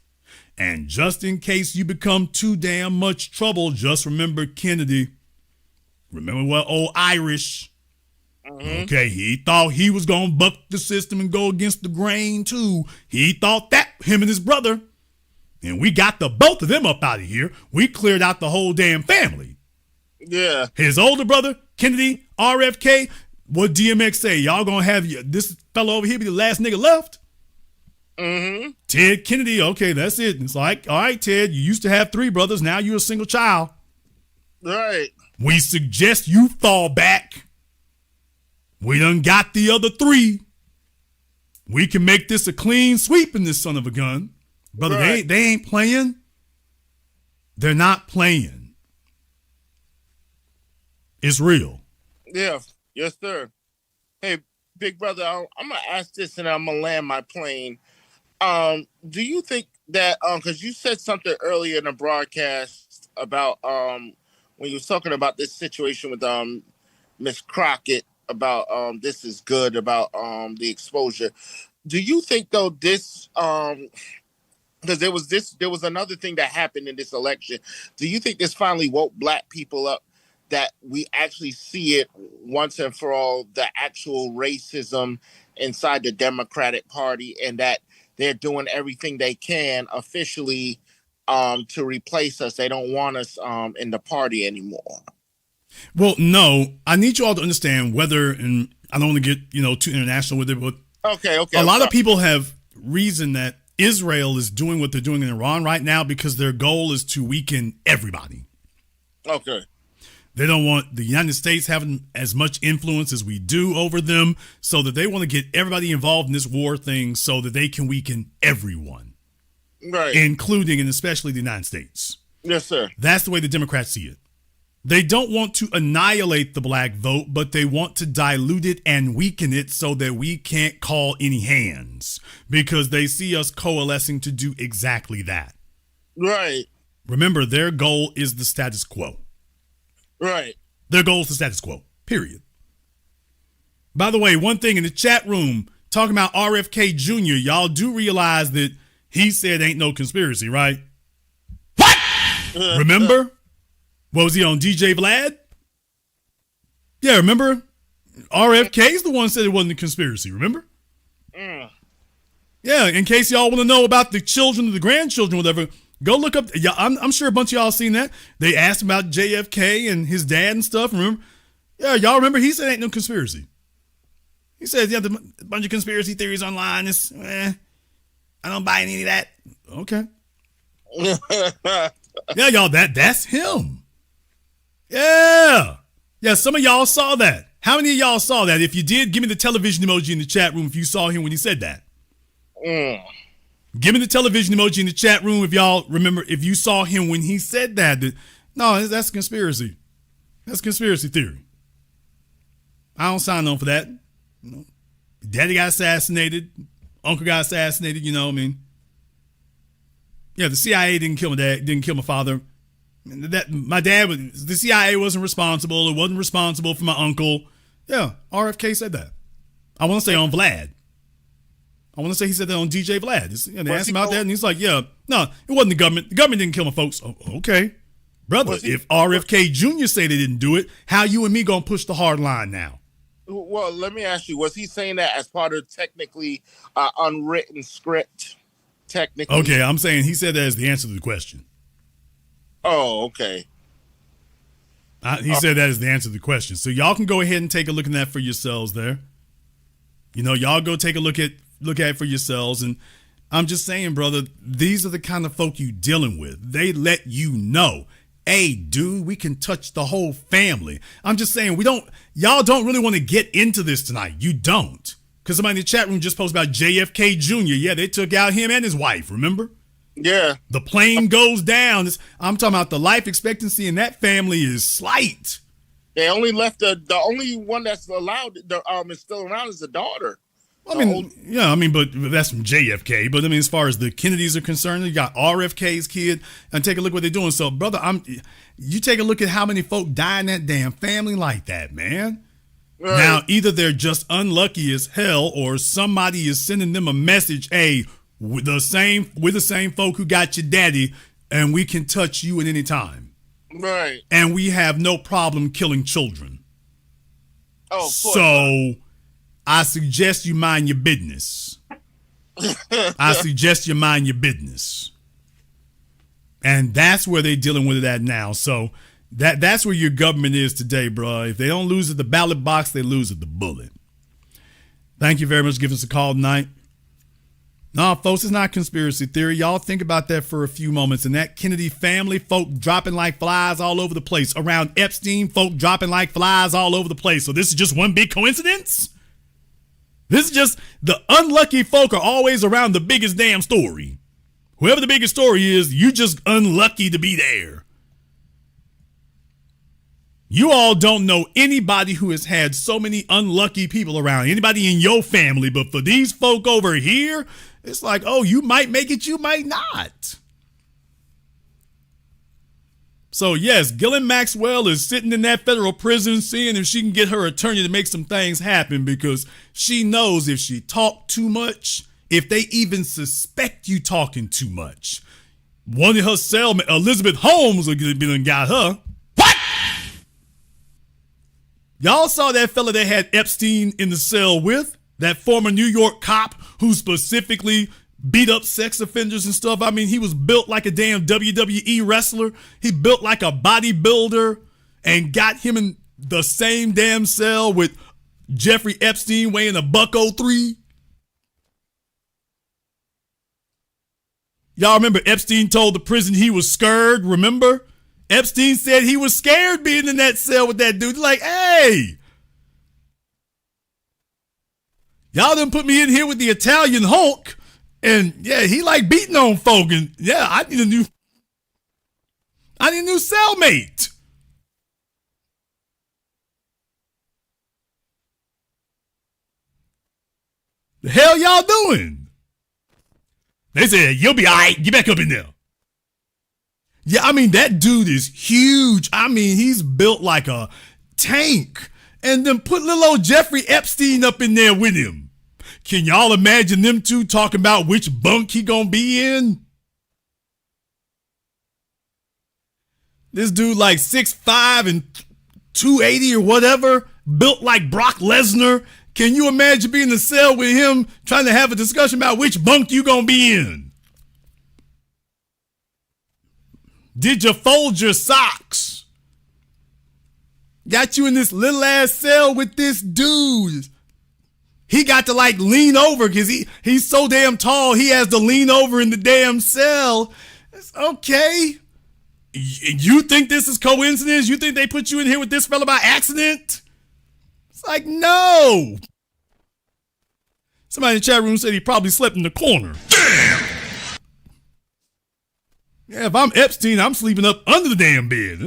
And just in case you become too damn much trouble, just remember Kennedy. Remember what old Irish. Okay, he thought he was going to buck the system and go against the grain too. He thought that, him and his brother. And we got the both of them up out of here. We cleared out the whole damn family. Yeah. His older brother, Kennedy, RFK, what DMX say? Y'all going to have this fellow over here be the last nigga left? Ted Kennedy, okay, that's it. It's like, all right, Ted, you used to have 3 brothers. Now you're a single child. Right. We suggest you fall back. We done got the other 3. We can make this a clean sweep in this son of a gun. Brother, Right. they ain't playing. They're not playing. It's real. Yeah. Yes, sir. Hey, big brother, I'm going to ask this and I'm going to land my plane. Do you think that, because you said something earlier in the broadcast about when you was talking about this situation with Miss Crockett about this is good about the exposure. Do you think though this because there was another thing that happened in this election. Do you think this finally woke black people up that we actually see it once and for all, the actual racism inside the Democratic Party, and that they're doing everything they can officially to replace us? They don't want us in the party anymore. Well, no, I need you all to understand whether, and I don't want to get, too international with it, but okay. A lot of people have reasoned that Israel is doing what they're doing in Iran right now because their goal is to weaken everybody. Okay. They don't want the United States having as much influence as we do over them, so that they want to get everybody involved in this war thing so that they can weaken everyone. Right. Including and especially the United States. Yes, sir. That's the way the Democrats see it. They don't want to annihilate the black vote, but they want to dilute it and weaken it so that we can't call any hands, because they see us coalescing to do exactly that. Right. Remember, their goal is the status quo. Right. Their goal is the status quo, period. By the way, one thing in the chat room, talking about RFK Jr., y'all do realize that he said ain't no conspiracy, right? What? Remember? What was he on, DJ Vlad? Yeah, remember? RFK's the one said it wasn't a conspiracy, remember? Yeah, in case y'all want to know about the children or the grandchildren, whatever, go look up. Yeah, I'm sure a bunch of y'all seen that. They asked about JFK and his dad and stuff, remember? Yeah, y'all remember? He said ain't no conspiracy. He says, yeah, a bunch of conspiracy theories online. I don't buy any of that. Okay. Yeah, y'all, that's him. Yeah. Yeah, some of y'all saw that. How many of y'all saw that? If you did, give me the television emoji in the chat room if you saw him when he said that. Give me the television emoji in the chat room if y'all remember, if you saw him when he said that. No, that's conspiracy. That's conspiracy theory. I don't sign on for that. Daddy got assassinated. Uncle got assassinated, Yeah, the CIA didn't kill my dad, didn't kill my father. The CIA wasn't responsible. It wasn't responsible for my uncle. Yeah, RFK said that. I want to say on Vlad. I want to say he said that on DJ Vlad. They asked him about that, and he's like, yeah, no, it wasn't the government. The government didn't kill my folks. Oh, okay. Brother, if RFK Jr. say they didn't do it, how you and me going to push the hard line now? Well, let me ask you, was he saying that as part of technically unwritten script? Technically. Okay, I'm saying he said that as the answer to the question. Oh, okay. He said that as the answer to the question. So y'all can go ahead and take a look at that for yourselves there. Y'all go take a look at it for yourselves. And I'm just saying, brother, these are the kind of folk you dealing with. They let you know, hey, dude, we can touch the whole family. I'm just saying, y'all don't really want to get into this tonight. You don't. Because somebody in the chat room just posted about JFK Jr. Yeah, they took out him and his wife, remember? Yeah. The plane goes down. I'm talking about the life expectancy in that family is slight. They only left the only one that's allowed is still around is the daughter. I mean, but that's from JFK. But I mean, as far as the Kennedys are concerned, you got RFK's kid, and take a look what they're doing. So, brother, you take a look at how many folk die in that damn family like that, man. Right. Now, either they're just unlucky as hell, or somebody is sending them a message, hey, we're the same folk who got your daddy, and we can touch you at any time. Right. And we have no problem killing children. Oh, so I suggest you mind your business. And that's where they're dealing with it at now. So that's where your government is today, bro. If they don't lose at the ballot box, they lose at the bullet. Thank you very much for giving us a call tonight. No, folks, it's not conspiracy theory. Y'all think about that for a few moments. And that Kennedy family, folk dropping like flies all over the place. Around Epstein, folk dropping like flies all over the place. So this is just one big coincidence? This is just the unlucky folk are always around the biggest damn story. Whoever the biggest story is, you just unlucky to be there. You all don't know anybody who has had so many unlucky people around. Anybody in your family. But for these folk over here, it's like, oh, you might make it, you might not. So, yes, Ghislaine Maxwell is sitting in that federal prison seeing if she can get her attorney to make some things happen, because she knows if she talk too much, if they even suspect you talking too much, one of her cellmates, Elizabeth Holmes, will got her. What? Y'all saw that fella that had Epstein in the cell with? That former New York cop who specifically beat up sex offenders and stuff. I mean, he was built like a damn WWE wrestler. He built like a bodybuilder, and got him in the same damn cell with Jeffrey Epstein weighing $103. Y'all remember Epstein told the prison he was scared, remember? Epstein said he was scared being in that cell with that dude. Like, hey, y'all done put me in here with the Italian Hulk, and yeah, he like beating on folk, and yeah, I need a new cellmate. The hell y'all doing? They said, you'll be all right. Get back up in there. Yeah, I mean, that dude is huge. I mean, he's built like a tank. And then put little old Jeffrey Epstein up in there with him. Can y'all imagine them two talking about which bunk he gonna be in? This dude like 6'5" and 280 or whatever, built like Brock Lesnar. Can you imagine being in the cell with him trying to have a discussion about which bunk you gonna be in? Did you fold your socks? Got you in this little ass cell with this dude. He got to like lean over because he's so damn tall. He has to lean over in the damn cell. It's okay. You think this is coincidence? You think they put you in here with this fella by accident? It's like, no. Somebody in the chat room said he probably slept in the corner. Damn. Yeah, if I'm Epstein, I'm sleeping up under the damn bed.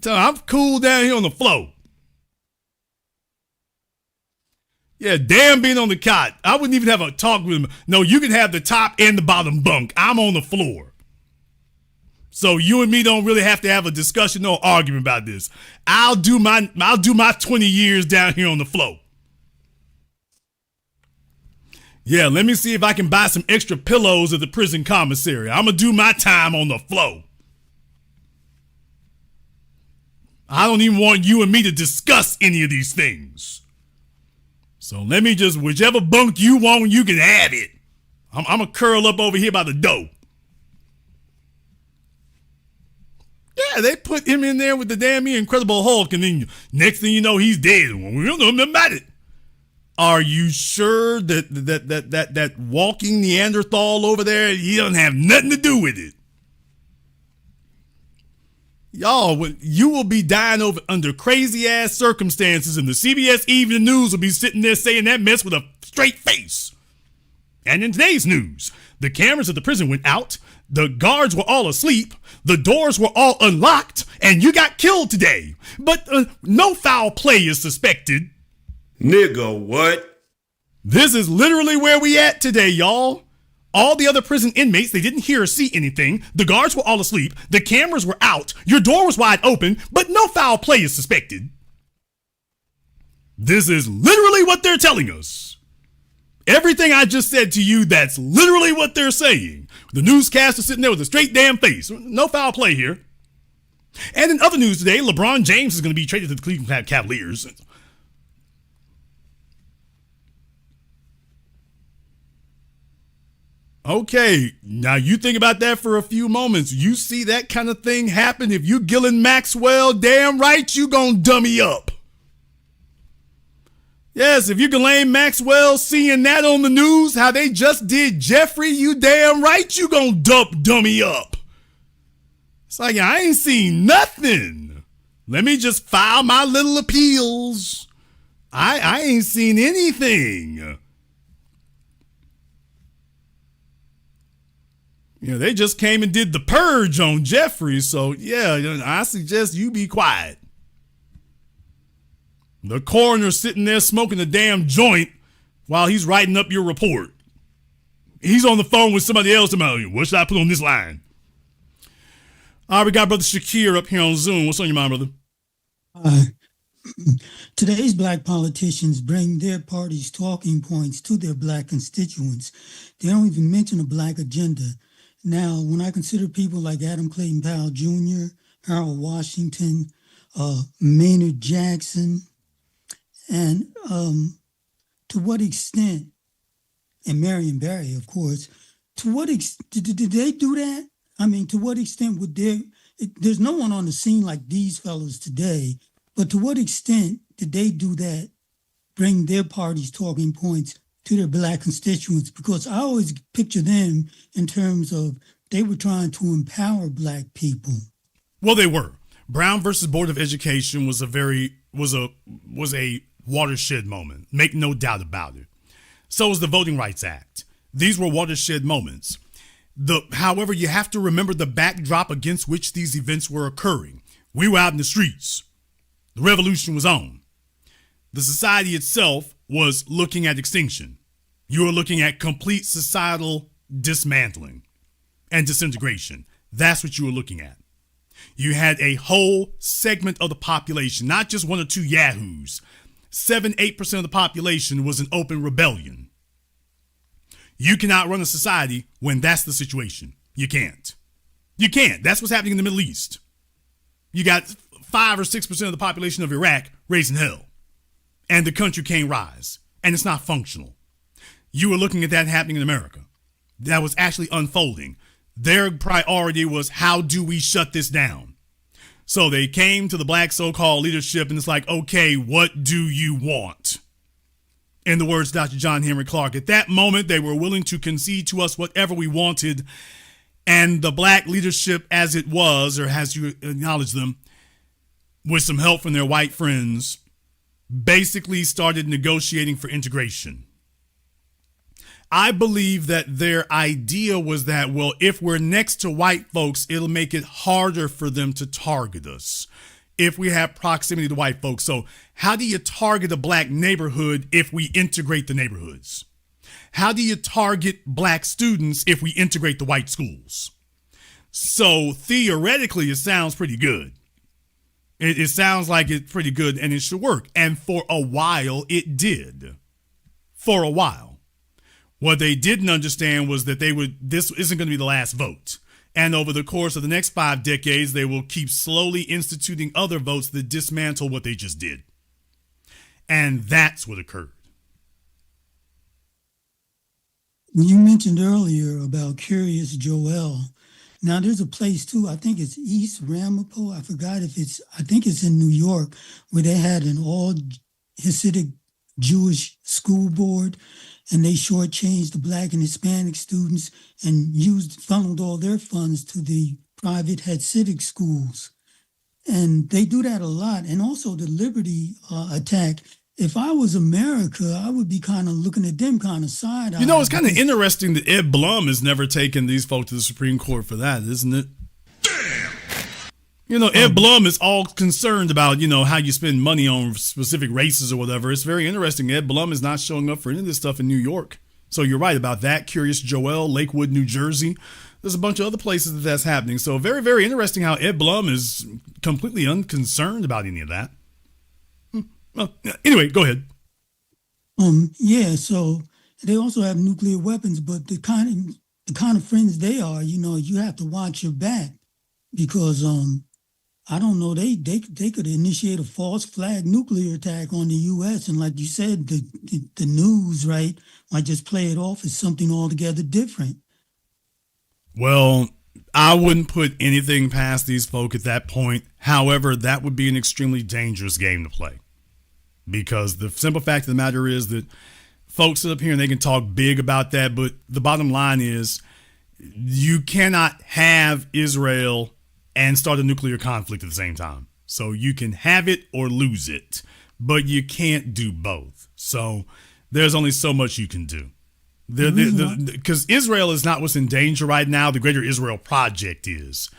I'm cool down here on the floor. Yeah, damn being on the cot. I wouldn't even have a talk with him. No, you can have the top and the bottom bunk. I'm on the floor. So you and me don't really have to have a discussion or argument about this. I'll do my 20 years down here on the floor. Yeah, let me see if I can buy some extra pillows at the prison commissary. I'm going to do my time on the floor. I don't even want you and me to discuss any of these things. So let me just, whichever bunk you want, you can have it. I'm going to curl up over here by the door. Yeah, they put him in there with the damn Incredible Hulk, and then next thing you know, he's dead. We don't know nothing about it. Are you sure that walking Neanderthal over there, he doesn't have nothing to do with it? Y'all, you will be dying under crazy ass circumstances, and the CBS Evening News will be sitting there saying that mess with a straight face. And in today's news, the cameras at the prison went out, the guards were all asleep, the doors were all unlocked, and you got killed today. But no foul play is suspected. Nigga, what? This is literally where we at today, y'all. All the other prison inmates, they didn't hear or see anything. The guards were all asleep. The cameras were out. Your door was wide open, but no foul play is suspected. This is literally what they're telling us. Everything I just said to you, that's literally what they're saying. The newscaster sitting there with a straight damn face. No foul play here. And in other news today, LeBron James is going to be traded to the Cleveland Cavaliers. Okay, now you think about that for a few moments. You see that kind of thing happen. If you Gillen Maxwell, damn right you gonna dummy up. Yes, if you Ghislaine Maxwell seeing that on the news, how they just did Jeffrey, you damn right you gonna dummy up. It's like, I ain't seen nothing. Let me just file my little appeals. I ain't seen anything. You know, they just came and did the purge on Jeffrey, so yeah, I suggest you be quiet. The coroner's sitting there smoking a damn joint while he's writing up your report. He's on the phone with somebody else about, what should I put on this line? All right, we got Brother Shakir up here on Zoom. What's on your mind, brother? Today's black politicians bring their party's talking points to their black constituents. They don't even mention a black agenda. Now, when I consider people like Adam Clayton Powell Jr., Harold Washington, Maynard Jackson, and to what extent, and Marion Barry, of course, to what extent did they do that? I mean, to what extent would there's no one on the scene like these fellows today, but to what extent did they do that, bring their party's talking points to their black constituents? Because I always picture them in terms of they were trying to empower black people. Well, they were. Brown versus Board of Education was a watershed moment. Make no doubt about it. So was the Voting Rights Act. These were watershed moments. However, you have to remember the backdrop against which these events were occurring. We were out in the streets. The revolution was on. The society itself was looking at extinction. You were looking at complete societal dismantling and disintegration. That's what you were looking at. You had a whole segment of the population, not just one or two yahoos. 7-8% of the population was in open rebellion. You cannot run a society when that's the situation. You can't. You can't. That's what's happening in the Middle East. You got 5 or 6% of the population of Iraq raising hell. And the country can't rise. And it's not functional. You were looking at that happening in America. That was actually unfolding. Their priority was, how do we shut this down? So they came to the black so-called leadership and it's like, okay, what do you want? In the words of Dr. John Henry Clark, at that moment, they were willing to concede to us whatever we wanted. And the black leadership as it was, or as you acknowledge them, with some help from their white friends, basically started negotiating for integration. I believe that their idea was that, well, if we're next to white folks, it'll make it harder for them to target us if we have proximity to white folks. So how do you target a black neighborhood if we integrate the neighborhoods? How do you target black students if we integrate the white schools? So theoretically, it sounds pretty good. It sounds like it's pretty good and it should work. And for a while, it did. For a while. What they didn't understand was that this isn't going to be the last vote. And over the course of the next 5 decades, they will keep slowly instituting other votes that dismantle what they just did. And that's what occurred. You mentioned earlier about Curious Joel. Now there's a place too, I think it's East Ramapo. I think it's in New York, where they had an all Hasidic Jewish school board, and they shortchanged the black and Hispanic students and funneled all their funds to the private Hasidic schools. And they do that a lot. And also the Liberty attack. If I was America, I would be kind of looking at them kind of side-eye. You know, it's kind of interesting that Ed Blum has never taken these folks to the Supreme Court for that, isn't it? Damn. Ed Blum is all concerned about, how you spend money on specific races or whatever. It's very interesting. Ed Blum is not showing up for any of this stuff in New York. So you're right about that. Curious Joel, Lakewood, New Jersey. There's a bunch of other places that's happening. So very, very interesting how Ed Blum is completely unconcerned about any of that. Well, anyway, go ahead. Yeah, so they also have nuclear weapons, but the kind of friends they are, you have to watch your back because I don't know, they could initiate a false flag nuclear attack on the U.S. And like you said, the news, right, might just play it off as something altogether different. Well, I wouldn't put anything past these folk at that point. However, that would be an extremely dangerous game to play. Because the simple fact of the matter is that folks sit up here and they can talk big about that, but the bottom line is you cannot have Israel and start a nuclear conflict at the same time. So you can have it or lose it, but you can't do both. So there's only so much you can do. Because Israel is not what's in danger right now. The Greater Israel Project is.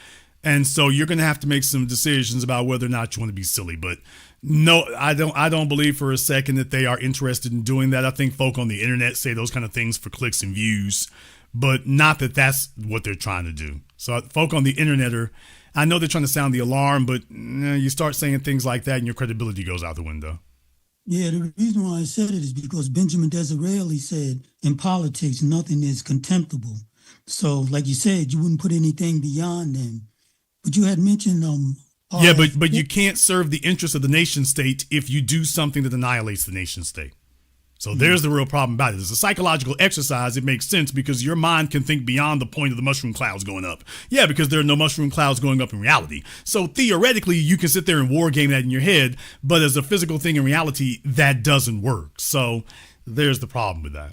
And so you're going to have to make some decisions about whether or not you want to be silly. But no, I don't believe for a second that they are interested in doing that. I think folk on the internet say those kind of things for clicks and views, but not that that's what they're trying to do. So folk on the internet I know they're trying to sound the alarm, but you start saying things like that and your credibility goes out the window. Yeah, the reason why I said it is because Benjamin Disraeli said in politics, nothing is contemptible. So like you said, you wouldn't put anything beyond them. But you had mentioned yeah, but you can't serve the interest of the nation state if you do something that annihilates the nation state. So there's the real problem about it. It's a psychological exercise. It makes sense because your mind can think beyond the point of the mushroom clouds going up. Yeah, because there are no mushroom clouds going up in reality. So theoretically, you can sit there and war game that in your head, but as a physical thing in reality, that doesn't work. So there's the problem with that.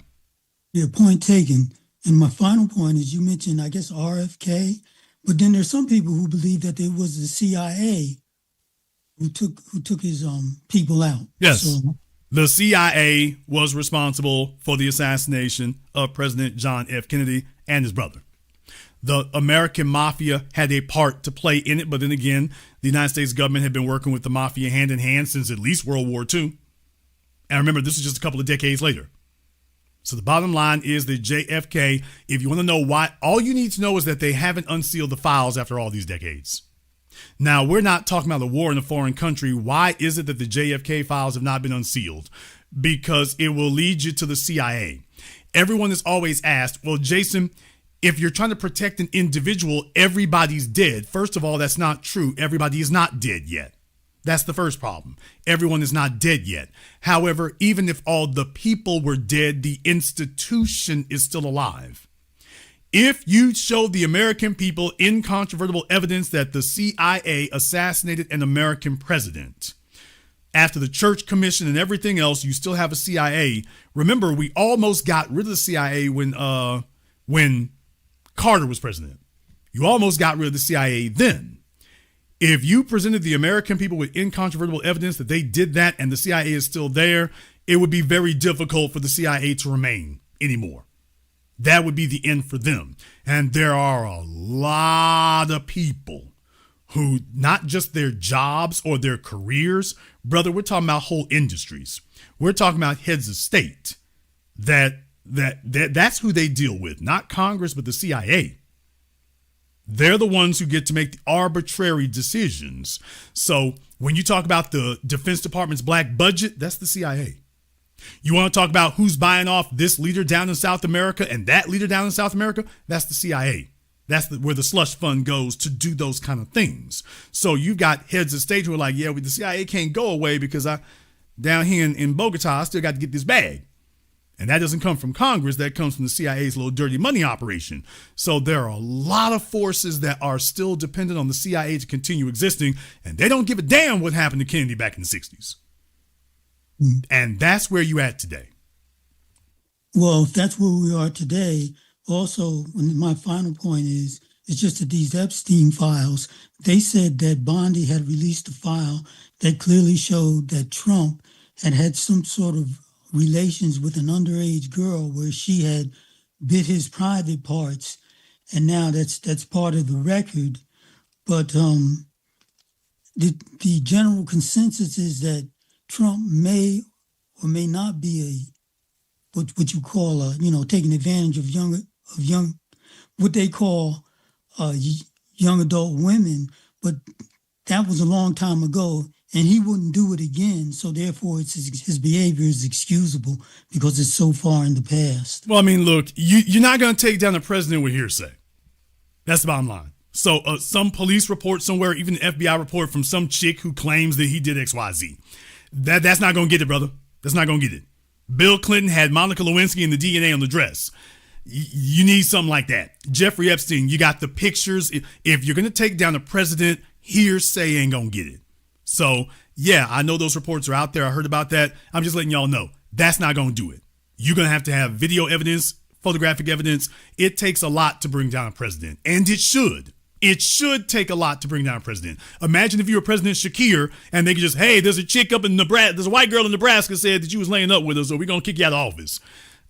Yeah, point taken. And my final point is you mentioned, I guess, RFK, but then there's some people who believe that it was the CIA who took his people out. Yes. So, the CIA was responsible for the assassination of President John F. Kennedy and his brother. The American mafia had a part to play in it, but then again, the United States government had been working with the mafia hand in hand since at least World War II. And remember, this is just a couple of decades later. So the bottom line is that JFK, if you want to know why, all you need to know is that they haven't unsealed the files after all these decades. Now, we're not talking about a war in a foreign country. Why is it that the JFK files have not been unsealed? Because it will lead you to the CIA. Everyone is always asked, well, Jason, if you're trying to protect an individual, everybody's dead. First of all, that's not true. Everybody is not dead yet. That's the first problem. Everyone is not dead yet. However, even if all the people were dead, the institution is still alive. If you show the American people incontrovertible evidence that the CIA assassinated an American president, after the Church Commission and everything else, you still have a CIA. Remember, we almost got rid of the CIA when Carter was president. You almost got rid of the CIA then. If you presented the American people with incontrovertible evidence that they did that and the CIA is still there, it would be very difficult for the CIA to remain anymore. That would be the end for them. And there are a lot of people who, not just their jobs or their careers, brother, we're talking about whole industries. We're talking about heads of state. That's who they deal with, not Congress, but the CIA. They're the ones who get to make the arbitrary decisions. So when you talk about the Defense Department's black budget, that's the CIA. You want to talk about who's buying off this leader down in South America and that leader down in South America? That's the CIA. That's where the slush fund goes to do those kind of things. So you've got heads of state who are like, yeah, the CIA can't go away because down here in Bogota, I still got to get this bag. And that doesn't come from Congress. That comes from the CIA's little dirty money operation. So there are a lot of forces that are still dependent on the CIA to continue existing, and they don't give a damn what happened to Kennedy back in the 60s. And that's where you at today. Well, if that's where we are today, also, my final point is, it's just that these Epstein files, they said that Bondi had released a file that clearly showed that Trump had some sort of relations with an underage girl where she had bit his private parts. And now that's part of the record. But the general consensus is that Trump may or may not be what you call taking advantage of young what they call young adult women, but that was a long time ago, and he wouldn't do it again. So therefore, his behavior is excusable because it's so far in the past. Well, I mean, look, you're not going to take down the president with hearsay. That's the bottom line. So some police report somewhere, even an FBI report from some chick who claims that he did XYZ. That's not going to get it, brother. That's not going to get it. Bill Clinton had Monica Lewinsky and the DNA on the dress. You need something like that. Jeffrey Epstein, you got the pictures. If you're going to take down the president, hearsay ain't going to get it. So, yeah, I know those reports are out there. I heard about that. I'm just letting y'all know. That's not going to do it. You're going to have video evidence, photographic evidence. It takes a lot to bring down a president, and it should. It should take a lot to bring down a president. Imagine if you were President Shakir and they could just, hey, there's a chick up in Nebraska, there's a white girl in Nebraska said that you was laying up with her, so we're going to kick you out of office.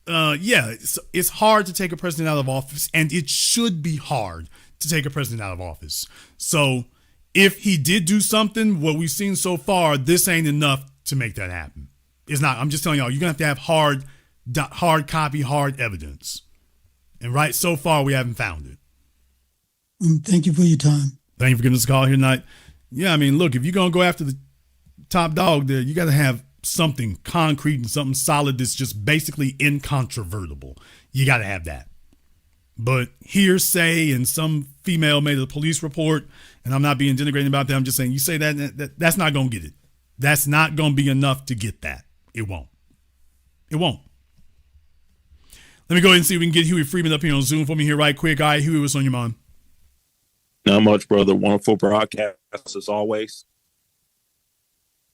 Yeah, it's hard to take a president out of office, and it should be hard to take a president out of office. So if he did do something, what we've seen so far, this ain't enough to make that happen. It's not. I'm just telling y'all, you're going to have hard copy, hard evidence. And right so far, we haven't found it. Thank you for your time. Thank you for giving us a call here tonight. Yeah, I mean, look, if you're going to go after the top dog there, you got to have something concrete and something solid that's just basically incontrovertible. You got to have that. But hearsay and some female made a police report, and I'm not being denigrating about that. I'm just saying, you say that's not going to get it. That's not going to be enough to get that. It won't. It won't. Let me go ahead and see if we can get Huey Freeman up here on Zoom for me here right quick. All right, Huey, what's on your mind? Not much, brother. Wonderful broadcast as always.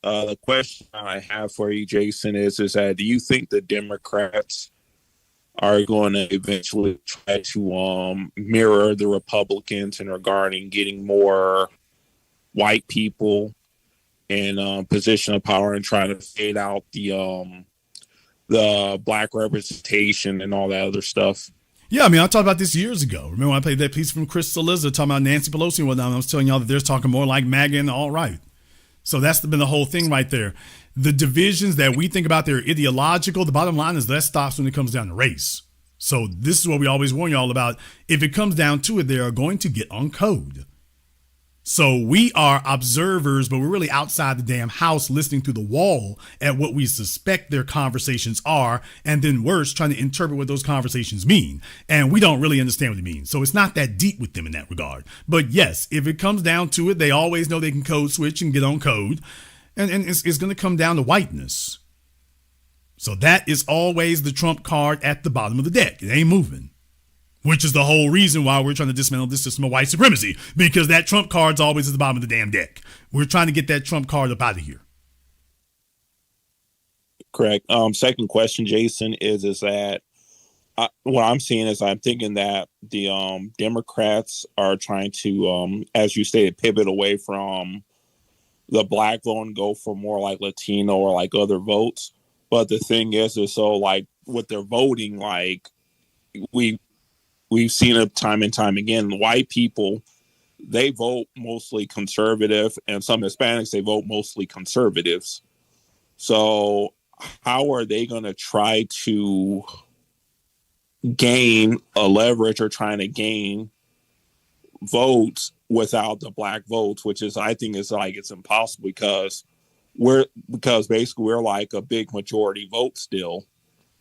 The question I have for you, Jason, is that do you think the Democrats are going to eventually try to mirror the Republicans in regarding getting more white people in position of power and trying to fade out the black representation and all that other stuff? Yeah, I mean, I talked about this years ago. Remember when I played that piece from Chris Cillizza talking about Nancy Pelosi and whatnot? I was telling y'all that they're talking more like MAGA and the alt-right. So that's been the whole thing right there. The divisions that we think about, they're ideological. The bottom line is that stops when it comes down to race. So this is what we always warn y'all about. If it comes down to it, they are going to get on code. So we are observers, but we're really outside the damn house listening through the wall at what we suspect their conversations are, and then worse, trying to interpret what those conversations mean. And we don't really understand what it means. So it's not that deep with them in that regard. But yes, if it comes down to it, they always know they can code switch and get on code. And it's going to come down to whiteness. So that is always the trump card at the bottom of the deck. It ain't moving. Which is the whole reason why we're trying to dismantle this system of white supremacy, because that trump card's always at the bottom of the damn deck. We're trying to get that trump card up out of here. Correct. Second question, Jason, is that what I'm seeing is I'm thinking that the Democrats are trying to, as you stated, pivot away from the black vote and go for more like Latino or like other votes. But the thing is so like with their voting, like we've seen it time and time again. White people, they vote mostly conservative, and some Hispanics, they vote mostly conservatives. So how are they going to try to gain a leverage or trying to gain votes without the black votes, which is, I think is like, it's impossible because basically we're like a big majority vote still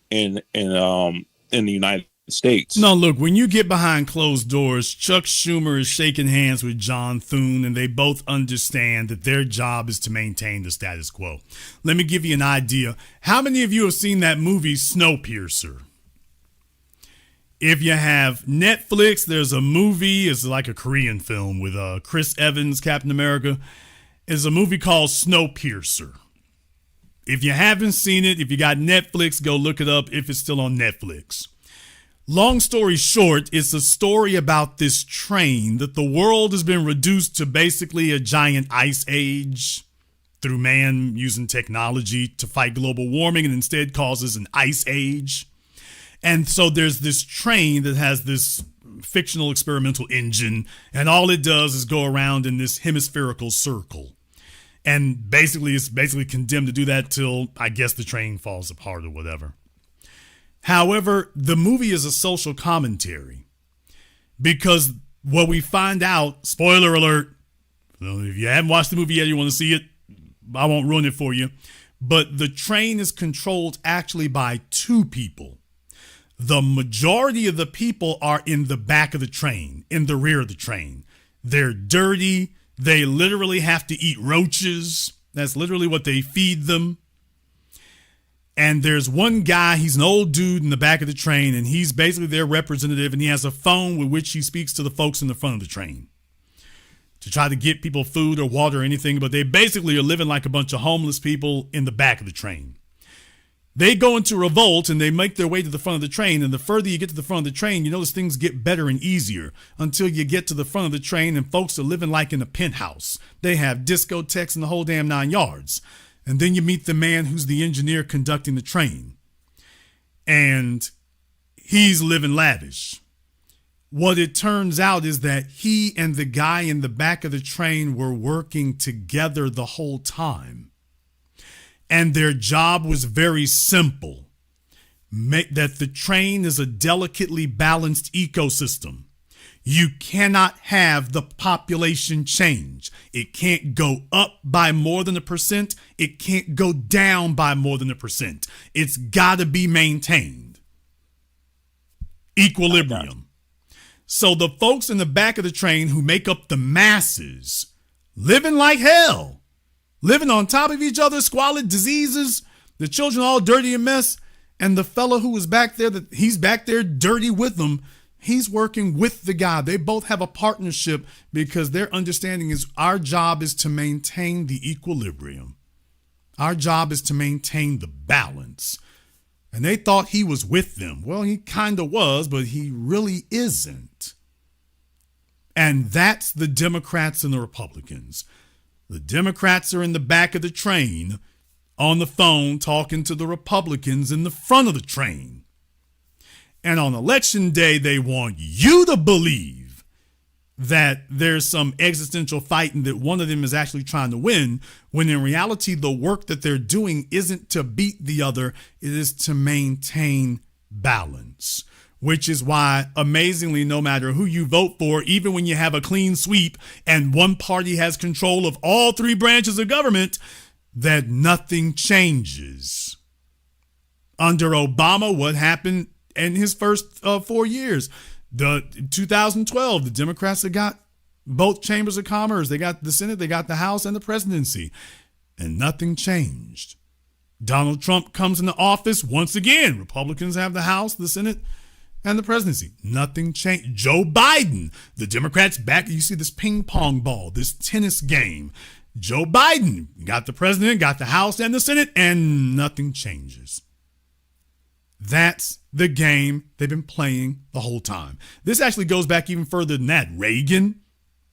in the United States. No, look, when you get behind closed doors, Chuck Schumer is shaking hands with John Thune, and they both understand that their job is to maintain the status quo. Let me give you an idea. How many of you have seen that movie Snowpiercer? If you have Netflix, there's a movie, it's like a Korean film with Chris Evans, Captain America. It's a movie called Snowpiercer. If you haven't seen it, if you got Netflix, go look it up if it's still on Netflix. Long story short, it's a story about this train that the world has been reduced to basically a giant ice age through man using technology to fight global warming, and instead causes an ice age. And so there's this train that has this fictional experimental engine, and all it does is go around in this hemispherical circle. And basically, it's basically condemned to do that till, I guess, the train falls apart or whatever. However, the movie is a social commentary because what we find out, spoiler alert, if you haven't watched the movie yet, you want to see it, I won't ruin it for you, but the train is controlled actually by two people. The majority of the people are in the back of the train, in the rear of the train. They're dirty. They literally have to eat roaches. That's literally what they feed them. And there's one guy, he's an old dude in the back of the train, and he's basically their representative, and he has a phone with which he speaks to the folks in the front of the train to try to get people food or water or anything, but they basically are living like a bunch of homeless people in the back of the train. They go into revolt and they make their way to the front of the train, and the further you get to the front of the train, you notice things get better and easier until you get to the front of the train and folks are living like in a penthouse. They have discotheques and the whole damn 9 yards. And then you meet the man who's the engineer conducting the train. And he's living lavish. What it turns out is that he and the guy in the back of the train were working together the whole time. And their job was very simple. That the train is a delicately balanced ecosystem. You cannot have the population change. It can't go up by more than 1%. It can't go down by more than 1%. It's got to be maintained. Equilibrium. So the folks in the back of the train who make up the masses, living like hell, living on top of each other, squalid diseases, the children all dirty and mess, and the fella who was back there, he's back there dirty with them. He's working with the guy. They both have a partnership because their understanding is our job is to maintain the equilibrium. Our job is to maintain the balance. And they thought he was with them. Well, he kind of was, but he really isn't. And that's the Democrats and the Republicans. The Democrats are in the back of the train on the phone talking to the Republicans in the front of the train. And on election day, they want you to believe that there's some existential fight and that one of them is actually trying to win, when in reality, the work that they're doing isn't to beat the other. It is to maintain balance, which is why, amazingly, no matter who you vote for, even when you have a clean sweep and one party has control of all three branches of government, that nothing changes. Under Obama, what happened in his first 4 years? The 2012, the Democrats had got both chambers of commerce. They got the Senate, they got the House and the presidency, and nothing changed. Donald Trump comes into office once again. Republicans have the House, the Senate, and the presidency. Nothing changed. Joe Biden, the Democrats back. You see this ping pong ball, this tennis game. Joe Biden got the president, got the House and the Senate, and nothing changes. That's the game they've been playing the whole time. This actually goes back even further than that. Reagan,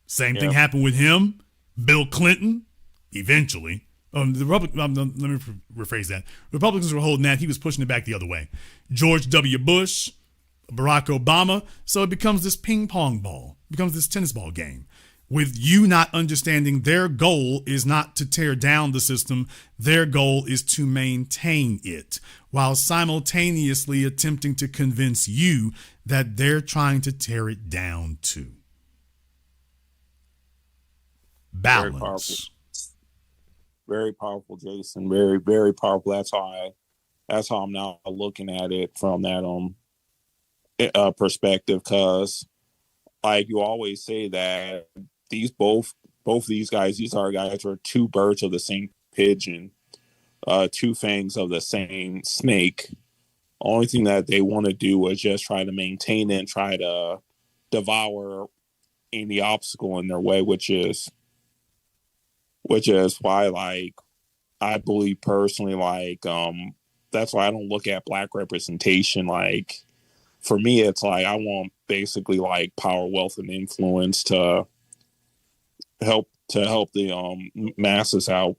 same thing happened with him. Bill Clinton, eventually. Let me rephrase that. Republicans were holding that. He was pushing it back the other way. George W. Bush, Barack Obama. So it becomes this ping pong ball, becomes this tennis ball game, with you not understanding their goal is not to tear down the system. Their goal is to maintain it, while simultaneously attempting to convince you that they're trying to tear it down too. Balance. Very powerful, Jason. Very, very powerful. That's how I'm now looking at it from that perspective. Because, like you always say, that both these guys, these are guys are two birds of the same pigeon, two fangs of the same snake. Only thing that they want to do is just try to maintain it and try to devour any obstacle in their way, which is why, like, I believe personally, like, that's why I don't look at Black representation. Like, for me, it's like I want basically like power, wealth, and influence to help the masses out.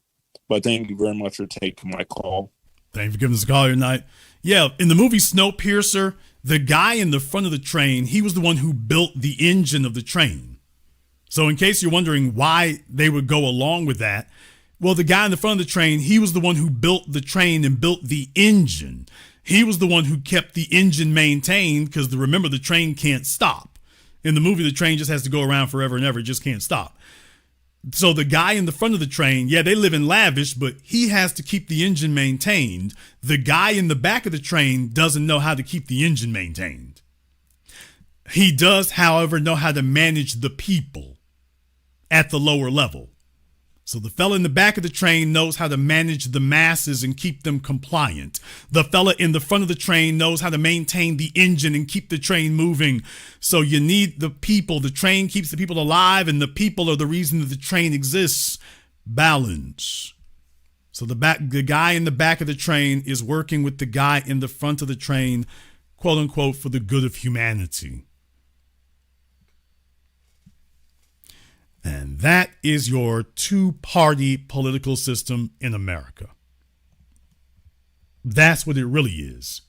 But thank you very much for taking my call. Thank you for giving us a call here tonight. Yeah, in the movie Snowpiercer, the guy in the front of the train, he was the one who built the engine of the train. So in case you're wondering why they would go along with that, Well, the guy in the front of the train, he was the one who built the train and built the engine. He was the one who kept the engine maintained because, remember, the train can't stop. In the movie, the train just has to go around forever and ever. It just can't stop. So the guy in the front of the train, yeah, they live in lavish, but he has to keep the engine maintained. The guy in the back of the train doesn't know how to keep the engine maintained. He does, however, know how to manage the people at the lower level. So the fella in the back of the train knows how to manage the masses and keep them compliant. The fella in the front of the train knows how to maintain the engine and keep the train moving. So you need the people. The train keeps the people alive, and the people are the reason that the train exists. Balance. So the guy in the back of the train is working with the guy in the front of the train, quote unquote, for the good of humanity. And that is your two-party political system in America. That's what it really is.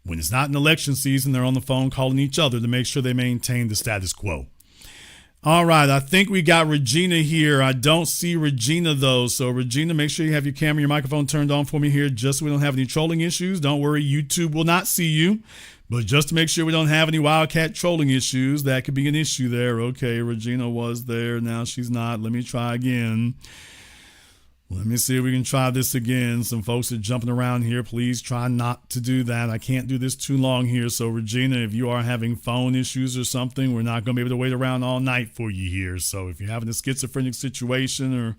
When it's not an election season, they're on the phone calling each other to make sure they maintain the status quo. All right, I think we got Regina here. I don't see Regina, though. So, Regina, make sure you have your camera, your microphone turned on for me here, just so we don't have any trolling issues. Don't worry, YouTube will not see you. But just to make sure we don't have any wildcat trolling issues, that could be an issue there. Okay, Regina was there. Now she's not. Let me try again. Let me see if we can try this again. Some folks are jumping around here. Please try not to do that. I can't do this too long here. So, Regina, if you are having phone issues or something, we're not going to be able to wait around all night for you here. So if you're having a schizophrenic situation, or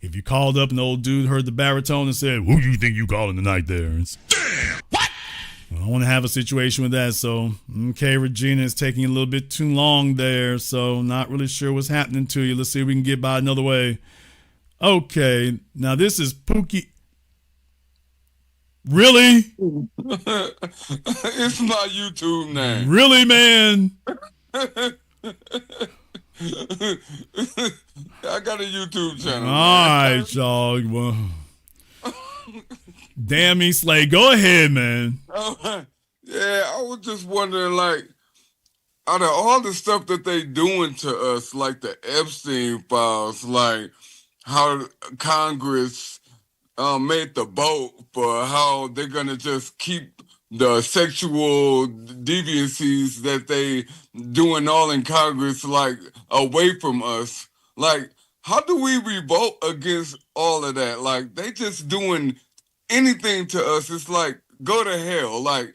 if you called up and the old dude heard the baritone and said, "Who do you think you calling tonight there?" Damn, what? I don't want to have a situation with that. So, okay, Regina, it's taking a little bit too long there. So not really sure what's happening to you. Let's see if we can get by another way. Okay, now this is Pookie. Really? It's my YouTube name. Really, man? I got a YouTube channel. All right, y'all. Well, damn me, Slay. Go ahead, man. Yeah, I was just wondering, like, out of all the stuff that they doing to us, like the Epstein files, like how Congress made the vote for how they're gonna just keep the sexual deviancies that they doing all in Congress, like, away from us. Like, how do we revolt against all of that? Like, they just doing anything to us. It's like, go to hell. Like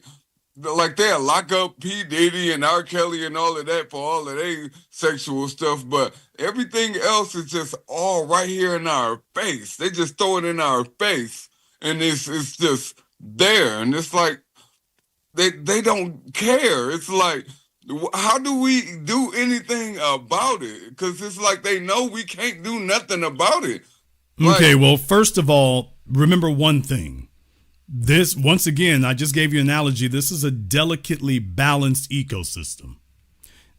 they'll lock up P. Diddy and R. Kelly and all of that for all of their sexual stuff, but everything else is just all right here in our face. They just throw it in our face, and it's just there. And it's like, they don't care. It's like, how do we do anything about it? Because it's like they know we can't do nothing about it. Okay, well, first of all, remember one thing. This, once again, I just gave you an analogy. This is a delicately balanced ecosystem.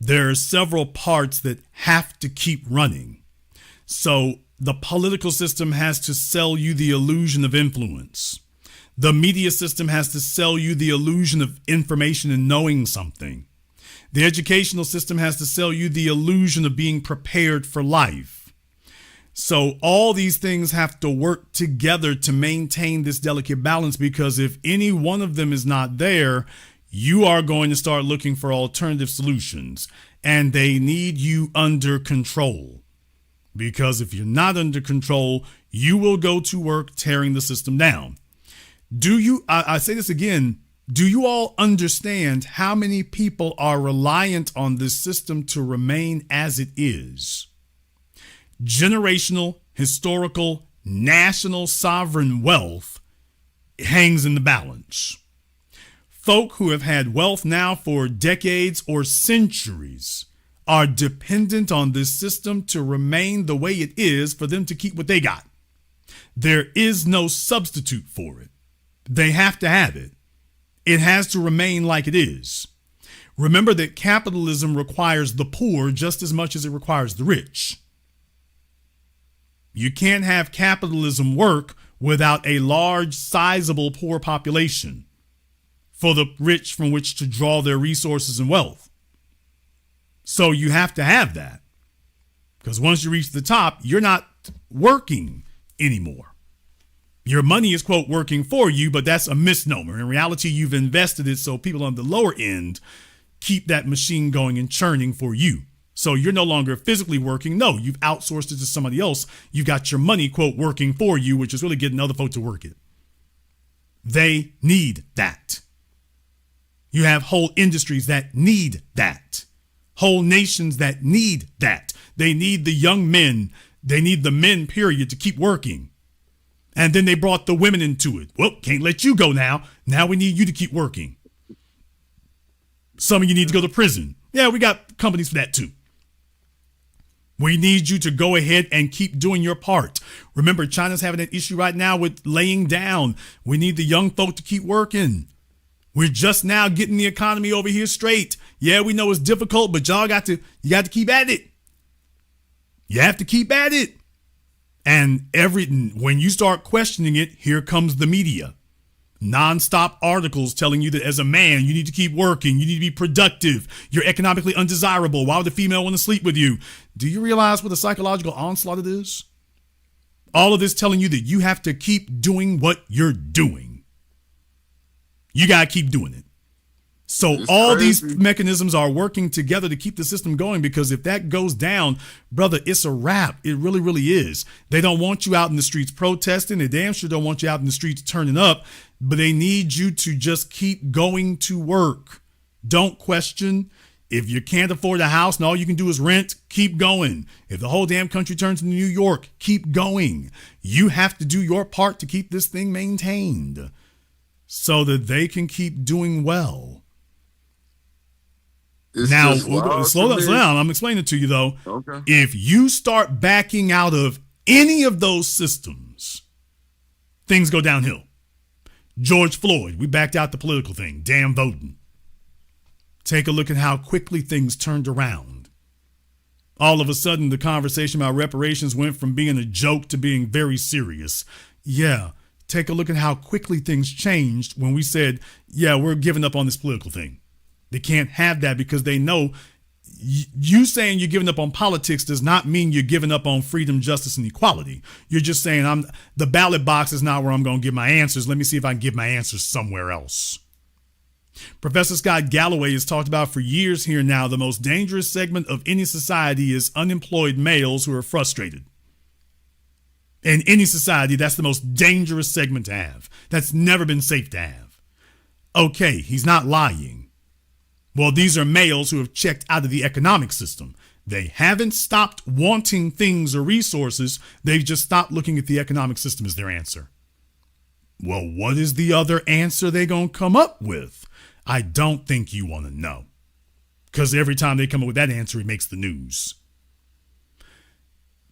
There are several parts that have to keep running. So the political system has to sell you the illusion of influence. The media system has to sell you the illusion of information and knowing something. The educational system has to sell you the illusion of being prepared for life. So all these things have to work together to maintain this delicate balance, because if any one of them is not there, you are going to start looking for alternative solutions, and they need you under control. Because if you're not under control, you will go to work tearing the system down. I say this again, do you all understand how many people are reliant on this system to remain as it is? Generational, historical, national sovereign wealth hangs in the balance. Folk who have had wealth now for decades or centuries are dependent on this system to remain the way it is for them to keep what they got. There is no substitute for it. They have to have it. It has to remain like it is. Remember that capitalism requires the poor just as much as it requires the rich. You can't have capitalism work without a large, sizable poor population for the rich from which to draw their resources and wealth. So you have to have that, because once you reach the top, you're not working anymore. Your money is, quote, working for you, but that's a misnomer. In reality, you've invested it so people on the lower end keep that machine going and churning for you. So you're no longer physically working. No, you've outsourced it to somebody else. You got your money, quote, working for you, which is really getting other folk to work it. They need that. You have whole industries that need that. Whole nations that need that. They need the young men. They need the men, period, to keep working. And then they brought the women into it. Well, can't let you go now. Now we need you to keep working. Some of you need to go to prison. Yeah, we got companies for that too. We need you to go ahead and keep doing your part. Remember, China's having an issue right now with laying down. We need the young folk to keep working. We're just now getting the economy over here straight. Yeah, we know it's difficult, but you got to keep at it. You have to keep at it. And when you start questioning it, here comes the media. Non-stop articles telling you that as a man, you need to keep working. You need to be productive. You're economically undesirable. Why would the female want to sleep with you? Do you realize what a psychological onslaught it is? All of this telling you that you have to keep doing what you're doing. You got to keep doing it. So it's all crazy. These mechanisms are working together to keep the system going, because if that goes down, brother, it's a wrap. It really, really is. They don't want you out in the streets protesting. They damn sure don't want you out in the streets turning up, but they need you to just keep going to work. Don't question. If you can't afford a house and all you can do is rent, keep going. If the whole damn country turns into New York, keep going. You have to do your part to keep this thing maintained so that they can keep doing well. Now, slow down. I'm explaining it to you, though. Okay. If you start backing out of any of those systems, things go downhill. George Floyd, we backed out the political thing. Damn voting. Take a look at how quickly things turned around. All of a sudden, the conversation about reparations went from being a joke to being very serious. Yeah, take a look at how quickly things changed when we said, yeah, we're giving up on this political thing. They can't have that because they know you saying you're giving up on politics does not mean you're giving up on freedom, justice, and equality. You're just saying the ballot box is not where I'm going to give my answers. Let me see if I can give my answers somewhere else. Professor Scott Galloway has talked about for years here now, the most dangerous segment of any society is unemployed males who are frustrated. In any society, that's the most dangerous segment to have. That's never been safe to have. Okay, he's not lying. Well, these are males who have checked out of the economic system. They haven't stopped wanting things or resources. They've just stopped looking at the economic system as their answer. Well, what is the other answer they're going to come up with? I don't think you want to know. Because every time they come up with that answer, it makes the news.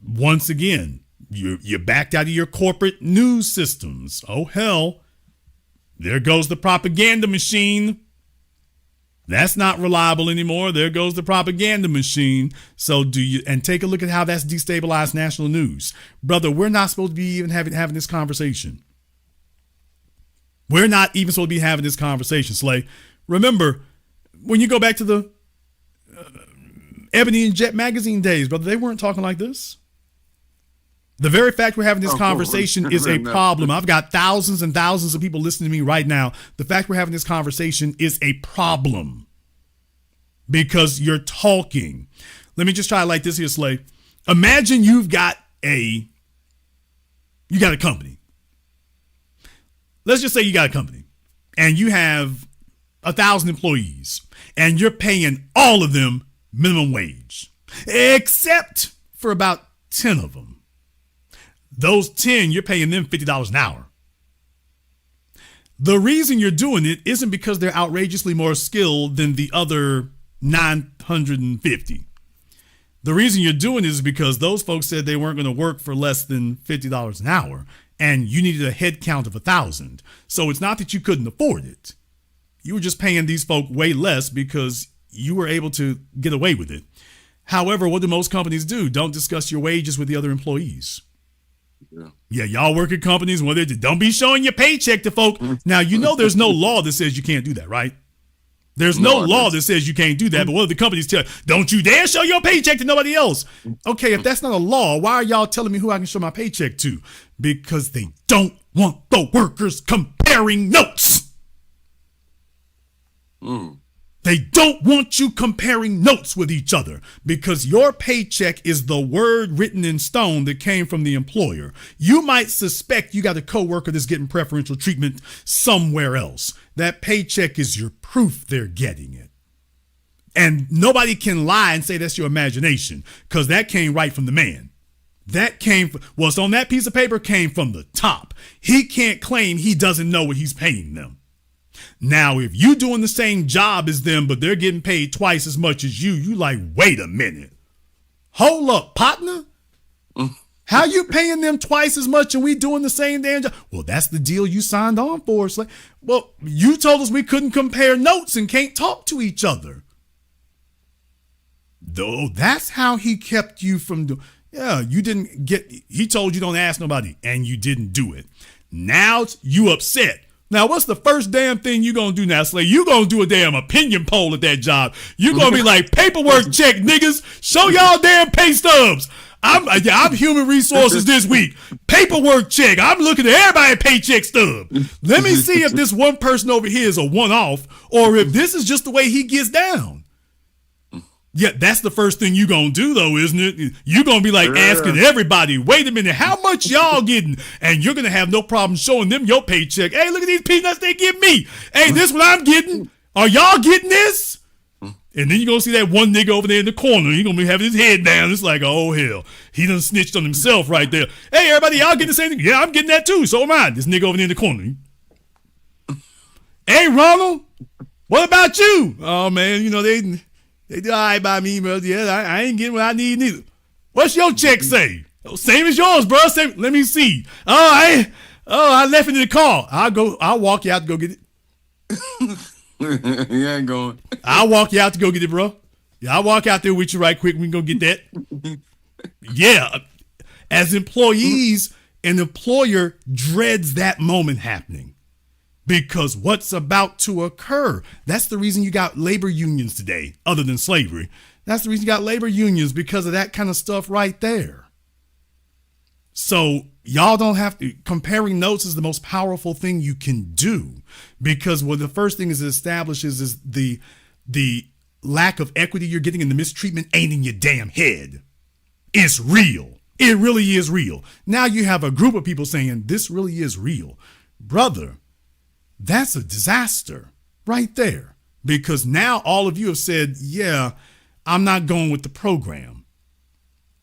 Once again, you're backed out of your corporate news systems. Oh, hell. There goes the propaganda machine. That's not reliable anymore. There goes the propaganda machine. So and take a look at how that's destabilized national news. Brother, we're not supposed to be even having this conversation. We're not even supposed to be having this conversation, Slay. Remember, when you go back to the Ebony and Jet magazine days, brother, they weren't talking like this. The very fact we're having this conversation is a problem. I've got thousands and thousands of people listening to me right now. The fact we're having this conversation is a problem because you're talking. Let me just try it like this here, Slay. Imagine you've got a company. Let's just say you got a company and you have 1,000 employees and you're paying all of them minimum wage, except for about 10 of them. Those 10, you're paying them $50 an hour. The reason you're doing it isn't because they're outrageously more skilled than the other 950. The reason you're doing it is because those folks said they weren't going to work for less than $50 an hour, and you needed a head count of 1,000. So it's not that you couldn't afford it. You were just paying these folk way less because you were able to get away with it. However, what do most companies do? Don't discuss your wages with the other employees. Yeah, y'all work at companies where don't be showing your paycheck to folk. Now, you know there's no law that says you can't do that, right? There's no law that says you can't do that, but what do the companies tell you? Don't you dare show your paycheck to nobody else. Okay, if that's not a law, why are y'all telling me who I can show my paycheck to? Because they don't want the workers comparing notes. They don't want you comparing notes with each other because your paycheck is the word written in stone that came from the employer. You might suspect you got a coworker that's getting preferential treatment somewhere else. That paycheck is your proof they're getting it. And nobody can lie and say that's your imagination because that came right from the man. That came from, what's on that piece of paper came from the top. He can't claim he doesn't know what he's paying them. Now, if you doing the same job as them, but they're getting paid twice as much as you like, wait a minute. Hold up, partner. How you paying them twice as much and we doing the same damn job? Well, that's the deal you signed on for. It's like, well, you told us we couldn't compare notes and can't talk to each other. Though that's how he kept you from doing. Yeah, you didn't get, he told you don't ask nobody and you didn't do it. Now you upset. Now, what's the first damn thing you gonna do now, Slay? You gonna do a damn opinion poll at that job. You gonna be like, paperwork check, niggas. Show y'all damn pay stubs. I'm human resources this week. Paperwork check. I'm looking at everybody's paycheck stub. Let me see if this one person over here is a one-off or if this is just the way he gets down. Yeah, that's the first thing you gonna do though, isn't it? You gonna be like asking everybody, wait a minute, how much y'all getting? And you're gonna have no problem showing them your paycheck. Hey, look at these peanuts they give me. Hey, this what I'm getting. Are y'all getting this? And then you're gonna see that one nigga over there in the corner. He's gonna be having his head down. It's like, oh hell, he done snitched on himself right there. Hey, everybody, y'all getting the same thing? Yeah, I'm getting that too. So am I. This nigga over there in the corner. Hey, Ronald, what about you? Oh man, you know they do all right by me, but yeah, I ain't getting what I need neither. What's your check say? Oh, same as yours, bro. Same. Let me see. I left it in the car. I'll walk you out to go get it. You ain't going. I'll walk you out to go get it, bro. Yeah, I'll walk out there with you right quick. We can go get that. Yeah. As employees, an employer dreads that moment happening. Because what's about to occur, that's the reason you got labor unions today, other than slavery. That's the reason you got labor unions, because of that kind of stuff right there. So y'all don't have to, comparing notes is the most powerful thing you can do, because the first thing is it establishes is the lack of equity you're getting and the mistreatment ain't in your damn head. It's real. It really is real. Now you have a group of people saying this really is real. Brother, that's a disaster right there, because now all of you have said, yeah, I'm not going with the program.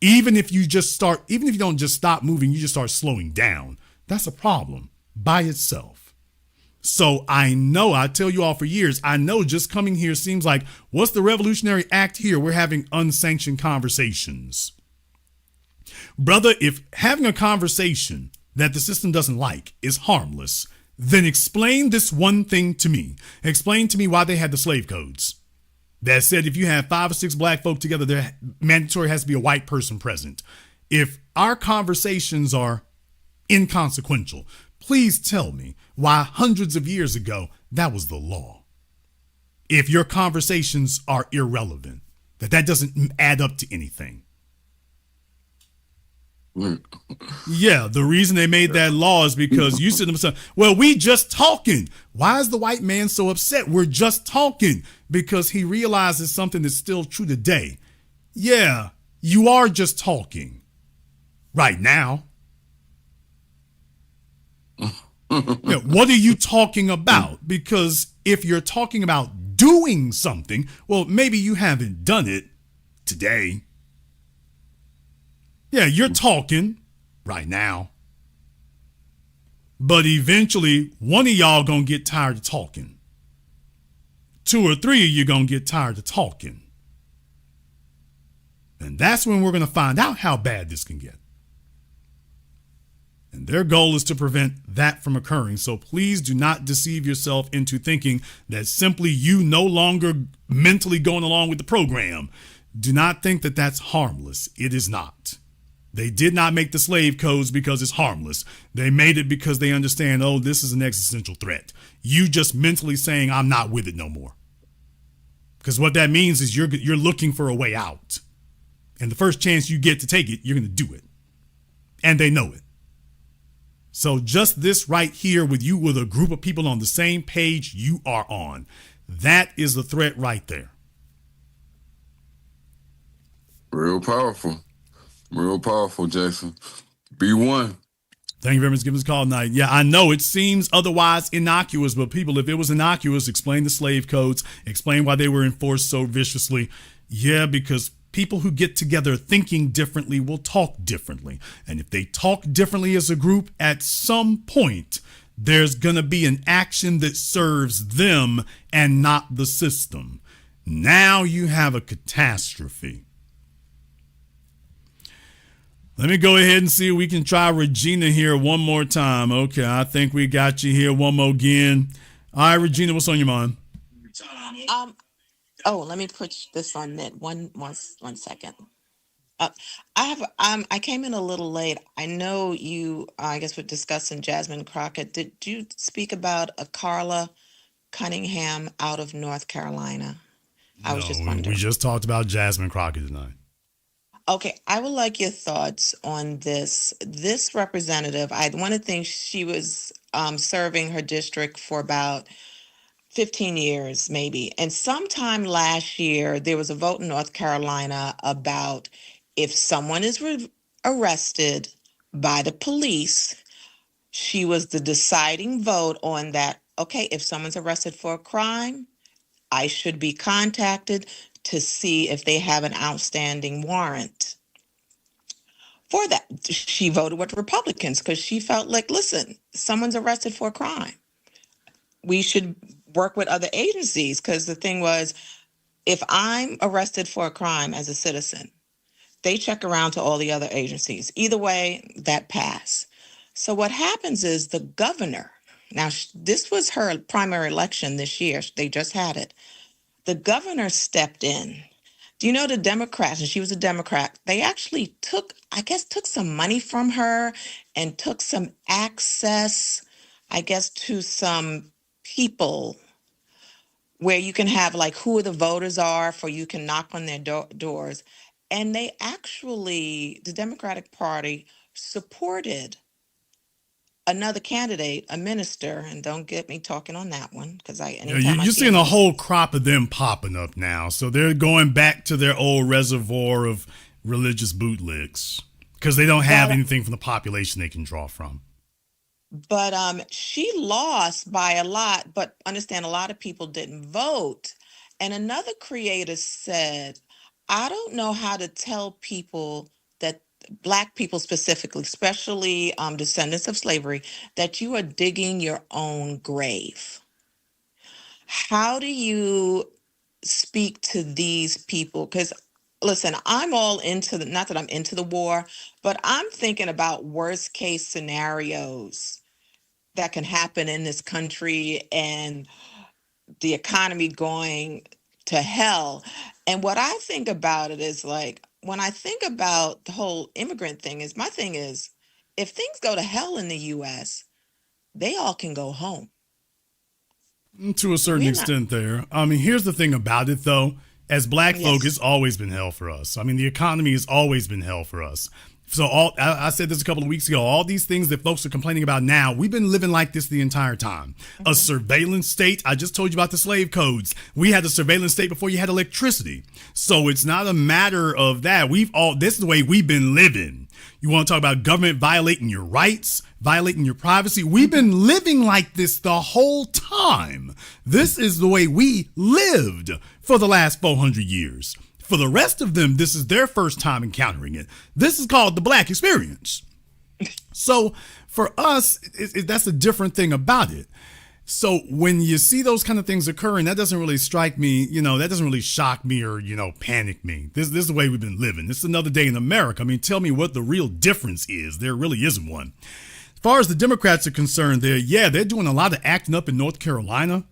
Even if you don't just stop moving, you just start slowing down. That's a problem by itself. So I tell you all for years, I know just coming here seems like, what's the revolutionary act here? We're having unsanctioned conversations. Brother, if having a conversation that the system doesn't like is harmless, then explain this one thing to me. Explain to me why they had the slave codes that said if you have 5 or 6 black folk together, there mandatory has to be a white person present. If our conversations are inconsequential, please tell me why hundreds of years ago that was the law. If your conversations are irrelevant, that doesn't add up to anything. Yeah, the reason they made that law is because you said to themselves, well, we just talking. Why is the white man so upset? We're just talking, because he realizes something that's still true today. Yeah, you are just talking right now. Yeah, what are you talking about? Because if you're talking about doing something, well, maybe you haven't done it today. Yeah, you're talking right now. But eventually, one of y'all gonna get tired of talking. 2 or 3 of you gonna get tired of talking. And that's when we're gonna find out how bad this can get. And their goal is to prevent that from occurring. So please do not deceive yourself into thinking that simply you no longer mentally going along with the program. Do not think that that's harmless. It is not. They did not make the slave codes because it's harmless. They made it because they understand, oh, this is an existential threat. You just mentally saying, I'm not with it no more. Because what that means is you're looking for a way out. And the first chance you get to take it, you're going to do it. And they know it. So just this right here with a group of people on the same page you are on, that is the threat right there. Real powerful. Real powerful, Jason. Be one. Thank you very much for giving us a call tonight. Yeah, I know it seems otherwise innocuous, but people, if it was innocuous, explain the slave codes, explain why they were enforced so viciously. Yeah, because people who get together thinking differently will talk differently. And if they talk differently as a group, at some point, there's going to be an action that serves them and not the system. Now you have a catastrophe. Let me go ahead and see if we can try Regina here one more time. Okay, I think we got you here one more again. All right, Regina, what's on your mind? Let me put this on mid. One second. I came in a little late. I know you, I guess we're discussing Jasmine Crockett. Did you speak about a Carla Cunningham out of North Carolina? I was just wondering. We just talked about Jasmine Crockett tonight. Okay, I would like your thoughts on this. This representative, one of the things, she was serving her district for about 15 years, maybe. And sometime last year, there was a vote in North Carolina about if someone is arrested by the police, she was the deciding vote on that. Okay, if someone's arrested for a crime, I should be contacted to see if they have an outstanding warrant for that. She voted with Republicans because she felt like, listen, someone's arrested for a crime. We should work with other agencies, because the thing was, if I'm arrested for a crime as a citizen, they check around to all the other agencies. Either way, that pass. So what happens is the governor, now this was her primary election this year, they just had it. The governor stepped in. Do you know the Democrats, and she was a Democrat, they actually took some money from her and took some access, to some people where you can have who the voters are, for you can knock on their doors. And they actually, the Democratic Party supported another candidate, a minister, and don't get me talking on that one, because you're seeing a whole crop of them popping up now. So they're going back to their old reservoir of religious bootlicks because they don't have anything from the population they can draw from. But she lost by a lot, but understand a lot of people didn't vote. And another creator said, I don't know how to tell people that Black people specifically, especially descendants of slavery, that you are digging your own grave. How do you speak to these people? Because, listen, I'm all into not that I'm into the war, but I'm thinking about worst case scenarios that can happen in this country and the economy going to hell. And what I think about it is when I think about the whole immigrant thing, my thing is, if things go to hell in the U.S., they all can go home. To a certain extent there. Here's the thing about it, though. As Black folk, it's always been hell for us. The economy has always been hell for us. So I said this a couple of weeks ago, all these things that folks are complaining about now, we've been living like this the entire time. Mm-hmm. A surveillance state. I just told you about the slave codes. We had a surveillance state before you had electricity. So it's not a matter of that. This is the way we've been living. You want to talk about government violating your rights, violating your privacy? We've been living like this the whole time. This is the way we lived for the last 400 years. For the rest of them, this is their first time encountering it. This is called the Black experience. So for us, that's a different thing about it. So when you see those kind of things occurring, that doesn't really strike me, that doesn't really shock me or, panic me. This is the way we've been living. This is another day in America. Tell me what the real difference is. There really isn't one. As far as the Democrats are concerned, they're doing a lot of acting up in North Carolina.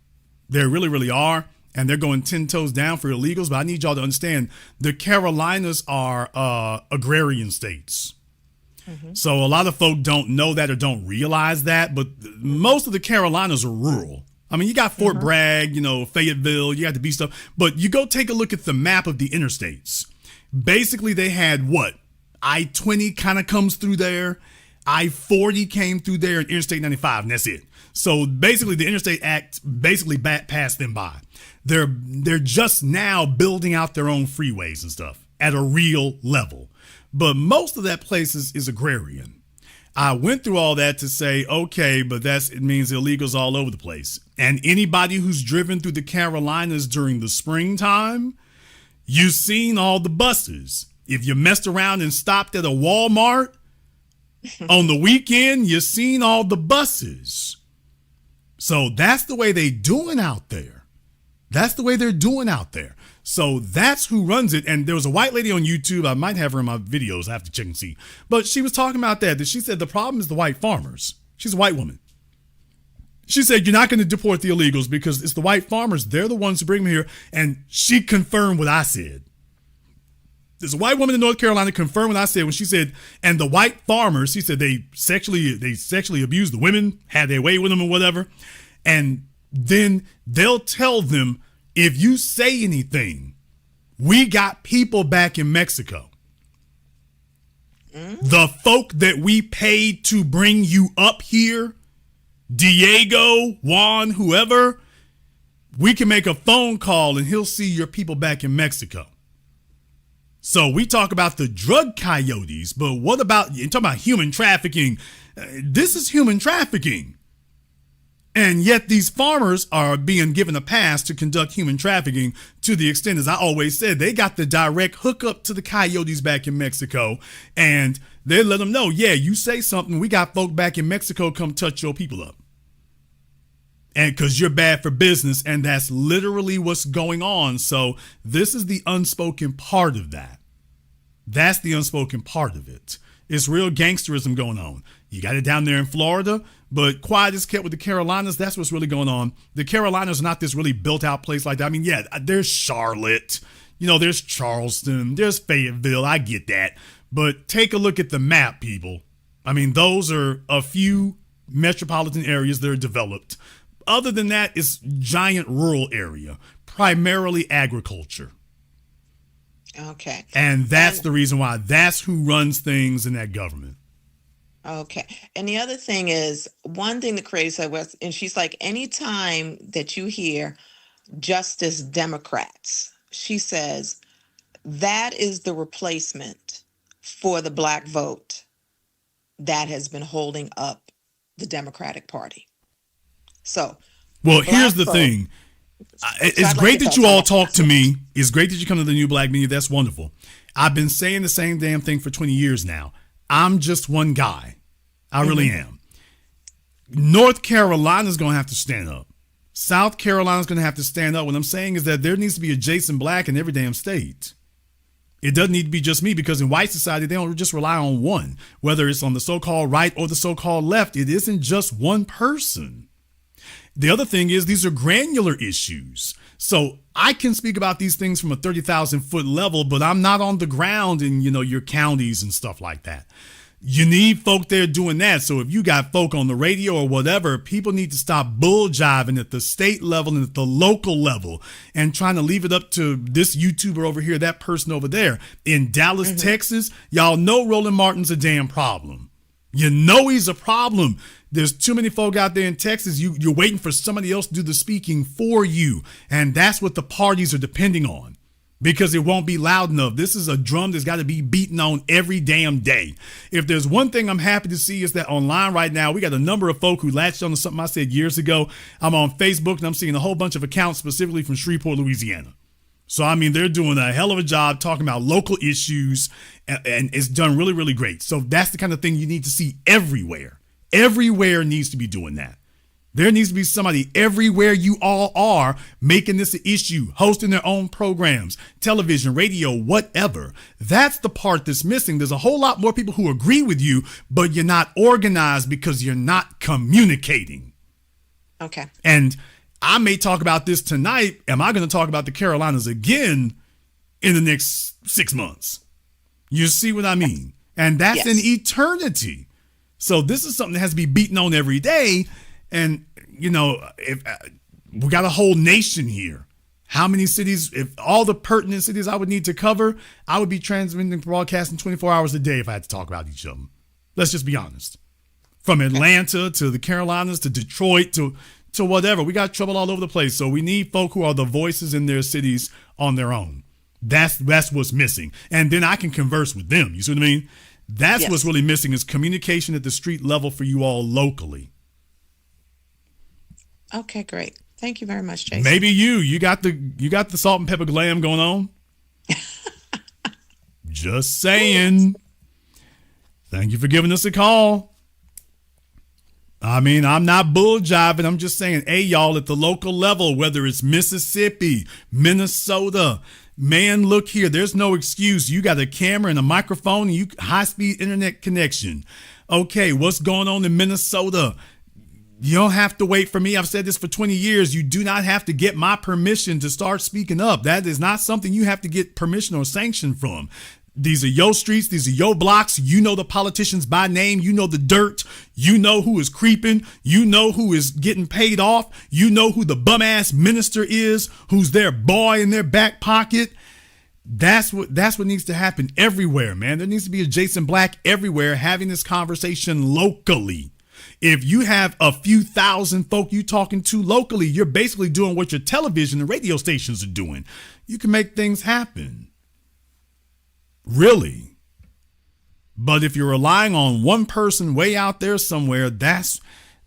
They really, really are. And they're going 10 toes down for illegals. But I need y'all to understand the Carolinas are agrarian states. Mm-hmm. So a lot of folk don't know that or don't realize that. But most of the Carolinas are rural. I mean, you got Fort Bragg, Fayetteville, you got the B stuff, but you go take a look at the map of the interstates. Basically, they had what? I-20 kind of comes through there. I-40 came through there, and Interstate 95, and that's it. So basically, the Interstate Act basically passed them by. They're just now building out their own freeways and stuff at a real level. But most of that place is agrarian. I went through all that to say, okay, but it means illegals all over the place. And anybody who's driven through the Carolinas during the springtime, you've seen all the buses. If you messed around and stopped at a Walmart on the weekend, you've seen all the buses. So that's the way they doing out there. That's the way they're doing out there. So that's who runs it. And there was a white lady on YouTube. I might have her in my videos. I have to check and see. But she was talking about that she said the problem is the white farmers. She's a white woman. She said, you're not going to deport the illegals because it's the white farmers. They're the ones who bring them here. And she confirmed what I said. There's a white woman in North Carolina confirmed what I said when she said, and the white farmers, she said they sexually abused the women, had their way with them or whatever. And then they'll tell them, if you say anything, we got people back in Mexico. The folk that we paid to bring you up here, Diego, Juan, whoever, we can make a phone call and he'll see your people back in Mexico. So we talk about the drug coyotes, but what about, you're talking about human trafficking. This is human trafficking. And yet these farmers are being given a pass to conduct human trafficking to the extent, as I always said, they got the direct hookup to the coyotes back in Mexico. And they let them know, yeah, you say something, we got folk back in Mexico come touch your people up. And because you're bad for business. And that's literally what's going on. So this is the unspoken part of that. That's the unspoken part of it. It's real gangsterism going on. You got it down there in Florida, but quiet is kept with the Carolinas. That's what's really going on. The Carolinas are not this really built out place like that. I mean, yeah, there's Charlotte, there's Charleston, there's Fayetteville. I get that. But take a look at the map, people. I mean, those are a few metropolitan areas that are developed. Other than that, it's giant rural area, primarily agriculture. Okay. And that's the reason why. That's who runs things in that government. Okay. And the other thing is, one thing that Crazy said was, and she's like, anytime that you hear Justice Democrats, she says, that is the replacement for the black vote that has been holding up the Democratic Party. So, well, here's the thing. It's great that you all talk to me. It's great that you come to the New Black Media. That's wonderful. I've been saying the same damn thing for 20 years now. I'm just one guy. I really am. North Carolina's going to have to stand up. South Carolina's going to have to stand up. What I'm saying is that there needs to be a Jason Black in every damn state. It doesn't need to be just me, because in white society, they don't just rely on one. Whether it's on the so-called right or the so-called left, it isn't just one person. The other thing is, these are granular issues. So I can speak about these things from a 30,000 foot level, but I'm not on the ground in, your counties and stuff like that. You need folk there doing that. So if you got folk on the radio or whatever, people need to stop bull jiving at the state level and at the local level and trying to leave it up to this YouTuber over here, that person over there. In Dallas, Texas, y'all know Roland Martin's a damn problem. You know he's a problem. There's too many folk out there in Texas. You're waiting for somebody else to do the speaking for you. And that's what the parties are depending on, because it won't be loud enough. This is a drum that's got to be beaten on every damn day. If there's one thing I'm happy to see, is that online right now, we got a number of folk who latched on to something I said years ago. I'm on Facebook and I'm seeing a whole bunch of accounts specifically from Shreveport, Louisiana. So, I mean, they're doing a hell of a job talking about local issues, and it's done really, really great. So that's the kind of thing you need to see everywhere. Everywhere needs to be doing that. There needs to be somebody everywhere you all are making this an issue, hosting their own programs, television, radio, whatever. That's the part that's missing. There's a whole lot more people who agree with you, but you're not organized because you're not communicating. Okay. And I may talk about this tonight. Am I going to talk about the Carolinas again in the next 6 months? You see what I mean? And that's an eternity. So this is something that has to be beaten on every day. And, if we got a whole nation here, how many cities, if all the pertinent cities I would need to cover, I would be transmitting, broadcasting 24 hours a day if I had to talk about each of them. Let's just be honest. From Atlanta to the Carolinas to Detroit to whatever. We got trouble all over the place. So we need folk who are the voices in their cities on their own. That's what's missing. And then I can converse with them. You see what I mean? That's what's really missing is communication at the street level for you all locally. Okay, great. Thank you very much, Jason. Maybe you got the salt and pepper glam going on. Just saying. Thank you for giving us a call. I mean, I'm not bull jiving. I'm just saying, hey, y'all, at the local level, whether it's Mississippi, Minnesota, man, look here. There's no excuse. You got a camera and a microphone and high-speed internet connection. Okay, what's going on in Minnesota? You don't have to wait for me. I've said this for 20 years. You do not have to get my permission to start speaking up. That is not something you have to get permission or sanction from. These are your streets. These are your blocks. You know the politicians by name. You know the dirt. You know who is creeping. You know who is getting paid off. You know who the bum ass minister is, who's their boy in their back pocket. That's what needs to happen everywhere, man. There needs to be a Jason Black everywhere having this conversation locally. If you have a few thousand folk you talking to locally, you're basically doing what your television and radio stations are doing. You can make things happen. Really. But if you're relying on one person way out there somewhere, that's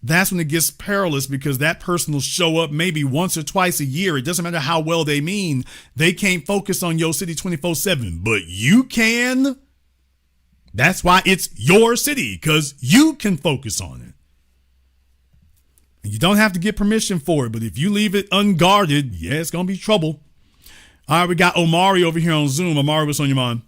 when it gets perilous, because that person will show up maybe once or twice a year. It doesn't matter how well they mean. They can't focus on your city 24/7, but you can. That's why it's your city, because you can focus on it. And you don't have to get permission for it, but if you leave it unguarded, it's going to be trouble. All right, we got Omari over here on Zoom. Omari, what's on your mind?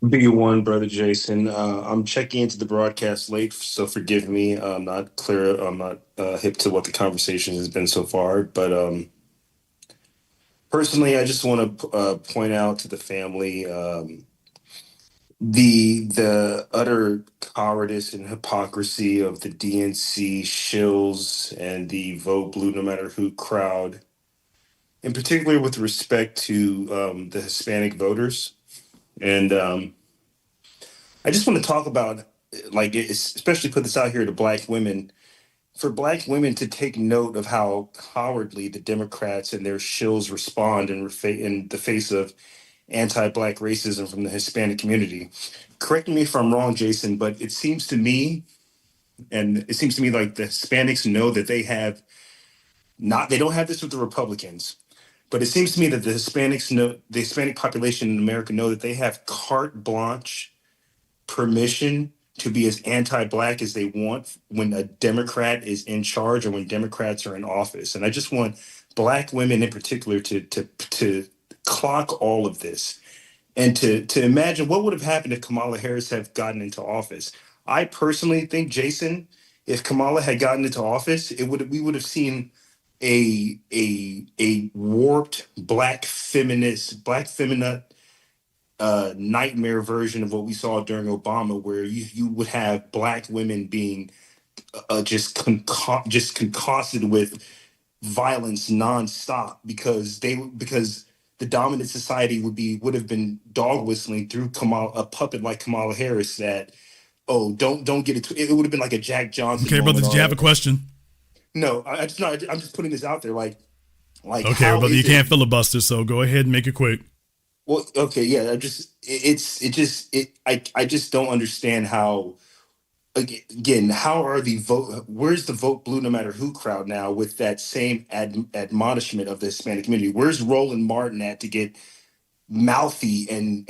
B1, brother Jason. I'm checking into the broadcast late, so forgive me. I'm not clear. I'm not hip to what the conversation has been so far. But personally, I just want to point out to the family the utter cowardice and hypocrisy of the DNC shills and the Vote Blue No Matter Who crowd, in particular with respect to the Hispanic voters. And I just want to talk about, especially put this out here to Black women, for Black women to take note of how cowardly the Democrats and their shills respond in the face of anti-Black racism from the Hispanic community. Correct me if I'm wrong, Jason, but it seems to me like the Hispanics know that they don't have this with the Republicans. But it seems to me that the Hispanic population in America know that they have carte blanche permission to be as anti-Black as they want when a Democrat is in charge or when Democrats are in office. And I just want Black women in particular to clock all of this and to imagine what would have happened if Kamala Harris had gotten into office. I personally think, Jason, if Kamala had gotten into office, we would have seen a warped black feminine nightmare version of what we saw during Obama, where you would have Black women being just concussed with violence nonstop because the dominant society would have been dog whistling through a puppet like Kamala Harris that, don't get it. It would have been like a Jack Johnson. Okay, brother, did you have a question? No, I'm just putting this out there. Like. Okay, brother, you can't filibuster, so go ahead and make it quick. Well, okay, yeah. I just don't understand how. Again, how are where's the Vote Blue No Matter Who crowd now with that same admonishment of the Hispanic community? Where's Roland Martin at to get mouthy and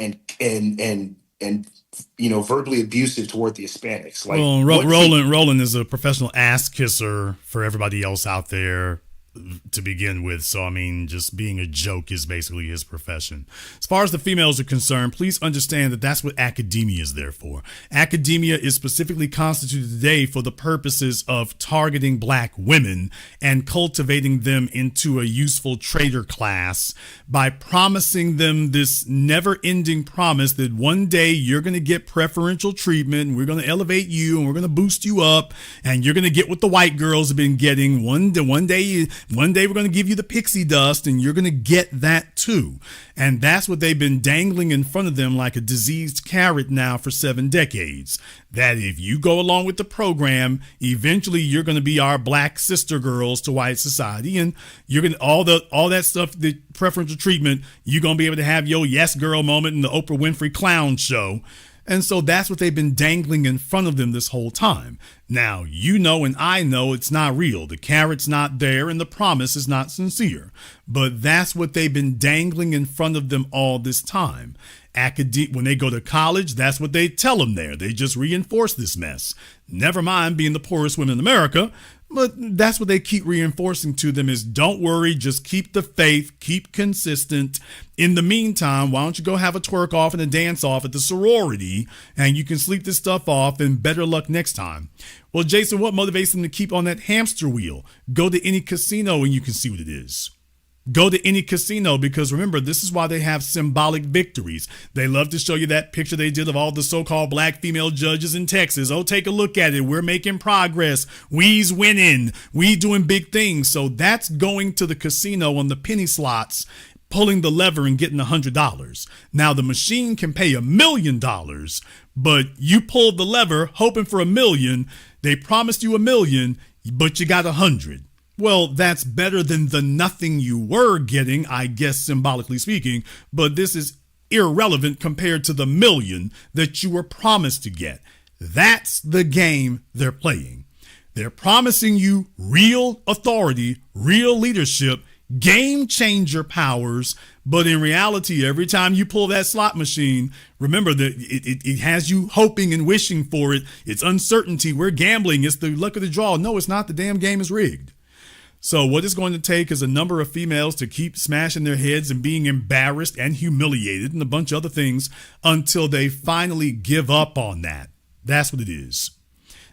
verbally abusive toward the Hispanics? Roland is a professional ass kisser for everybody else out there. to begin with. So, I mean, just being a joke is basically his profession. As far as the females are concerned, please understand that that's what academia is there for. Academia is specifically constituted today for the purposes of targeting black women and cultivating them into a useful trader class by promising them this never-ending promise that one day you're going to get preferential treatment, and we're going to elevate you, and we're going to boost you up, and you're going to get what the white girls have been getting. One day we're going to give you the pixie dust, and you're going to get that too. And that's what they've been dangling in front of them like a diseased carrot now for 7 decades. That if you go along with the program, eventually you're going to be our black sister girls to white society, and you're going to all that stuff, the preferential treatment, you're going to be able to have your yes girl moment in the Oprah Winfrey clown show. And so that's what they've been dangling in front of them this whole time. Now, you know and I know it's not real. The carrot's not there and the promise is not sincere. But that's what they've been dangling in front of them all this time. When they go to college, that's what they tell them there. They just reinforce this mess. Never mind being the poorest women in America. But that's what they keep reinforcing to them is don't worry, just keep the faith, keep consistent. In the meantime, why don't you go have a twerk off and a dance off at the sorority and you can sleep this stuff off and better luck next time. Well, Jason, what motivates them to keep on that hamster wheel? Go to any casino and you can see what it is. Go to any casino because remember, this is why they have symbolic victories. They love to show you that picture they did of all the so-called black female judges in Texas. Oh, take a look at it. We're making progress. We's winning. We doing big things. So that's going to the casino on the penny slots, pulling the lever and getting $100. Now the machine can pay $1 million, but you pulled the lever hoping for $1 million. They promised you $1 million, but you got 100. Well, that's better than the nothing you were getting, I guess, symbolically speaking, but this is irrelevant compared to the $1 million that you were promised to get. That's the game they're playing. They're promising you real authority, real leadership, game changer powers, but in reality, every time you pull that slot machine, remember that it has you hoping and wishing for it. It's uncertainty. We're gambling. It's the luck of the draw. No, it's not. The damn game is rigged. So what it's going to take is a number of females to keep smashing their heads and being embarrassed and humiliated and a bunch of other things until they finally give up on that. That's what it is.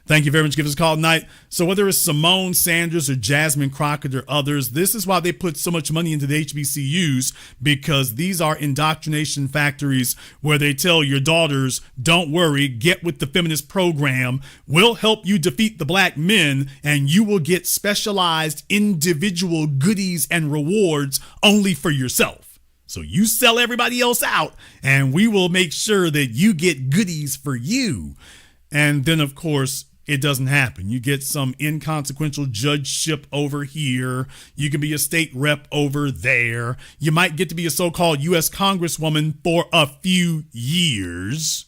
Thank you very much. Give us a call tonight. So whether it's Simone Sanders or Jasmine Crockett or others, this is why they put so much money into the HBCUs, because these are indoctrination factories where they tell your daughters, don't worry, get with the feminist program. We'll help you defeat the black men and you will get specialized individual goodies and rewards only for yourself. So you sell everybody else out and we will make sure that you get goodies for you. And then, of course, it doesn't happen. You get some inconsequential judgeship over here. You can be a state rep over there. You might get to be a so-called U.S. Congresswoman for a few years.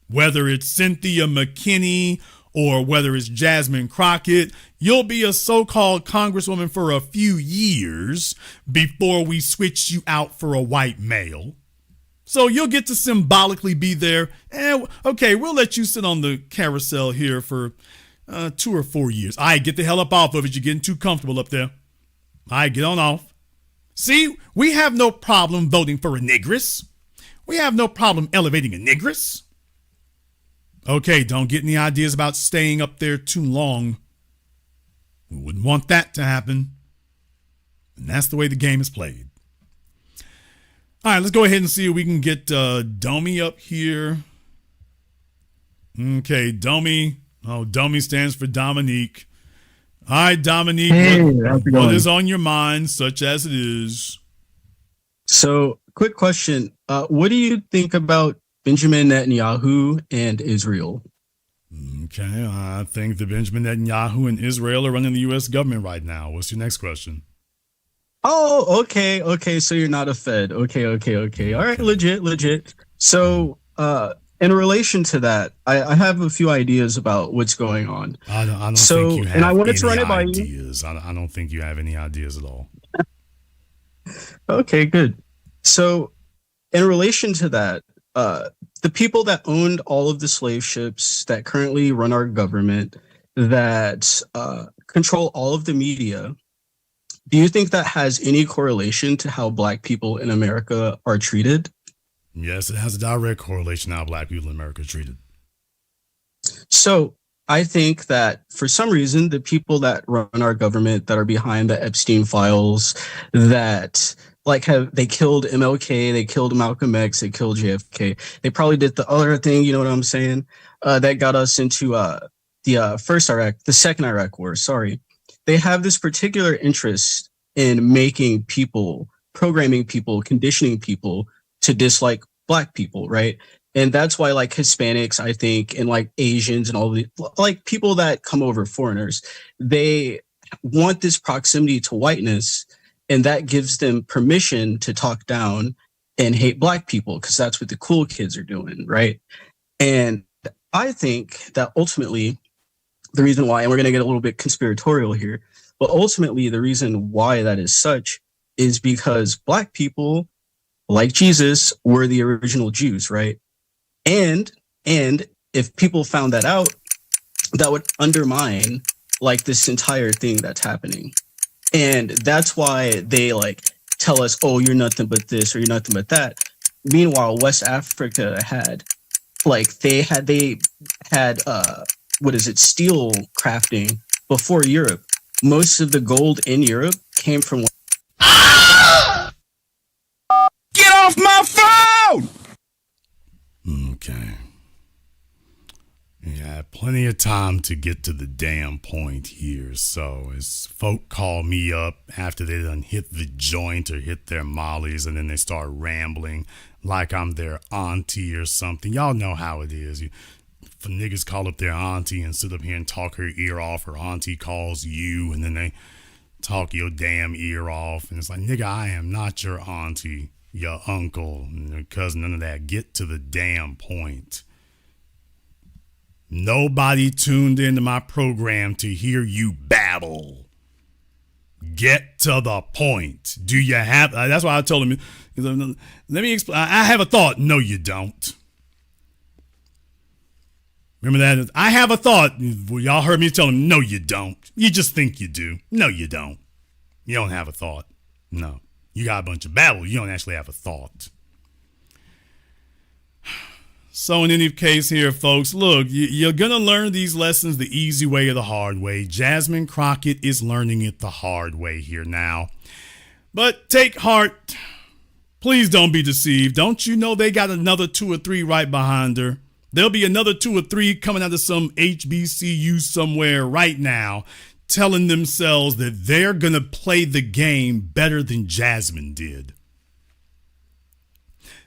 Whether it's Cynthia McKinney or whether it's Jasmine Crockett, you'll be a so-called Congresswoman for a few years before we switch you out for a white male. So you'll get to symbolically be there. And okay, we'll let you sit on the carousel here for 2 or 4 years. All right, get the hell up off of it. You're getting too comfortable up there. All right, get on off. See, we have no problem voting for a negress. We have no problem elevating a negress. Okay, don't get any ideas about staying up there too long. We wouldn't want that to happen. And that's the way the game is played. All right, let's go ahead and see if we can get Domi up here. Okay, Domi. Oh, Domi stands for Dominique. Hi, Dominique. Hey, what is on your mind, such as it is? So, quick question. What do you think about Benjamin Netanyahu and Israel? Okay, I think that Benjamin Netanyahu and Israel are running the U.S. government right now. What's your next question? Oh, okay. So you're not a Fed. Okay. All right, legit. So, in relation to that, I have a few ideas about what's going on. I don't so, think you have and I wanted any to run it by ideas. I don't think you have any ideas at all. Okay, good. So, in relation to that, the people that owned all of the slave ships that currently run our government, that control all of the media, do you think that has any correlation to how Black people in America are treated? Yes, it has a direct correlation to how Black people in America are treated. So I think that for some reason, the people that run our government, that are behind the Epstein files, that they killed MLK, they killed Malcolm X, they killed JFK. They probably did the other thing, you know what I'm saying? That got us into the second Iraq war. Sorry, they have this particular interest in making people, programming people, conditioning people to dislike Black people, right? And that's why Hispanics, I think, and Asians and all the people that come over, foreigners, they want this proximity to whiteness, and that gives them permission to talk down and hate Black people because that's what the cool kids are doing, right? And I think that ultimately the reason why, and we're going to get a little bit conspiratorial here, but ultimately the reason why that is such is because Black people, like Jesus, were the original Jews, right? And if people found that out, that would undermine this entire thing that's happening. And that's why they tell us, oh, you're nothing but this or you're nothing but that. Meanwhile, West Africa had they had steel crafting before Europe. Most of the gold in Europe came from Get off my phone! Okay. Yeah, plenty of time to get to the damn point here. So as folk call me up after they done hit the joint or hit their mollies and then they start rambling like I'm their auntie or something. Y'all know how it is. If niggas call up their auntie and sit up here and talk her ear off, her auntie calls you and then they talk your damn ear off. And it's like, nigga, I am not your auntie, your uncle, your cousin, none of that. Get to the damn point. Nobody tuned into my program to hear you babble. Get to the point. Do you have... that's why I told him, let me explain. I have a thought. No, you don't. Remember that? I have a thought. Y'all heard me tell him, no, you don't. You just think you do. No, you don't. You don't have a thought. No. You got a bunch of babble. You don't actually have a thought. So in any case here, folks, look, you're going to learn these lessons the easy way or the hard way. Jasmine Crockett is learning it the hard way here now. But take heart. Please don't be deceived. Don't you know they got another 2 or 3 right behind her? There'll be another 2 or 3 coming out of some HBCU somewhere right now telling themselves that they're going to play the game better than Jasmine did.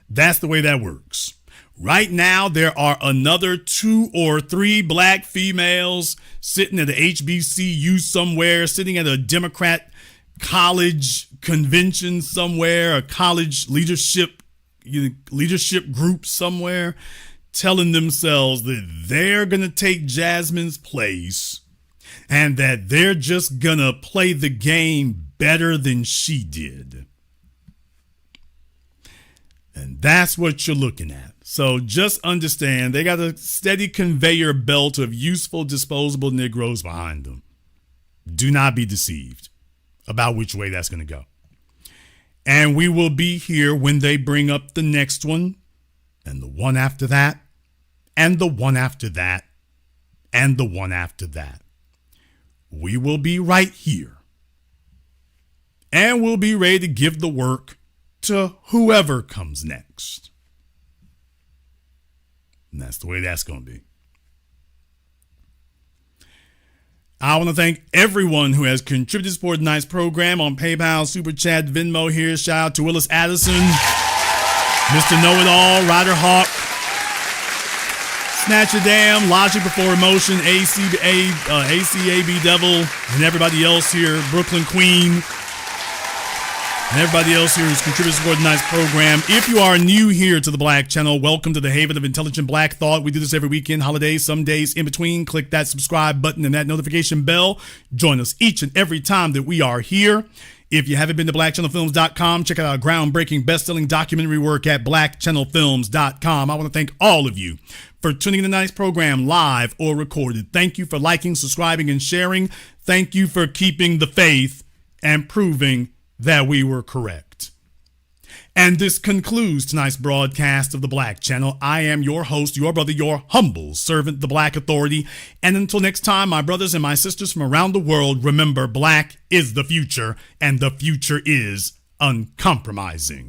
That's the way that works. Right now, there are another 2 or 3 Black females sitting at the HBCU somewhere, sitting at a Democrat college convention somewhere, a college leadership group somewhere, telling themselves that they're going to take Jasmine's place and that they're just going to play the game better than she did. And that's what you're looking at. So just understand they got a steady conveyor belt of useful, disposable Negroes behind them. Do not be deceived about which way that's going to go. And we will be here when they bring up the next one, and the one after that, and the one after that, and the one after that. We will be right here. And we'll be ready to give the work to whoever comes next. And that's the way that's going to be. I want to thank everyone who has contributed to support tonight's program on PayPal, Super Chat, Venmo here. Shout out to Willis Addison, Mr. Know-It-All, Ryder Hawk, Snatcher Dam, Logic Before Emotion, ACAB Devil, and everybody else here, Brooklyn Queen, and everybody else here who's contributed to support tonight's program. If you are new here to the Black Channel, welcome to the haven of intelligent Black thought. We do this every weekend, holidays, some days in between. Click that subscribe button and that notification bell. Join us each and every time that we are here. If you haven't been to blackchannelfilms.com, check out our groundbreaking best-selling documentary work at blackchannelfilms.com. I want to thank all of you for tuning in to tonight's program live or recorded. Thank you for liking, subscribing, and sharing. Thank you for keeping the faith. and proving that we were correct. And this concludes tonight's broadcast of the Black Channel. I am your host, your brother, your humble servant, the Black Authority. And until next time, my brothers and my sisters from around the world, remember, black is the future, and the future is uncompromising.